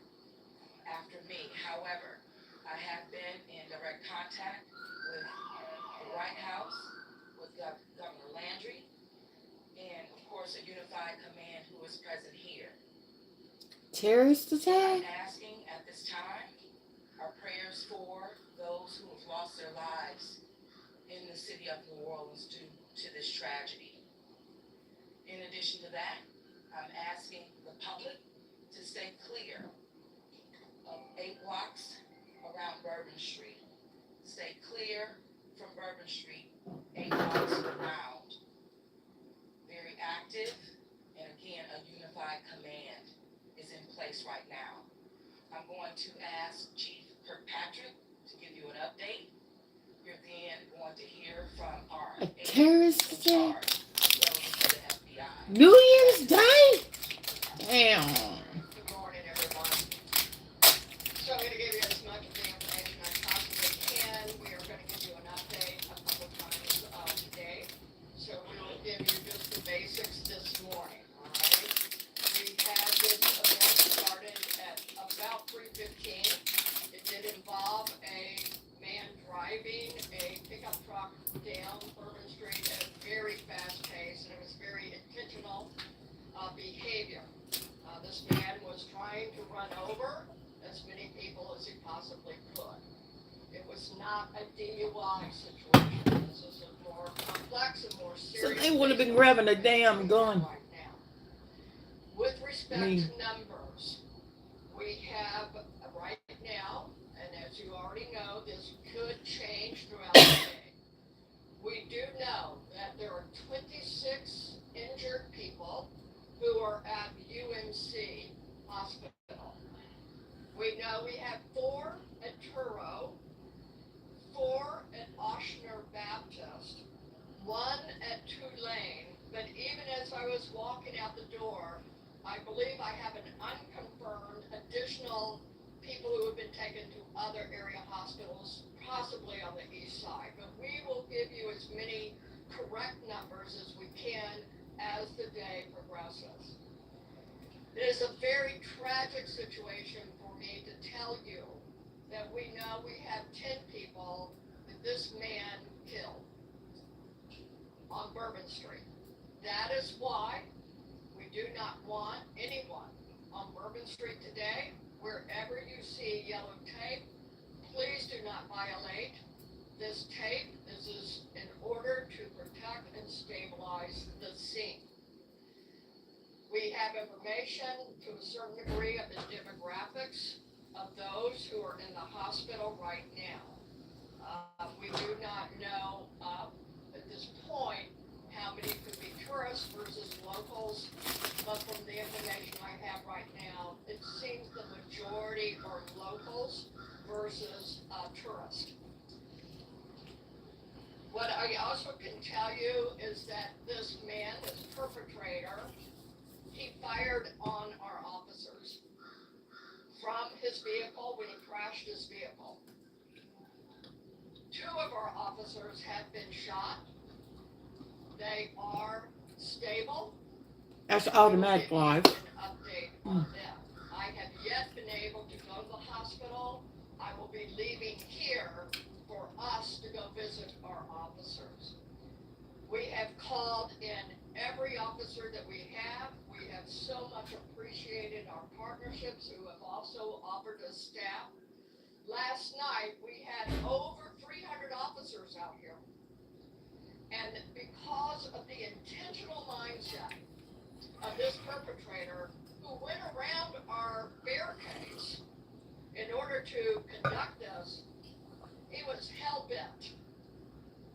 after me. However, I have been in direct contact with the White House with Governor Landry, and of course a unified command who is present here. Terrorist attack? I'm asking at this time our prayers for those who have lost their lives in the city of New Orleans due to this tragedy. In addition to that, I'm asking the public to stay clear of 8 blocks around Bourbon Street. Stay clear from Bourbon Street, 8 blocks around. Very active, and again, a unified command is in place right now. I'm going to ask Chief Kirkpatrick to give you an update. You're then going to hear from our A terrorist in attack? charge relative to the FBI. New Year's Day? Damn. Good morning, everyone. So I'm going to give you as much of the information I possibly can. We are going to give you an update a couple times today. So we will give you just the basics this morning, all right? We had this event started at about 3:15. It did involve a man driving a pickup truck down Bourbon Street at a very fast pace, and it was very intentional behavior. This man was trying to run over as many people as he possibly could. It was not a DUI situation. This is a more complex and more So serious. they would have been grabbing a damn gun. Right now. With respect to numbers, we have right now, and as you already know, this could change throughout the day. We do know that there are 26 injured people who are at UMC Hospital. We know we have 4 at Truro, 4 at Ochsner Baptist, 1 at Tulane, but even as I was walking out the door, I believe I have an unconfirmed additional people who have been taken to other area hospitals, possibly on the east side. But we will give you as many correct numbers as we can as the day progresses. It is a very tragic situation for me to tell you that we know we have 10 people that this man killed on Bourbon Street. That is why we do not want anyone on Bourbon Street today. Wherever you see yellow tape, please do not violate this tape. This is in order to protect and stabilize the scene. We have information to a certain degree of the demographics of those who are in the hospital right now. We do not know at this point how many could be tourists versus locals, but from the information I have right now, it seems the majority are locals versus tourists. What I also can tell you is that this man, this perpetrator, he fired on our officers from his vehicle when he crashed his vehicle. 2 of our officers have been shot. They are stable. That's automatic life. An update on them. I have yet been able to go to the hospital. I will be leaving here for us to go visit our officers. We have called in every officer that we have. We have so much appreciated our partnerships who have also offered us staff. Last night, we had over 300 officers out here. And because of the intentional mindset of this perpetrator who went around our barricades in order to conduct this, he was hell-bent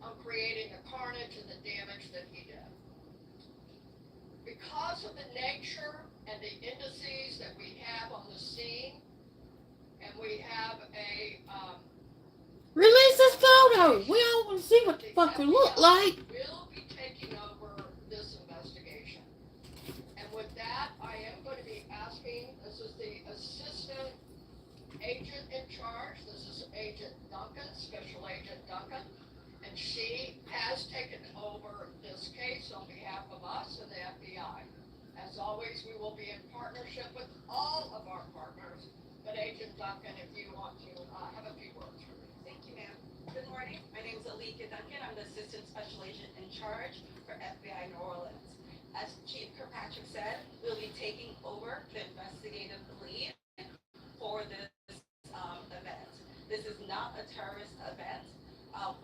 on creating the carnage and the damage that he did. Because of the nature and the indices that we have on the scene, and we have a Release this photo. We all want to see what the fuck it look like. will be taking over this investigation. And with that, I am going to be asking, this is the assistant agent in charge. This is Agent Duncan, Special Agent Duncan. And she has taken over this case on behalf of us and the FBI. As always, we will be in partnership with all of our partners. But Agent Duncan, if you want to have a few words for me. Thank you, ma'am. Good morning. morning. My name is Alika Duncan. I'm the Assistant Special Agent in charge for FBI New Orleans. As Chief Kirkpatrick said, we'll be taking over the investigative lead for this event. This is not a terrorist event.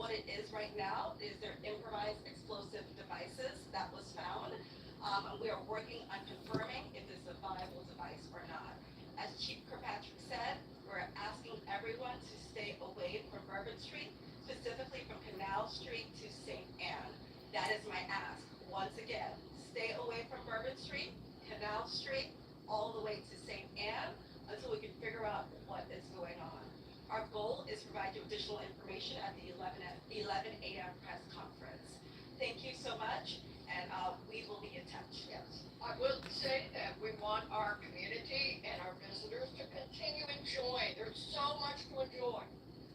What it is right now is their improvised explosive devices that was found. And we are working on confirming if it's a viable device or not. As Chief Kirkpatrick said, we're asking everyone to stay away from Bourbon Street, specifically from Canal Street to St. Anne. That is my ask. Once again, stay away from Bourbon Street, Canal Street, all the way to St. Anne until we can figure out what is going on. Our goal is to provide you additional information at the 11 a.m. press conference. Thank you so much, and we will be in touch. Yes. I will say that we want our community and our visitors to continue enjoying. There's so much to enjoy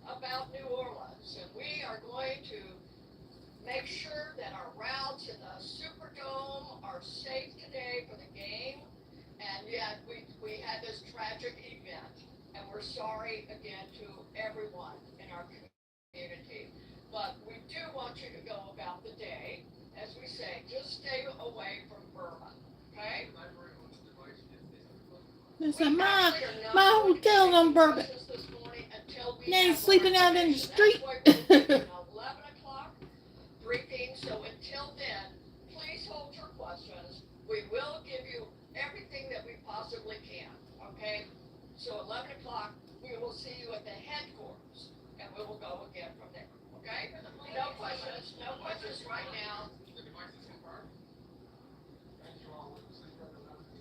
about New Orleans, and we are going to make sure that our routes in the Superdome are safe today for the game. And yet we had this tragic event, and we're sorry again to everyone in our community. But we do want you to go about the day, as we say, just stay away from Burma, okay? Listen, my hotel on Bourbon. Now sleeping out in the street. 11 o'clock briefing, so until then, please hold your questions. We will give you everything that we possibly can, okay? So 11 o'clock, we will see you at the headquarters, and we will go again from there, okay? No questions right now.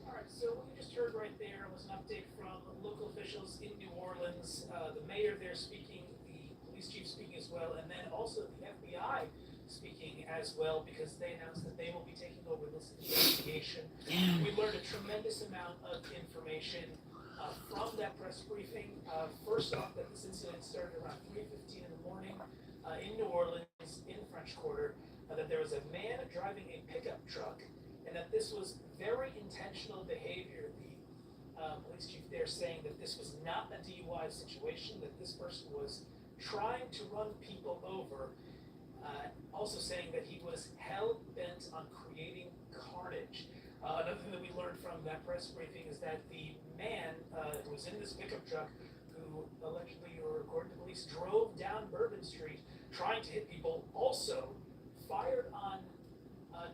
All right, so what you just heard right there was an update from local officials in New Orleans, the mayor there speaking, the police chief speaking as well, and then also the FBI speaking as well, because they announced that they will be taking over this investigation. We learned a tremendous amount of information from that press briefing. First off, that this incident started around 3:15 in the morning in New Orleans, in French Quarter, that there was a man driving a pickup truck, and that this was very intentional behavior. The police chief there saying that this was not a DUI situation, that this person was trying to run people over, also saying that he was hell-bent on creating carnage. Another thing that we learned from that press briefing is that the man who was in this pickup truck, who allegedly, or according to police, drove down Bourbon Street trying to hit people, also fired on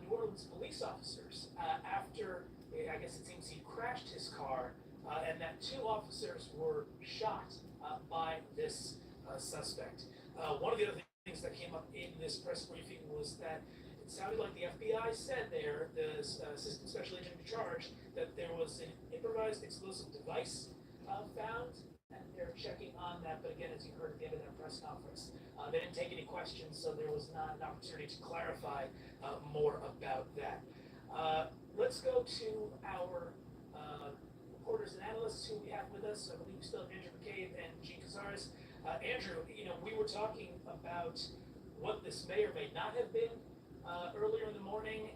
New Orleans police officers after, I guess it seems he crashed his car, and that 2 officers were shot by this suspect. One of the other things that came up in this press briefing was that it sounded like the FBI said there, the Assistant Special Agent in charge, that there was an improvised explosive device found, and they're checking on that. But again, as you heard at the end of that press conference, they didn't take any questions, so there was not an opportunity to clarify more about that. Let's go to our reporters and analysts who we have with us. I believe we still have Andrew McCabe and Gene Cazares. Andrew, we were talking about what this may or may not have been earlier in the morning.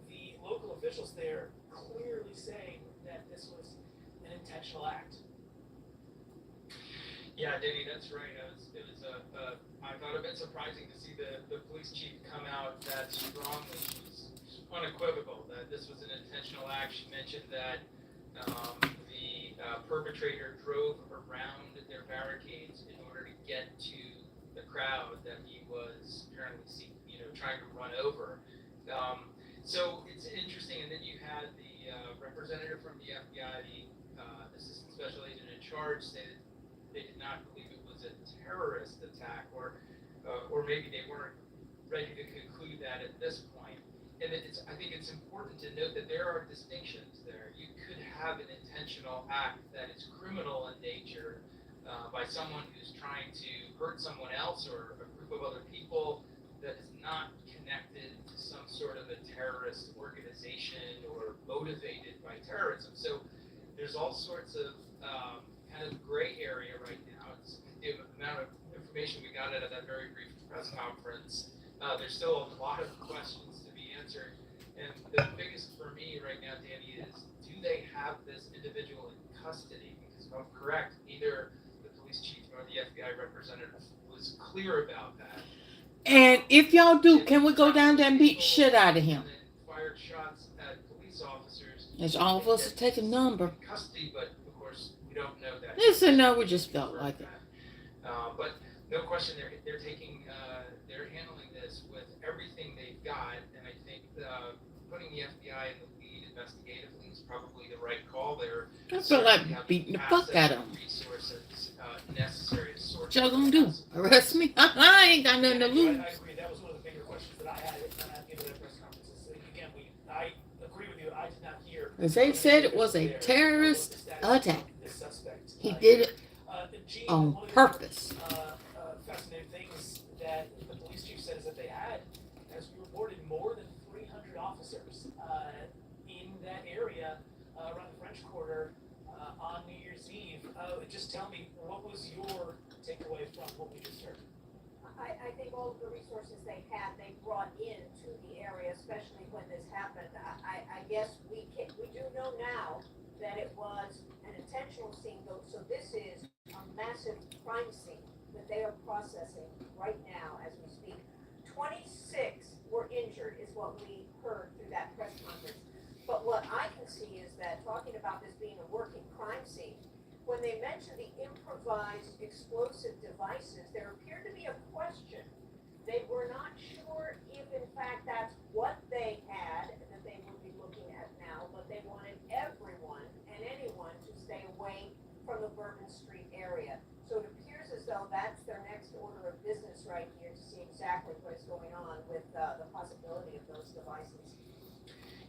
The local officials there clearly saying that this was an intentional act. Yeah, Danny, that's right. I thought a bit surprising to see the police chief come out that strongly. She was unequivocal that this was an intentional act. She mentioned that the perpetrator drove around their barricades in order to get to the crowd that he was apparently trying to run over. So it's interesting. And then you had the representative from the FBI, the Assistant Special Agent in charge, say that they did not believe it was a terrorist attack, or maybe they weren't ready to conclude that at this point. And I think it's important to note that there are distinctions there. You could have an intentional act that is criminal in nature by someone who's trying to hurt someone else or a group of other people that is not connected to some sort of a terrorist organization or motivated by terrorism. So there's all sorts of kind of gray area right now. It's the amount of information we got out of that very brief press conference. There's still a lot of questions to be answered. And the biggest for me right now, Danny, is do they have this individual in custody? Because if I'm correct, neither the police chief nor the FBI representative was was clear about that. And if y'all do, can we go down there and beat shit out of him? And then fired shots at police officers. As all of us to take a number. In custody, but of course we don't know that. Listen, no, we just felt like it. But no question, they're taking, they're handling this with everything they've got, and I think putting the FBI in the lead investigatively is probably the right call. They're I feel like beating the fuck out of them. Resources necessary to sort. What y'all gonna do? Arrest me? I ain't got nothing to lose. I agree. That was one of the bigger questions that I had at the end of that press conference. Again, I agree with you. I did not hear. As they said, it was a terrorist attack. He did it on purpose. Fascinating things that the police chief said is that they had, as we reported, more than 300 officers in that area around the French Quarter on New Year's Eve. Just tell me, what was your takeaway from what we just heard? I think all of the resources they had, they brought into the area, especially when this happened. I guess we do know now that it was an intentional scene, though. So this is a massive crime scene that they are processing right now as we speak. 26 were injured, is what we heard through that press conference. But what I can see is that talking about this being a working crime scene, when they mentioned the improvised explosive devices, there appeared to be a question. They were not sure if in fact that's what they had that they would be looking at now, but they wanted everyone and anyone to stay away from the Bourbon Street area. So it appears as though that's their next order of business right here, to see exactly what is going on with the possibility of those devices.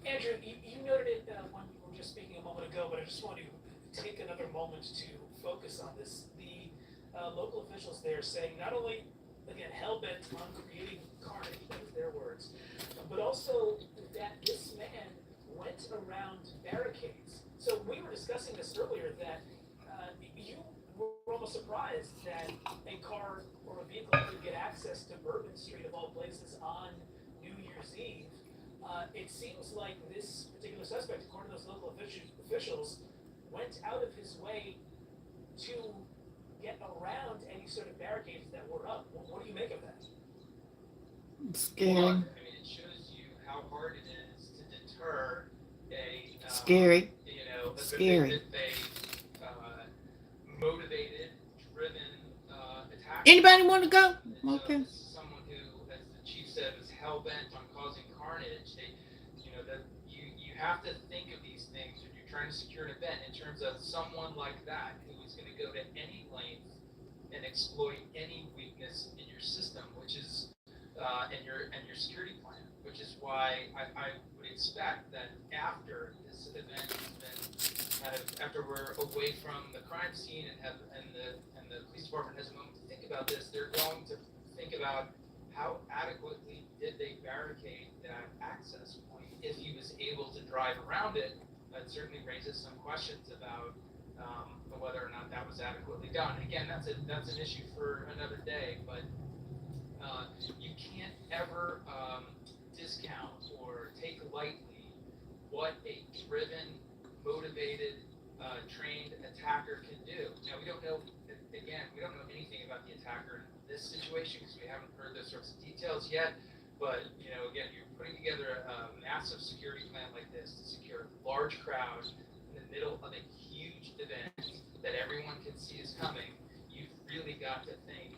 Andrew, you noted it when you were just speaking a moment ago, but I just want to take another moment to focus on this. The local officials there saying not only, again, hell-bent on creating carnage, that was their words, but also that this man went around barricades. So we were discussing this earlier, that you were almost surprised that a car or a vehicle could get access to Bourbon Street, of all places, on New Year's Eve. It seems like this particular suspect, according to those local officials, went out of his way to get around any sort of barricades that were up. What do you make of that? Scary. Well, I mean, it shows you how hard it is to deter a Scary. You know, Scary. Motivated, driven attack. Anybody want to go? Okay. This is someone who, as the chief said, is hell bent on causing carnage. That you have to think of these things when you're trying to secure an event in terms of someone like that who is going to go to any length and exploit any weakness in your system, which is and your security plan, which is why I would expect that after this event has been kind of, after we're away from the crime scene and the police department has a moment to think about this, they're going to think about how adequately did they barricade that access point. If he was able to drive around it, that certainly raises some questions about whether or not that was adequately done. Again, that's an issue for another day, but you can't ever discount or take lightly what a driven, motivated, trained attacker can do. Now, we don't know anything about the attacker in this situation because we haven't heard those sorts of details yet. But, again, you're putting together a massive security plan like this to secure a large crowd in the middle of a huge event that everyone can see is coming. You've really got to think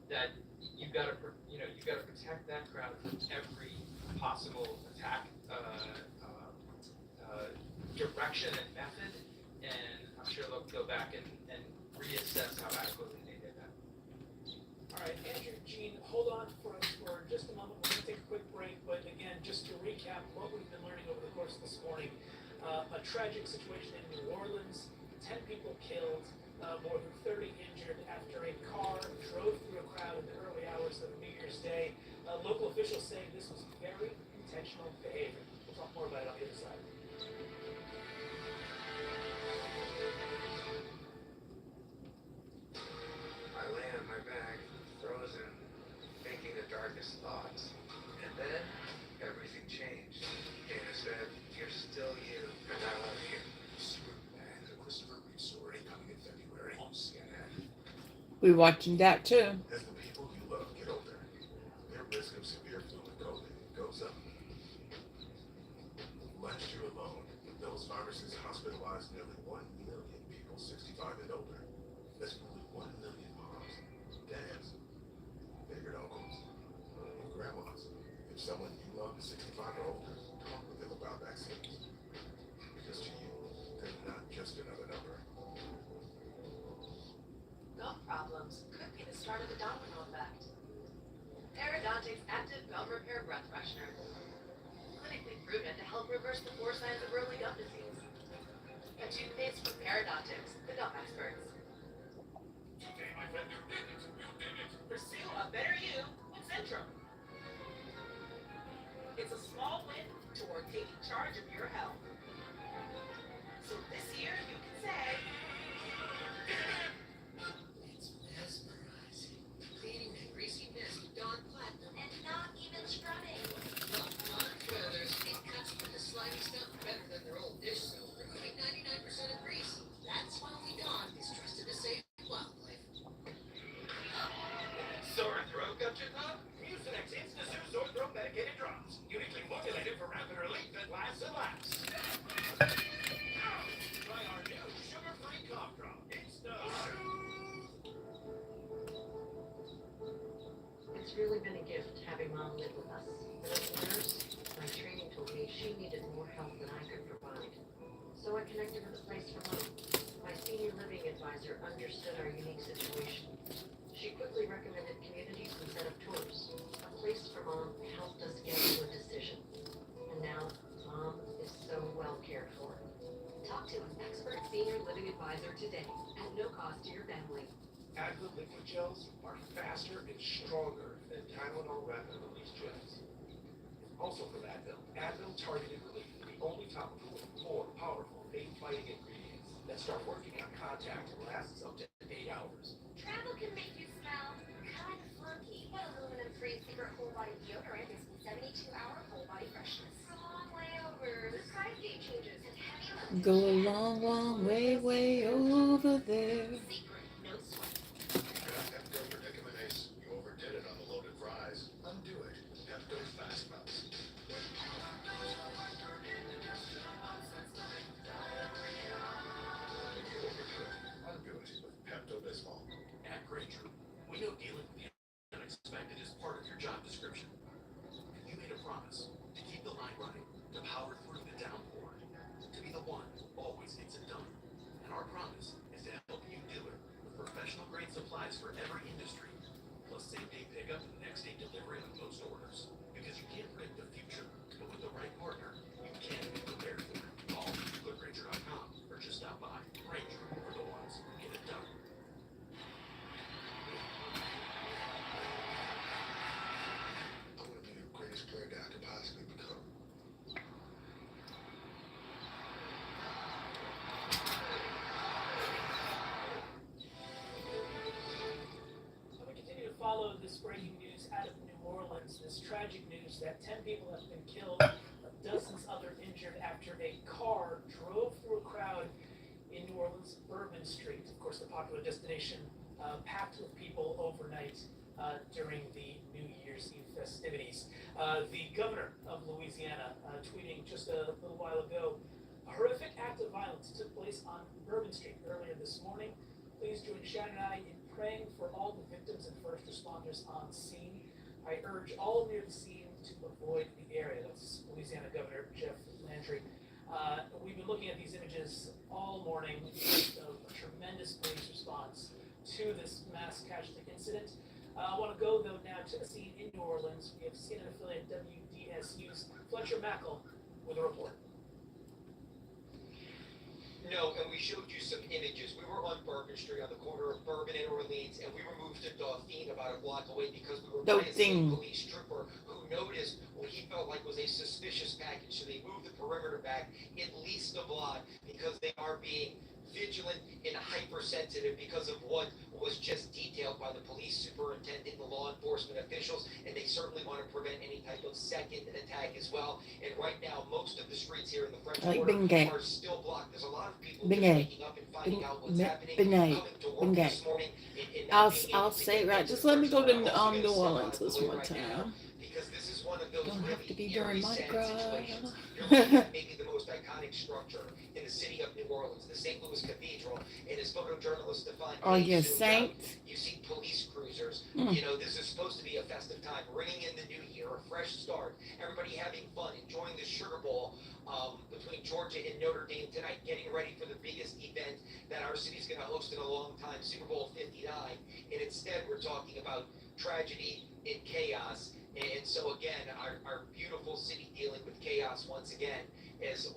that you've got to protect that crowd from every possible attack direction and method. And I'm sure they'll go back and reassess how adequately they did that. All right, Andrew, Gene, hold on for just a moment. We're going to take a quick break, but again, just to recap what we've been learning over the course of this morning, a tragic situation in New Orleans, 10 people killed, more than 30 injured after a car drove through a crowd in the early hours of New Year's Day. Local officials saying this was very intentional behavior. We'll talk more about it on the other side. I lay on my back, frozen, thinking the darkest thoughts. And then, everything changed. Dana said, "You're still you, and I love you." Superman, the Christopher Reeve story coming in February on CNN. We're watching that too. As the people you love get older, their risk of severe flu and COVID goes up. Last year alone, those viruses hospitalized nearly 1 million people 65 and older. That's nearly 1 million moms, dads, favorite uncles, and grandmas. If someone you love is 65 or older, talk with them about vaccines. Because to you, they're not just another number. Gum problems could be the start of the domino effect. Periodontic's active gum repair breath freshener. Clinically proven to help reverse the 4 signs of early gum disease. A toothpaste from Periodontics, the gum experts. Pursue a better you with Centrum. It's a small win toward taking charge of your health. So this year you can say, it's mesmerizing. Cleaning that greasy mess with Dawn Platinum. And not even scrubbing. Not feathers. It cuts through the slimy stuff better than their old dish soap, removing 99% of grease. That's why only Dawn is trusted to save wildlife. Sore throat got you up? Mucinex Insta-Sue Sore Throat Medicated Drops. Uniquely formulated for rapid relief that lasts and lasts. Try our new sugar-free cough drop. Insta-Sue. It's really been a gift having Mom live with us. But as a nurse, my training told me she needed more help than I could provide. So I connected with a place for Mom. My senior living advisor understood our unique situation. She quickly recommended communities instead of tours. A place for Mom helped us get to a decision. And now, Mom is so well cared for. Talk to an expert senior living advisor today at no cost to your family. Advil liquid gels are faster and stronger than Tylenol rapid release gels. Also from Advil, Advil Targeted Relief, the only topical with 4 powerful pain-fighting ingredients that start working on contact and lasts up to 8 hours. Travel can make you smell kind of funky. But aluminum-free secret whole body deodorant gives me 72-hour whole body freshness. A long way over the price gate changes and heavy. Go a long, long way, way over there. Secret, no sweat. Pepto predicament ace. You overdid it on the loaded fries. Undo it. Pepto Fast Melts. Undo it with Pepto-Bismol. At Granger, we know dealing with the unexpected is part of your job description. You made a promise to keep the line running, to power through the downpour, to be the one who always gets it done. And our promise is to help you do it with professional grade supplies for every industry, plus same-day pickup and next-day delivery on most orders. Because you can't predict the future, but with the right partner, you can be prepared for it. Call goodgranger.com or just stop by. Granger for the ones who get it done. I want to be the greatest player that I could possibly become. We continue to follow this breaking news out of New Orleans, this tragic news that 10 people have been killed, dozens other injured after a car drove through a crowd in New Orleans' Bourbon Street, of course the popular destination, packed with people overnight during the New Year's Eve festivities. The governor of Louisiana tweeting just a little while ago, a horrific act of violence took place on Bourbon Street earlier this morning. Please join Shannon and I in praying for all the victims and first responders on scene. I urge all near the scene to avoid the area. That's Louisiana Governor Jeff Landry. We've been looking at these images all morning, just a tremendous police response to this mass casualty incident. I want to go, though, now to the scene in New Orleans. We have CNN affiliate WDSU's Fletcher Mackel with a report. No, and we showed you some images. We were on Bourbon Street on the corner of Bourbon and Orleans, and we were moved to Dauphine about a block away because we were by a state police trooper who noticed what he felt like was a suspicious package. So they moved the perimeter back at least a block because they are being vigilant and hypersensitive because of what was just detailed by the police superintendent and the law enforcement officials, and they certainly want to prevent any type of second attack as well. And right now, most of the streets here in the French Like Quarter Bengay. are still blocked. There's a lot of people Bengay. just waking up and finding out what's happening, Bengay. coming to work Bengay. this morning, and not being able I'll to say get it right. back to Just the let me French go Quarter. I'm to also gonna New step Orleans out of the this way one right now, time. because this is one of those Don't have to really be during eerie, Mardi sad Gras. situations. You're looking at maybe the most iconic structure in the city of New Orleans, the St. Louis Cathedral, and as photojournalist Stefan Are you zoomed out, saints? you see police cruisers. Mm. You know, this is supposed to be a festive time, ringing in the new year, a fresh start, everybody having fun, enjoying the Sugar Bowl between Georgia and Notre Dame tonight, getting ready for the biggest event that our city's going to host in a long time, Super Bowl 59. And instead, we're talking about tragedy and chaos. And so again, our beautiful city dealing with chaos once again is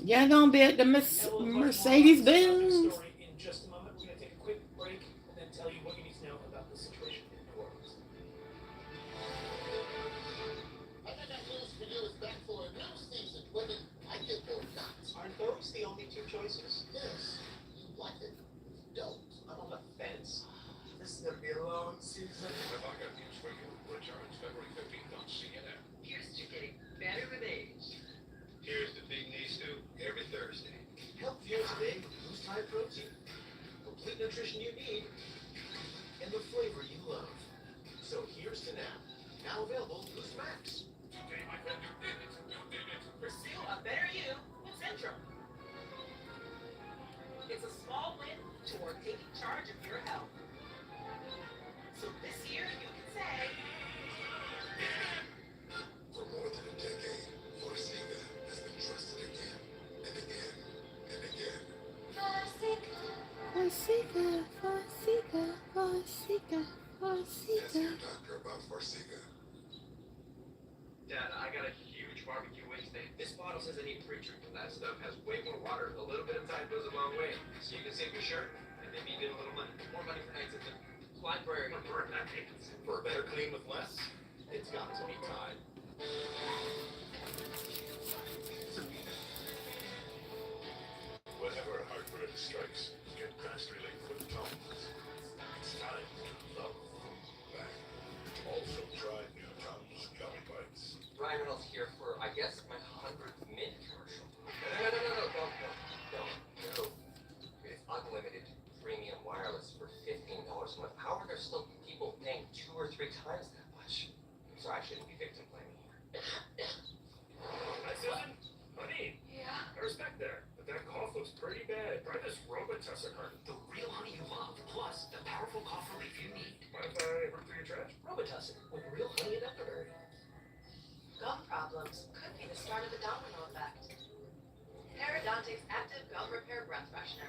Y'all gonna be at the Mercedes Benz. Story in just a moment. We're going to take a quick break and then tell you what you need to know about the situation in New Orleans. I got that news for you. It's back for a new season. Whether you like it or not. Aren't those the only two choices? Yes, you like it. You don't. I'm on the fence. This is gonna be a long season. If I got news for you, returns February 15th on CNN. Here's to getting better with age. Here's to big knees too, every Thursday. Help fuel today with Boost High Protein. Complete nutrition you need and the flavor you love. So here's to now. Now available Boost Max. Pursue a better you with Centrum. It's a small win toward taking charge of your health. So this year you can say, For more than a decade, Forsiga has been trusted again and again and again. Forsiga, Forsiga, Forsiga, Ask Forsiga. your doctor about Forsiga. Dad, I got a huge barbecue wing steak. This bottle says I need pre-treat. That stuff has way more water. A little bit of time goes a long way. So you can save your shirt and maybe get a little money. More money for nights at the library. For a better clean with less, it's got to be Tide. Whenever heartburn strikes, get fast relief with Tums. It's time to love back. Also try new Tums gummy bites. Ryan Reynolds here for, I guess, my 100th Mint commercial. No. It's unlimited premium wireless for $15 a month. How are there still people paying 2 or 3 times that much? I'm sorry, I shouldn't be victim blaming here. Hi, Susan. Honey. Yeah. I respect that, but that cough looks pretty bad. Try this Robitussin, honey. The real honey you love, plus the powerful cough relief you need. Mind if I work through your trash? Robitussin with real honey and elderberry. Gum problems could be the start of a domino effect. Parodontic's active gum repair breath freshener.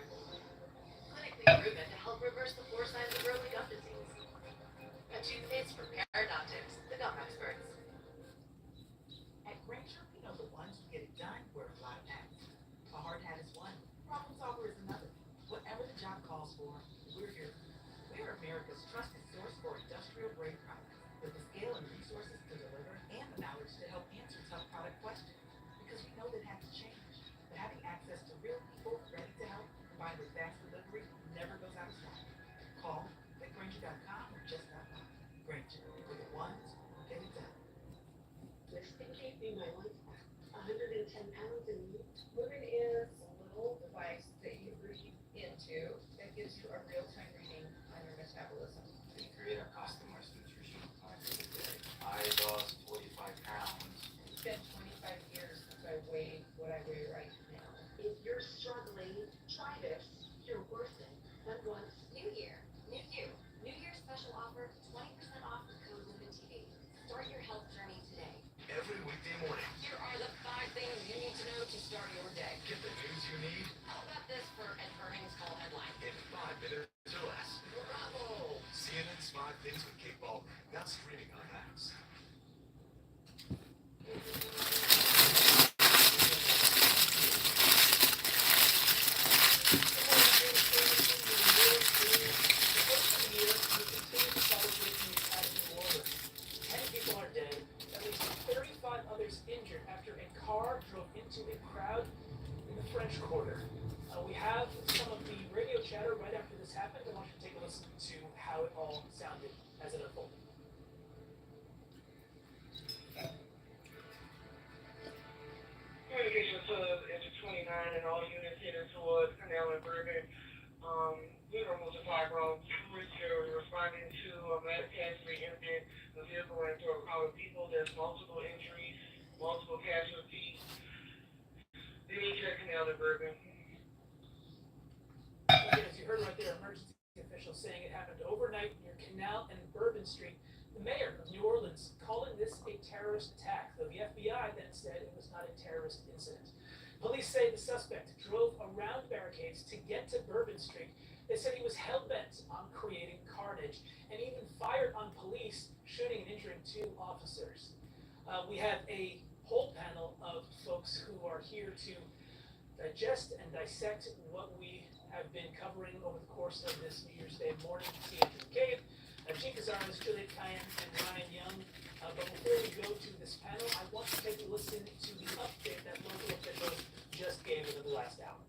Clinically proven to help reverse the 4 signs of early gum disease. A toothpaste from Parodontics, the gum experts. At Granger, we know the ones who get it done wear a lot of hats. A hard hat is one, problem solver is another. Whatever the job calls for, we're here. We're America's trusted source for industrial grade products, with the scale and resources to deliver and the knowledge to help answer tough product questions. Because we know that hats change, but having access to real people ready to help, combined with fast delivery, never goes out of style. Call quickgranger.com or just stop by. Granger, for the ones who get it done. This thing gave me my life back. 110 pounds in Living is a little device that you breathe into that gives you a real-time reading on your metabolism. They create a customized nutritional plan for the day. I lost 45 pounds. It's been 25 years since I weighed what I weigh right now. If you're struggling, try this. You're worth it. But once. New year, new you. New Year special offer, 20% off with code LUMATV. Start your health journey today. Every weekday morning, Here are the 5 things you need to know to start your day. get the news you need How about this for an earnings call headline? in 5 minutes or less. Bravo! CNN's 5 Things with Kate Baldwin, now streaming on Max. French Quarter. We have some of the radio chatter right after this happened. I want you to take a listen to how it all sounded as it unfolded. Bourbon. We were multi-fibro. We're responding to a medically incident. The vehicle ran into a crowd of people. There's multiple injuries, multiple casualties. They need to canal the Bourbon. Again, as you heard right there, emergency officials saying it happened overnight near Canal and Bourbon Street. The mayor of New Orleans calling this a terrorist attack, though the FBI then said it was not a terrorist incident. Police say the suspect drove around barricades to get to Bourbon Street. They said he was hell-bent on creating carnage and even fired on police, shooting and injuring 2 officers. We have a whole panel of folks who are here to digest and dissect what we have been covering over the course of this New Year's Day morning. See Andrew McCabe, G. Cazares, Juliet Cayenne, and Ryan Young. But before we go to this panel, I want to take a listen to the update that local officials just gave within the last hour.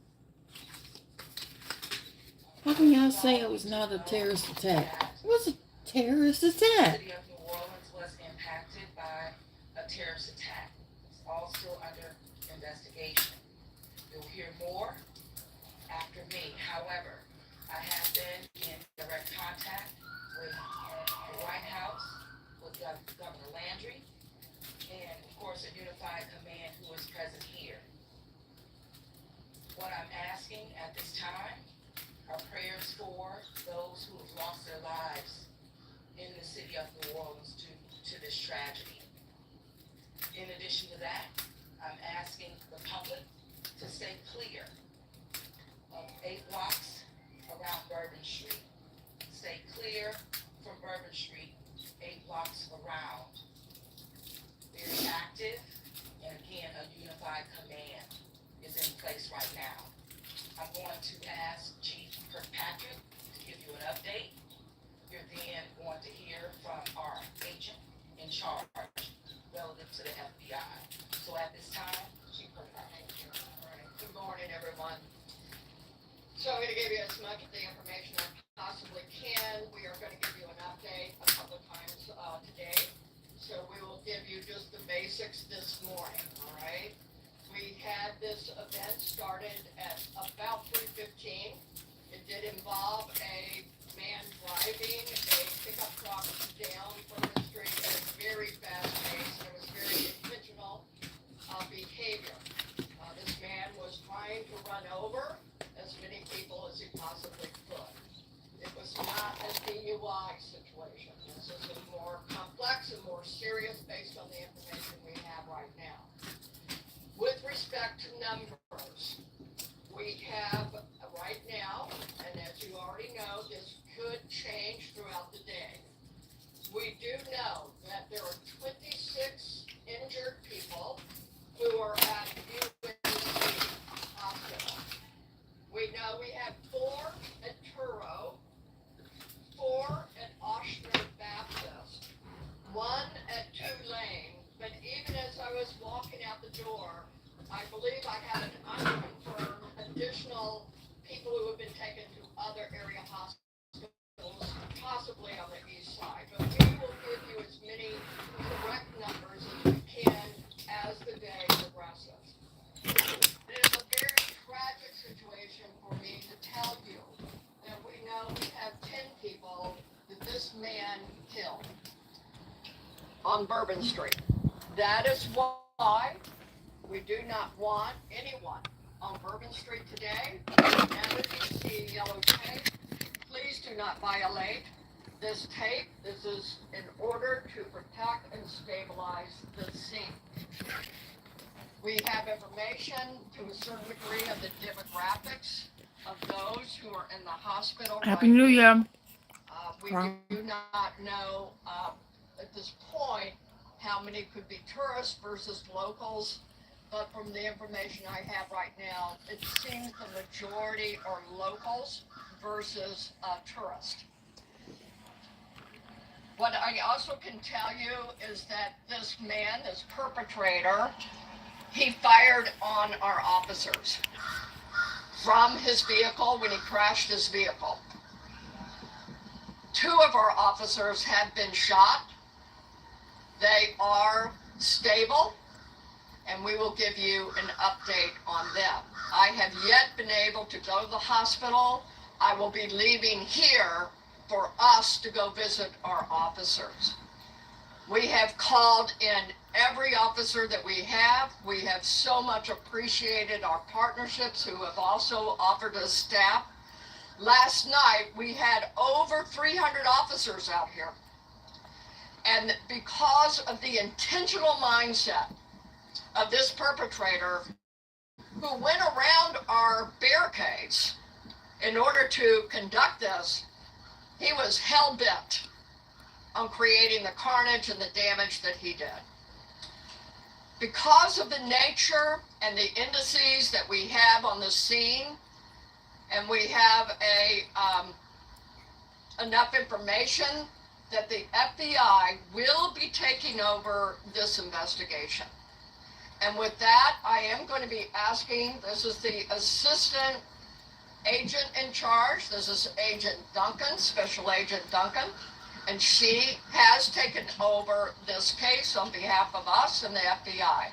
How can y'all say it was not a terrorist attack? It was a terrorist attack. The city of New Orleans was impacted by a terrorist attack. It's all still under investigation. You'll hear more after me. However, I have been in direct contact with the White House, with Governor Landry, and of course a unified command who is present here. What I'm asking at this time are prayers for those who have lost their lives in the city of New Orleans due to this tragedy. In addition to that, I'm asking the public to stay clear of 8 blocks around Bourbon Street. Stay clear from Bourbon Street, 8 blocks around. Very active, and again, a unified command is in place right now. I'm going to ask Chief Kirkpatrick to give you an update. You're then going to hear from our agent in charge relative to the FBI. So at this time, Chief Kirkpatrick. All right. Good morning, everyone. So I'm going to give you as much of the information I possibly can. We are going to give you an update a couple of times today. So we will give you just the basics this morning, all right? We had this event started at about 3:15. It did involve a man driving a pickup truck down from the street at a very fast pace. It was very intentional behavior. This man was trying to run over as many people as he possibly could. It was not a DUI situation. This is a more complex and more serious based on the information we have right now. With respect to numbers, we have right now, and as you already know, this could change throughout the day. We do know that there are 26 injured people who are at UNC Hospital. We know we have 4 at Turo, 4 at Oshner Baptist, 1 at Tulane, but even as I was walking out the door, I believe I had an unconfirmed additional people who have been taken to other area hospitals, possibly on the east side. But we will give you as many correct numbers as we can as the day progresses. It is a very tragic situation for me to tell you that we know we have 10 people that this man killed on Bourbon Street. That is why we do not want anyone on Bourbon Street today. Whenever you see yellow tape, please do not violate this tape. This is in order to protect and stabilize the scene. We have information to a certain degree of the demographics of those who are in the hospital. Happy New Year. We do not know at this point how many could be tourists versus locals, but from the information I have right now, it seems the majority are locals versus tourists. What I also can tell you is that this man, this perpetrator, he fired on our officers from his vehicle when he crashed his vehicle. 2 of our officers have been shot. They are stable. and we will give you an update on them. I have yet been able to go to the hospital. I will be leaving here for us to go visit our officers. We have called in every officer that we have. We have so much appreciated our partnerships who have also offered us staff. Last night, we had over 300 officers out here. And because of the intentional mindset of this perpetrator who went around our barricades in order to conduct this, he was hell-bent on creating the carnage and the damage that he did. Because of the nature and the indices that we have on the scene, and we have enough information that the FBI will be taking over this investigation. And with that, I am going to be asking, this is the assistant agent in charge, this is Agent Duncan, Special Agent Duncan, and she has taken over this case on behalf of us and the FBI.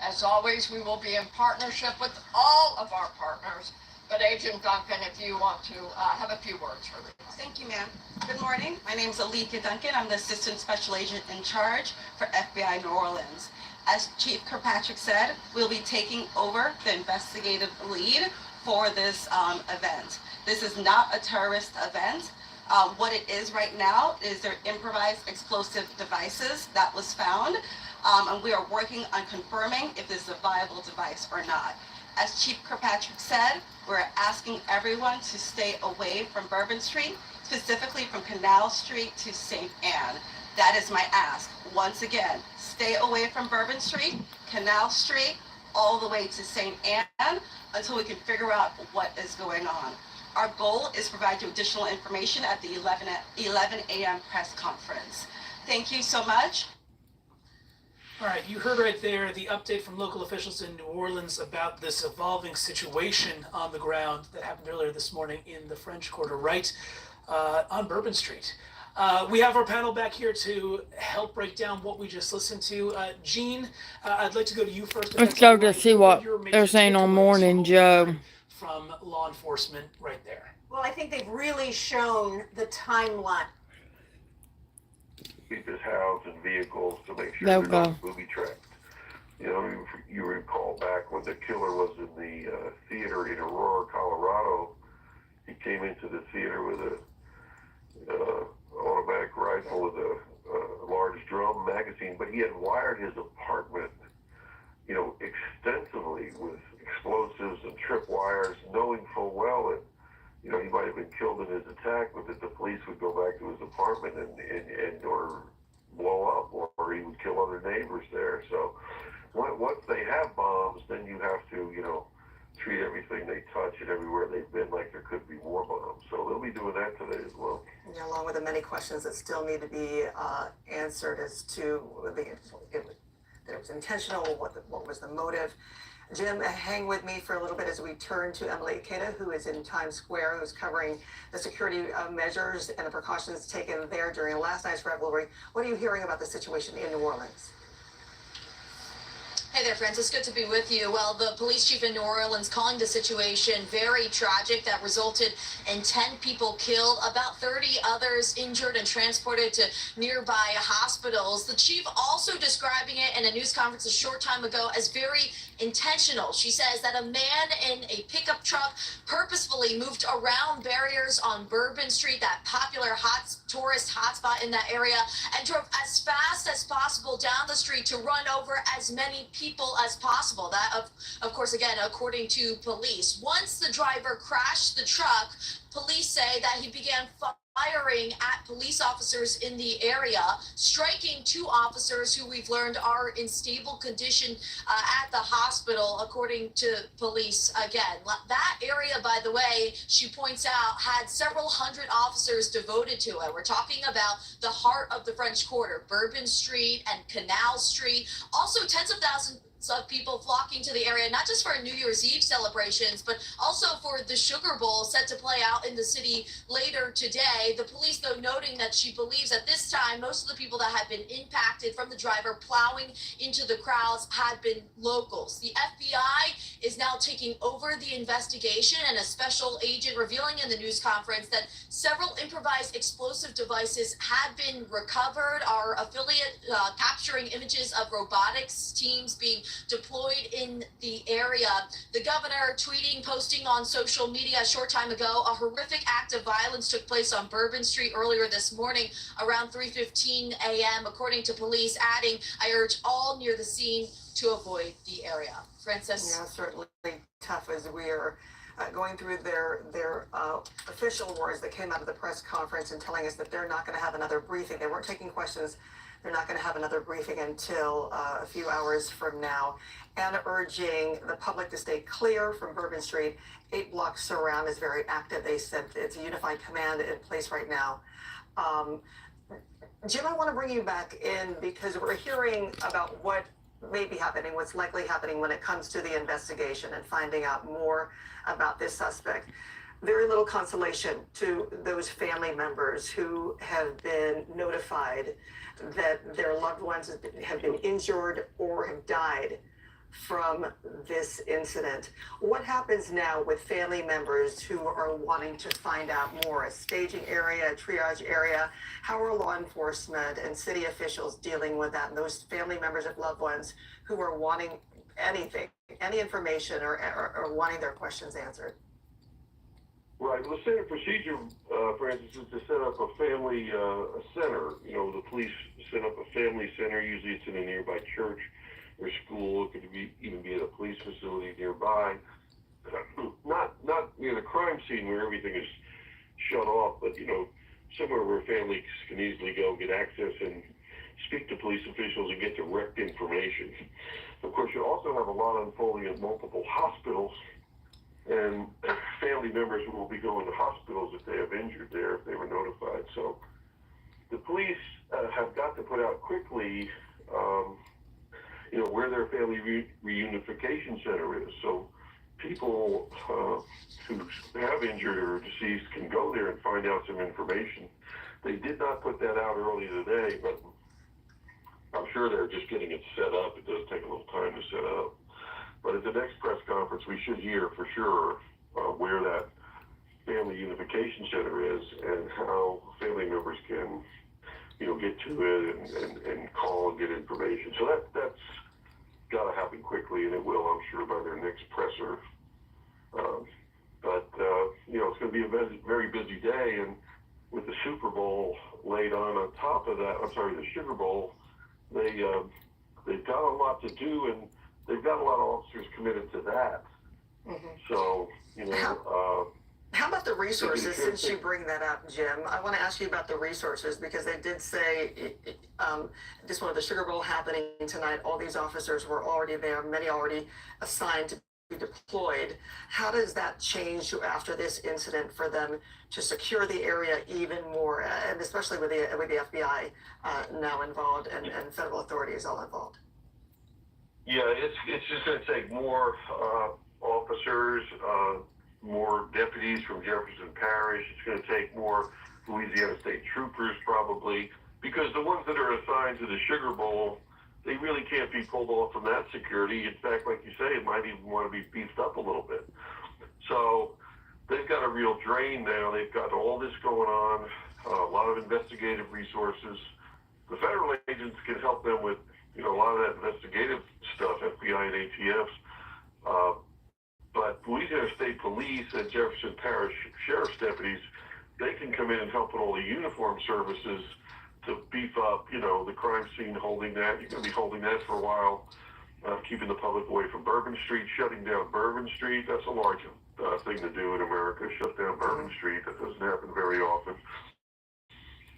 As always, we will be in partnership with all of our partners. But Agent Duncan, if you want to have a few words for me. Thank you, ma'am. Good morning. My name is Alethea Duncan. I'm the Assistant Special Agent in charge for FBI New Orleans. As Chief Kirkpatrick said, we'll be taking over the investigative lead for this event. This is not a terrorist event. What it is right now is their improvised explosive devices that was found, and we are working on confirming if this is a viable device or not. As Chief Kirkpatrick said, we're asking everyone to stay away from Bourbon Street, specifically from Canal Street to St. Anne. That is my ask. Once again, stay away from Bourbon Street, Canal Street, all the way to St. Anne until we can figure out what is going on. Our goal is to provide you additional information at the 11 a.m. press conference. Thank you so much. All right, you heard right there the update from local officials in New Orleans about this evolving situation on the ground that happened earlier this morning in the French Quarter, right on Bourbon Street. We have our panel back here to help break down what we just listened to. Jean, I'd like to go to you first. Let's go to see what they're saying on Morning Joe. From law enforcement right there. Well, I think they've really shown the timeline. Keep his house and vehicles to make sure They'll they're go. not booby-trapped. You know, you recall back when the killer was in the theater in Aurora, Colorado. He came into the theater with a automatic rifle with a large drum magazine, but he had wired his apartment, you know, extensively with explosives and tripwires, knowing full well that, you know, he might have been killed in his attack, but that the police would go back to his apartment and or blow up, or he would kill other neighbors there. So once they have bombs, then you have to, you know, treat everything they touch and everywhere they've been like there could be more bombs. So they'll be doing that today as well. Yeah, along with the many questions that still need to be answered as to that it was intentional, what was the motive. Jim, hang with me for a little bit as we turn to Emily Ikeda, who is in Times Square, who's covering the security measures and the precautions taken there during last night's revelry. What are you hearing about the situation in New Orleans? Hey there, friends. It's good to be with you. Well, the police chief in New Orleans calling the situation very tragic that resulted in 10 people killed, about 30 others injured and transported to nearby hospitals. The chief also describing it in a news conference a short time ago as very intentional. She says that a man in a pickup truck purposefully moved around barriers on Bourbon Street, that popular tourist hotspot in that area, and drove as fast as possible down the street to run over as many people as possible. That, of course, again, according to police. Once the driver crashed the truck, police say that he began firing at police officers in the area, striking 2 officers who we've learned are in stable condition at the hospital, according to police. Again, that area, by the way, she points out, had several hundred officers devoted to it. We're talking about the heart of the French Quarter, Bourbon Street and Canal Street, also tens of thousands of people flocking to the area, not just for New Year's Eve celebrations, but also for the Sugar Bowl set to play out in the city later today. The police, though, noting that she believes at this time, most of the people that had been impacted from the driver plowing into the crowds had been locals. The FBI is now taking over the investigation, and a special agent revealing in the news conference that several improvised explosive devices had been recovered. Our affiliate capturing images of robotics teams being deployed in the area. The governor tweeting, posting on social media a short time ago, a horrific act of violence took place on Bourbon Street earlier this morning around 3:15 a.m. according to police, adding, I urge all near the scene to avoid the area. Francis? Yeah, certainly tough as we are going through their official words that came out of the press conference and telling us that they're not going to have another briefing. They weren't taking questions. They're not going to have another briefing until a few hours from now, and urging the public to stay clear from Bourbon Street. 8 block surround is very active. They said it's a unified command in place right now. Jim, I want to bring you back in because we're hearing about what may be happening, what's likely happening when it comes to the investigation and finding out more about this suspect. Very little consolation to those family members who have been notified that their loved ones have been injured or have died from this incident. What happens now with family members who are wanting to find out more? A staging area, a triage area? How are law enforcement and city officials dealing with that? And those family members of loved ones who are wanting anything, any information or wanting their questions answered? Right. Well, the standard procedure, Francis, is to set up a family center. You know, the police set up a family center. Usually it's in a nearby church or school. It could even be at a police facility nearby. Not near the crime scene where everything is shut off, but, you know, somewhere where families can easily go get access and speak to police officials and get direct information. Of course, you also have a lot unfolding at multiple hospitals, and family members will be going to hospitals if they have injured there, if they were notified. So the police have got to put out quickly, you know, where their family reunification center is. So people who have injured or deceased can go there and find out some information. They did not put that out early today, but I'm sure they're just getting it set up. It does take a little time to set up. But at the next press conference, we should hear for sure where that family unification center is and how family members can, you know, get to it and call and get information. So that's got to happen quickly, and it will, I'm sure, by their next presser. You know, it's going to be a very busy day, and with the Super Bowl laid on top of that, the Sugar Bowl, they've got a lot to do, and they've got a lot of officers committed to that. Mm-hmm. So, you know, how about the resources, since you bring that up, Jim? I want to ask you about the resources, because they did say just one of the Sugar Bowl happening tonight, all these officers were already there, many already assigned to be deployed. How does that change after this incident for them to secure the area even more, and especially with the FBI now involved and federal authorities all involved? Yeah, it's just going to take more officers, more deputies from Jefferson Parish. It's going to take more Louisiana State Troopers probably, because the ones that are assigned to the Sugar Bowl, they really can't be pulled off from that security. In fact, like you say, it might even want to be beefed up a little bit. So they've got a real drain now. They've got all this going on, a lot of investigative resources. The federal agents can help them with, you know, a lot of that investigative stuff, FBI and ATFs. But Louisiana State Police and Jefferson Parish Sheriff's deputies, they can come in and help with all the uniform services to beef up, you know, the crime scene, holding that. You're going to be holding that for a while, keeping the public away from Bourbon Street, shutting down Bourbon Street. That's a large thing to do in America, shut down Bourbon Street. That doesn't happen very often.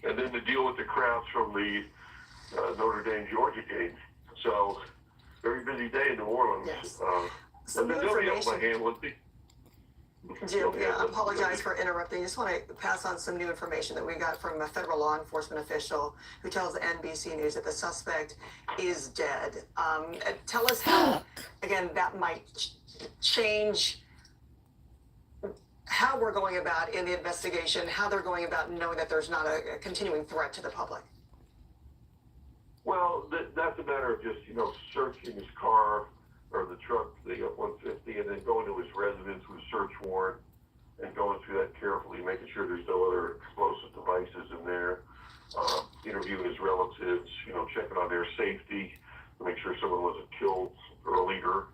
And then to deal with the crowds from the Notre Dame, Georgia game. So, very busy day in New Orleans. Yes. And they'll be able to handle it. Jim, I apologize for interrupting. Just want to pass on some new information that we got from a federal law enforcement official who tells NBC News that the suspect is dead. Tell us how, again, that might change how we're going about in the investigation, how they're going about knowing that there's not a continuing threat to the public. Well, that's a matter of just, searching his car or the truck, the F-150, and then going to his residence with a search warrant and going through that carefully, making sure there's no other explosive devices in there, interviewing his relatives, checking on their safety to make sure someone wasn't killed earlier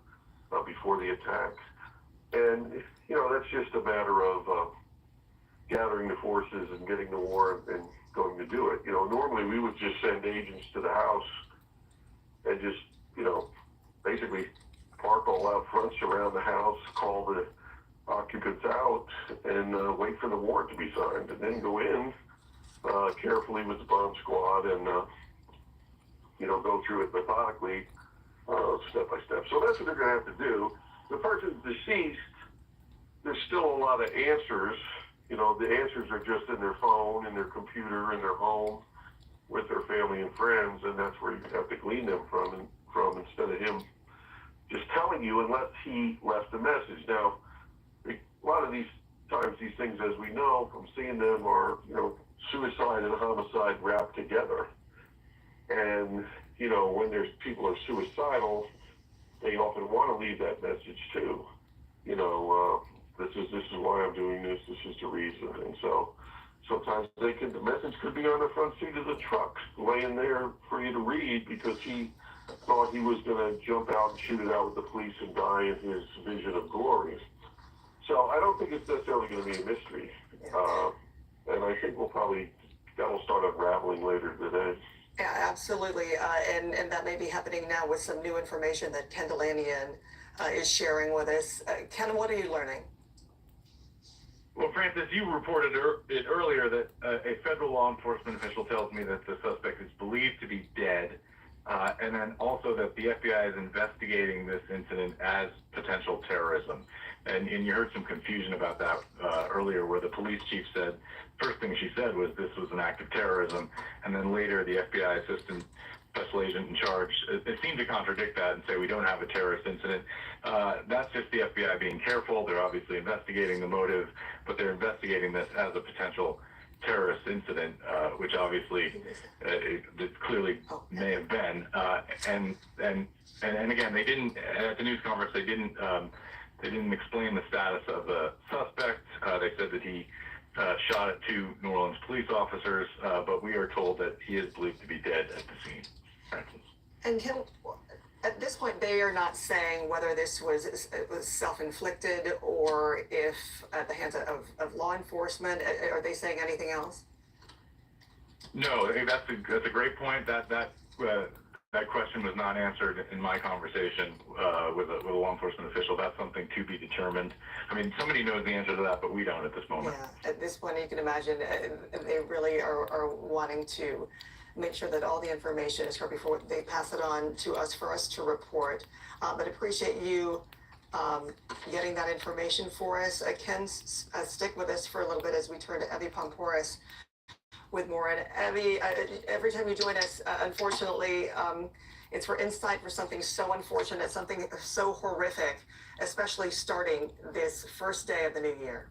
before the attack. And, that's just a matter of gathering the forces and getting the warrant and going to do it. Normally we would just send agents to the house and just, basically park all out front, surround the house, call the occupants out, and wait for the warrant to be signed, and then go in carefully with the bomb squad and, go through it methodically, step by step. So that's what they're going to have to do. The person's deceased. There's still a lot of answers. The answers are just in their phone, in their computer, in their home, with their family and friends, and that's where you have to glean them from instead of him just telling you unless he left a message. Now, a lot of these times, these things, as we know from seeing them, are, suicide and homicide wrapped together. And, when there's people are suicidal, they often want to leave that message too. This is why I'm doing this. This is the reason. And so sometimes the message could be on the front seat of the truck, laying there for you to read because he thought he was going to jump out and shoot it out with the police and die in his vision of glory. So I don't think it's necessarily going to be a mystery. And I think that'll start unraveling later today. Yeah, absolutely. And that may be happening now with some new information that Ken Delanian is sharing with us. Ken, what are you learning? Well, Francis, you reported it earlier that a federal law enforcement official tells me that the suspect is believed to be dead, and then also that the FBI is investigating this incident as potential terrorism. And you heard some confusion about that earlier, where the police chief said, first thing she said was this was an act of terrorism, and then later the FBI assistant special agent in charge, it seemed to contradict that and say we don't have a terrorist incident. That's just the FBI being careful. They're obviously investigating the motive, but they're investigating this as a potential terrorist incident, which obviously it clearly may have been. And again, they didn't at the news conference. They didn't explain the status of the suspect. They said that he shot at 2 New Orleans police officers, but we are told that he is believed to be dead at the scene. And Kim, at this point, they are not saying whether this was self-inflicted or if at the hands of law enforcement. Are they saying anything else? No, I think that's a great point. That question was not answered in my conversation with a law enforcement official. That's something to be determined. I mean, somebody knows the answer to that, but we don't at this moment. Yeah, at this point, you can imagine they really are wanting to make sure that all the information is heard before they pass it on to us for us to report. But appreciate you getting that information for us. Ken, stick with us for a little bit as we turn to Evie Pomporis with more. And Evie, every time you join us, unfortunately, it's for insight for something so unfortunate, something so horrific, especially starting this first day of the new year.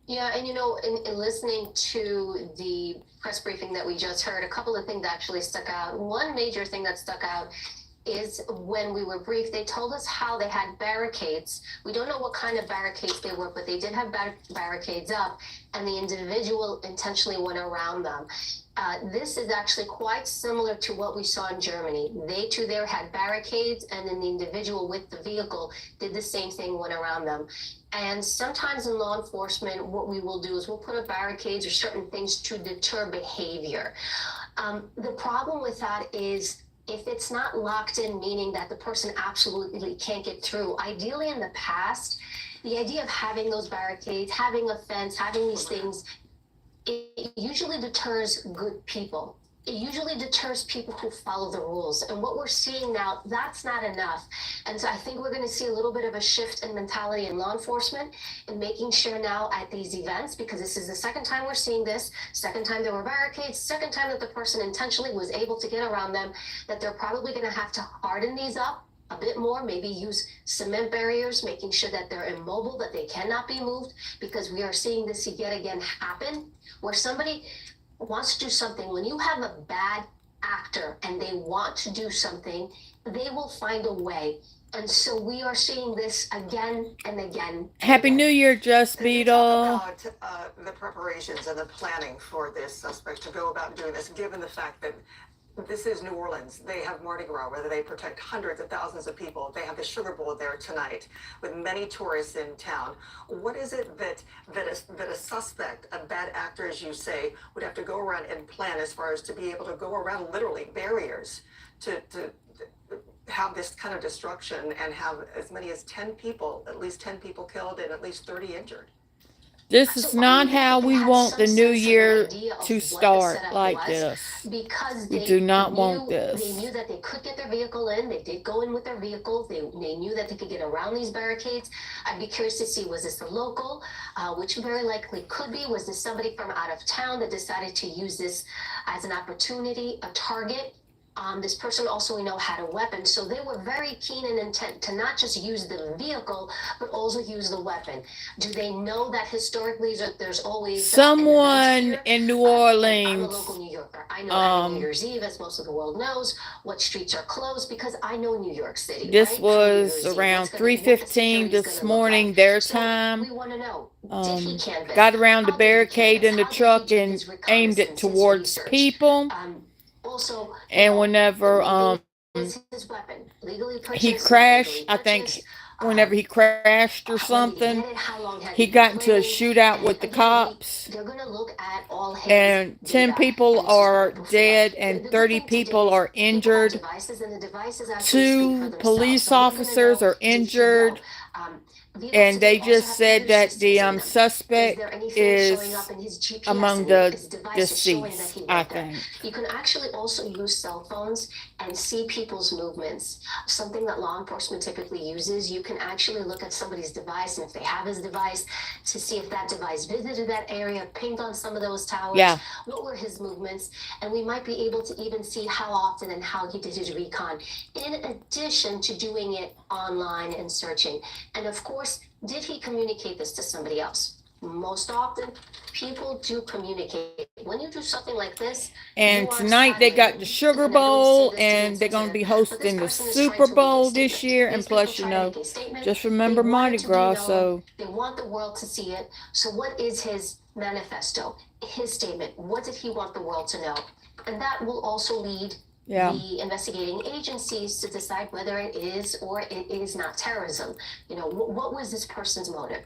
Yeah, and in listening to the press briefing that we just heard, a couple of things actually stuck out. One major thing that stuck out is when we were briefed, they told us how they had barricades. We don't know what kind of barricades they were, but they did have barricades up, and the individual intentionally went around them. This is actually quite similar to what we saw in Germany. They too there had barricades, and then the individual with the vehicle did the same thing, went around them. And sometimes in law enforcement, what we will do is we'll put up barricades or certain things to deter behavior. The problem with that is if it's not locked in, meaning that the person absolutely can't get through. Ideally in the past, the idea of having those barricades, having a fence, having these things, it usually deters good people. it usually deters people who follow the rules. And what we're seeing now, that's not enough. And so I think we're going to see a little bit of a shift in mentality in law enforcement and making sure now at these events, because this is the second time we're seeing this, second time there were barricades, second time that the person intentionally was able to get around them, that they're probably going to have to harden these up a bit more, maybe use cement barriers, making sure that they're immobile, that they cannot be moved, because we are seeing this yet again happen, where somebody wants to do something. When you have a bad actor and they want to do something, they will find a way. And so we are seeing this again and again. Happy New Year, Just Can you Beetle. talk about the preparations and the planning for this suspect to go about doing this, given the fact that this is New Orleans. They have Mardi Gras, where they protect hundreds of thousands of people. They have the Sugar Bowl there tonight with many tourists in town. What is it that a suspect, a bad actor, as you say, would have to go around and plan as far as to be able to go around literally barriers to have this kind of destruction and have as many as 10 people, at least 10 people killed and at least 30 injured? This is not how we want the new year to start like this. Because We do not want They this. knew that they could get their vehicle in. They did go in with their vehicle. They knew that they could get around these barricades. I'd be curious to see, was this a local, which very likely could be? Was this somebody from out of town that decided to use this as an opportunity, a target? This person also, we know, had a weapon. So they were very keen and intent to not just use the vehicle, but also use the weapon. Do they know that historically there's always Someone in New Orleans, I'm a local New Yorker. I know on New Year's Eve, as most of the world knows, what streets are closed because I know New York City. this right? was around 3:15 this morning, their time. We want to know, did he canvass? Got around the How did he barricade in the canvass? How did he truck do and his aimed it reconnaissance, his towards research? people. Also, And whenever is his weapon legally purchased? he crashed, I think whenever he crashed or something, he got into a shootout with the cops. They're going to look at all his And 10 data people and are so dead the and good 30 thing today people is are people have injured. devices, and the devices actually speak for 2 themselves. police So we're gonna officers know, are did he go? injured. Vehicles And today they also just have said computer that systems the in them. Is suspect there anything showing is up in his GPS among and the his devices showing that deceased, he I went there? think. You can actually also use cell phones and see people's movements. Something that law enforcement typically uses, you can actually look at somebody's device, and if they have his device, to see if that device visited that area, pinged on some of those towers, Yeah. what were his movements, and we might be able to even see how often and how he did his recon, in addition to doing it online and searching. And of course, did he communicate this to somebody else? Most often, people do communicate. When you do something like this, And you are tonight they got silent. the Sugar And I don't Bowl, see this to be and they're going to be insensitive, but this hosting the person is trying Super to make a Bowl this statement. year. And These people plus, you try to know, make a statement. just They remember want Mardi it to be Gras. known. So They want the world to see it. So what is his manifesto, his statement? What did he want the world to know? And that will also lead the investigating agencies to decide whether it is or it is not terrorism. You know, what was this person's motive?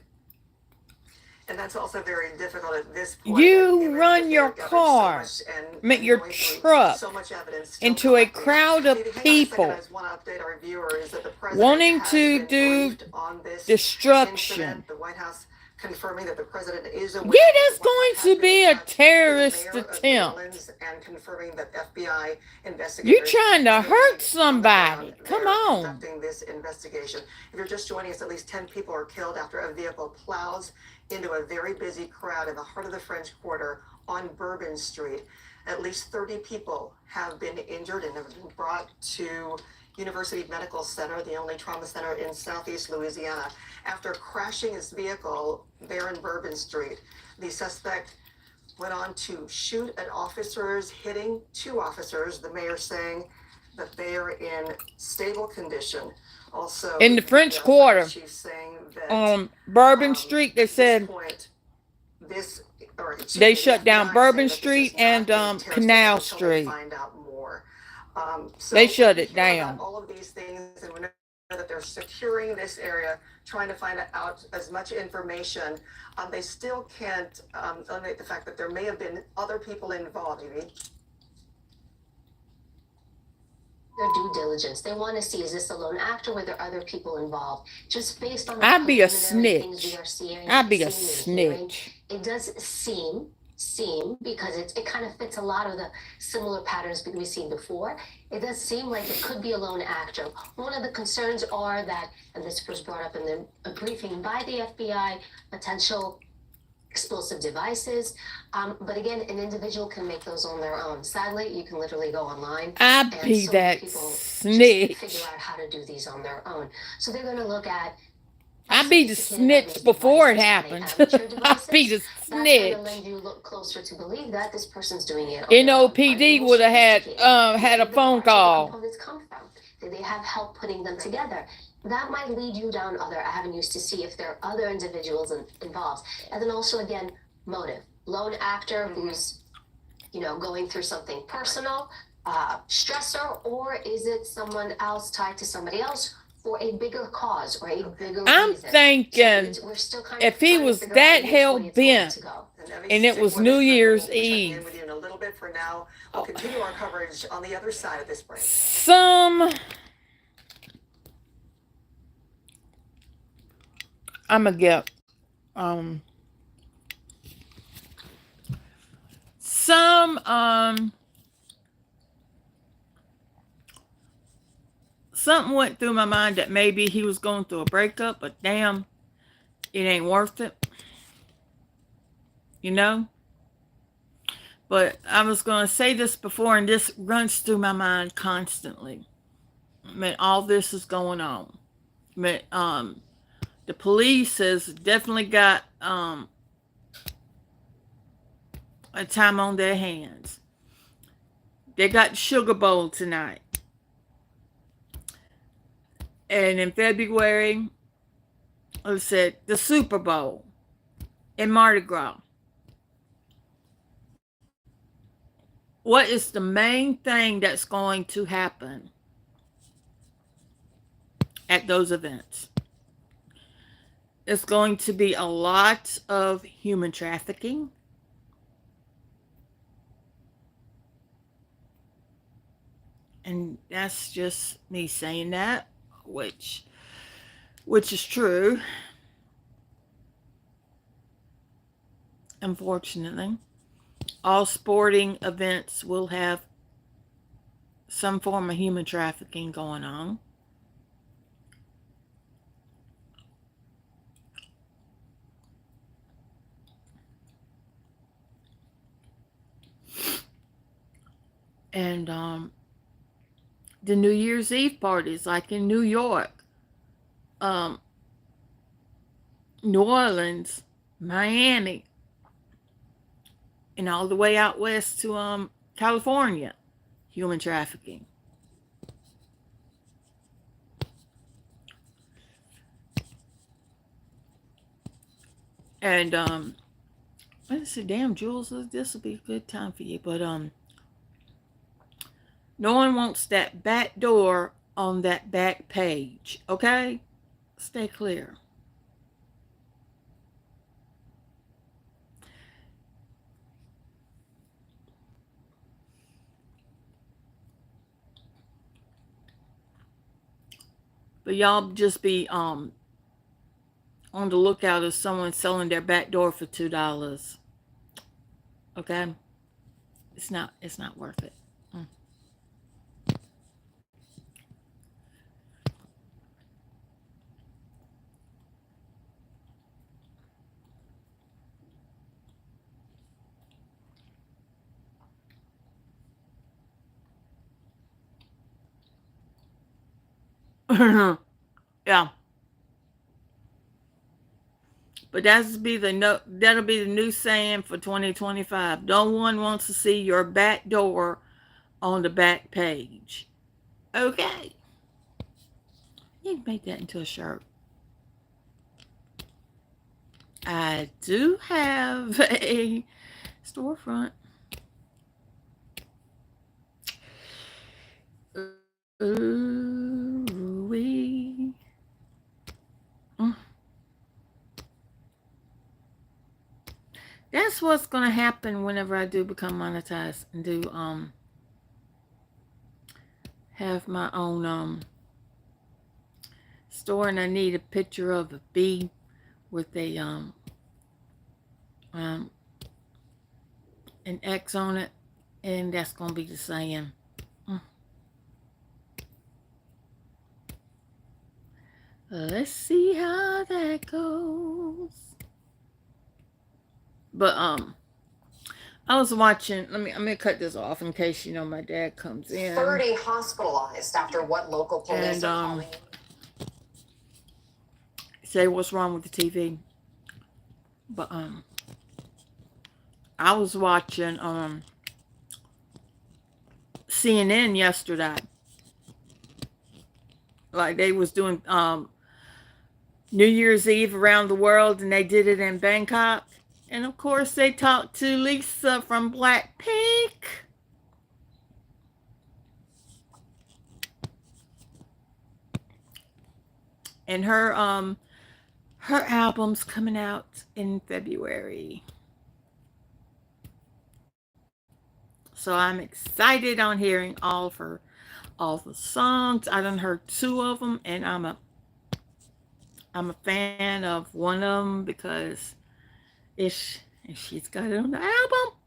And that's also very difficult at this point. you run your car, your truck, into a crowd of people wanting to do destruction. The White House confirming that the president is aware. Yeah, that's going to be a terrorist attempt. And confirming that FBI investigators. You're trying to hurt somebody. Come on. Conducting this investigation. If you're just joining us, at least 10 people are killed after a vehicle plows into a very busy crowd in the heart of the French Quarter on Bourbon Street. At least 30 people have been injured and have been brought to University Medical Center, the only trauma center in Southeast Louisiana. After crashing his vehicle there in Bourbon Street, the suspect went on to shoot at officers, hitting 2 officers, the mayor saying that they are in stable condition. Also, in the French Quarter, Bourbon Street, they said they shut down Bourbon Street and Canal Street. They shut it down. All of these things, and we know that they're securing this area, trying to find out as much information. They still can't eliminate the fact that there may have been other people involved. Their due diligence. They want to see, is this a lone act or were there other people involved? Just based on the I'd be a preliminary things snitch. we are seeing, I'd be a seeing and hearing, snitch. it does seem seem, because it kind of fits a lot of the similar patterns we've seen before, it does seem like it could be a lone actor. One of the concerns are that, and this was brought up in the briefing by the FBI, potential explosive devices. But again, an individual can make those on their own. Sadly, you can literally go online I and be so many that people just snitch. figure out how to do these on their own. So they're going to look at I be the snitch before it happens. I be the That's going snitch. to lend you look closer to believe that this person's doing it on their own. Are they NOPD more would have sophisticated? had Where a did the phone parts of the call. components come from? Did they have help putting them together? That might lead you down other avenues to see if there are other individuals involved. And then also, again, motive. Lone actor who's, going through something personal, stressor, or is it someone else tied to somebody else for a bigger cause or a bigger I'm reason? thinking We're still kind if of he trying to was figure that out which hell way it's going bent to go. and it was New Year's We'll check in Eve, with you in a little bit. For now, we'll continue our coverage on the other side of this break. I'm gonna get something went through my mind that maybe he was going through a breakup, but damn, it ain't worth it. But I was going to say this before, and this runs through my mind constantly. I mean, all this is going on. I mean, the police has definitely got a time on their hands. They got Sugar Bowl tonight. And in February, I said the Super Bowl and Mardi Gras. What is the main thing that's going to happen at those events? It's going to be a lot of human trafficking. And that's just me saying that, which is true. Unfortunately, all sporting events will have some form of human trafficking going on. And the New Year's Eve parties, like in New York, New Orleans, Miami, and all the way out west to California, human trafficking. And let's see, damn, Jules, this will be a good time for you. But no one wants that back door on that back page, okay? Stay clear. But y'all just be on the lookout if someone's selling their back door for $2. Okay? It's not worth it. Yeah. But that'll be the new saying for 2025. No one wants to see your back door on the back page. Okay. You can make that into a shirt. I do have a storefront. Ooh-wee. That's what's gonna happen whenever I do become monetized and do have my own store, and I need a picture of a bee with a an X on it, and that's going to be the saying. Let's see how that goes. But I was watching. I'm gonna cut this off in case my dad comes in. 30 hospitalized after what local police are calling. Say what's wrong with the TV. But I was watching CNN yesterday. Like they was doing New Year's Eve around the world, and they did it in Bangkok. And of course, they talked to Lisa from Blackpink. And her album's coming out in February. So I'm excited on hearing all the songs. I done heard 2 of them, and I'm a fan of one of them because if she's got it on the album.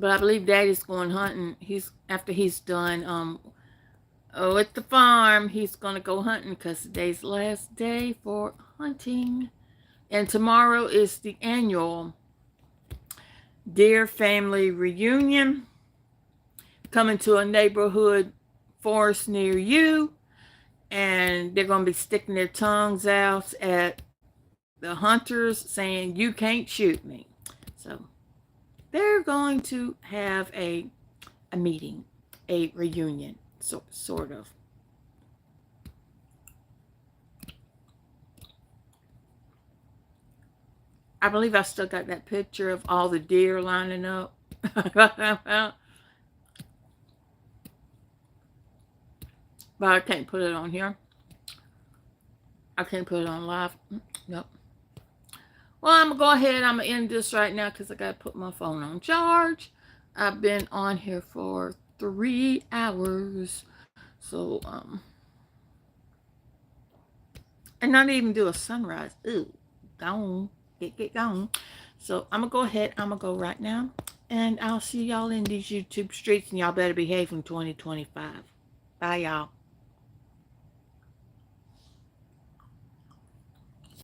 But I believe Daddy's going hunting. After he's done at the farm, he's gonna go hunting because today's the last day for hunting. And tomorrow is the annual Deer Family Reunion coming to a neighborhood forest near you. And they're gonna be sticking their tongues out at the hunters saying, "You can't shoot me." So they're going to have a meeting, a reunion, sort of. I believe I still got that picture of all the deer lining up. But I can't put it on here. I can't put it on live. Nope. Well, I'm going to go ahead. I'm going to end this right now because I got to put my phone on charge. I've been on here for 3 hours. So, and not even do a sunrise. Ooh, gone. Get gone. So, I'm going to go ahead. I'm going to go right now. And I'll see y'all in these YouTube streets. And y'all better behave in 2025. Bye, y'all.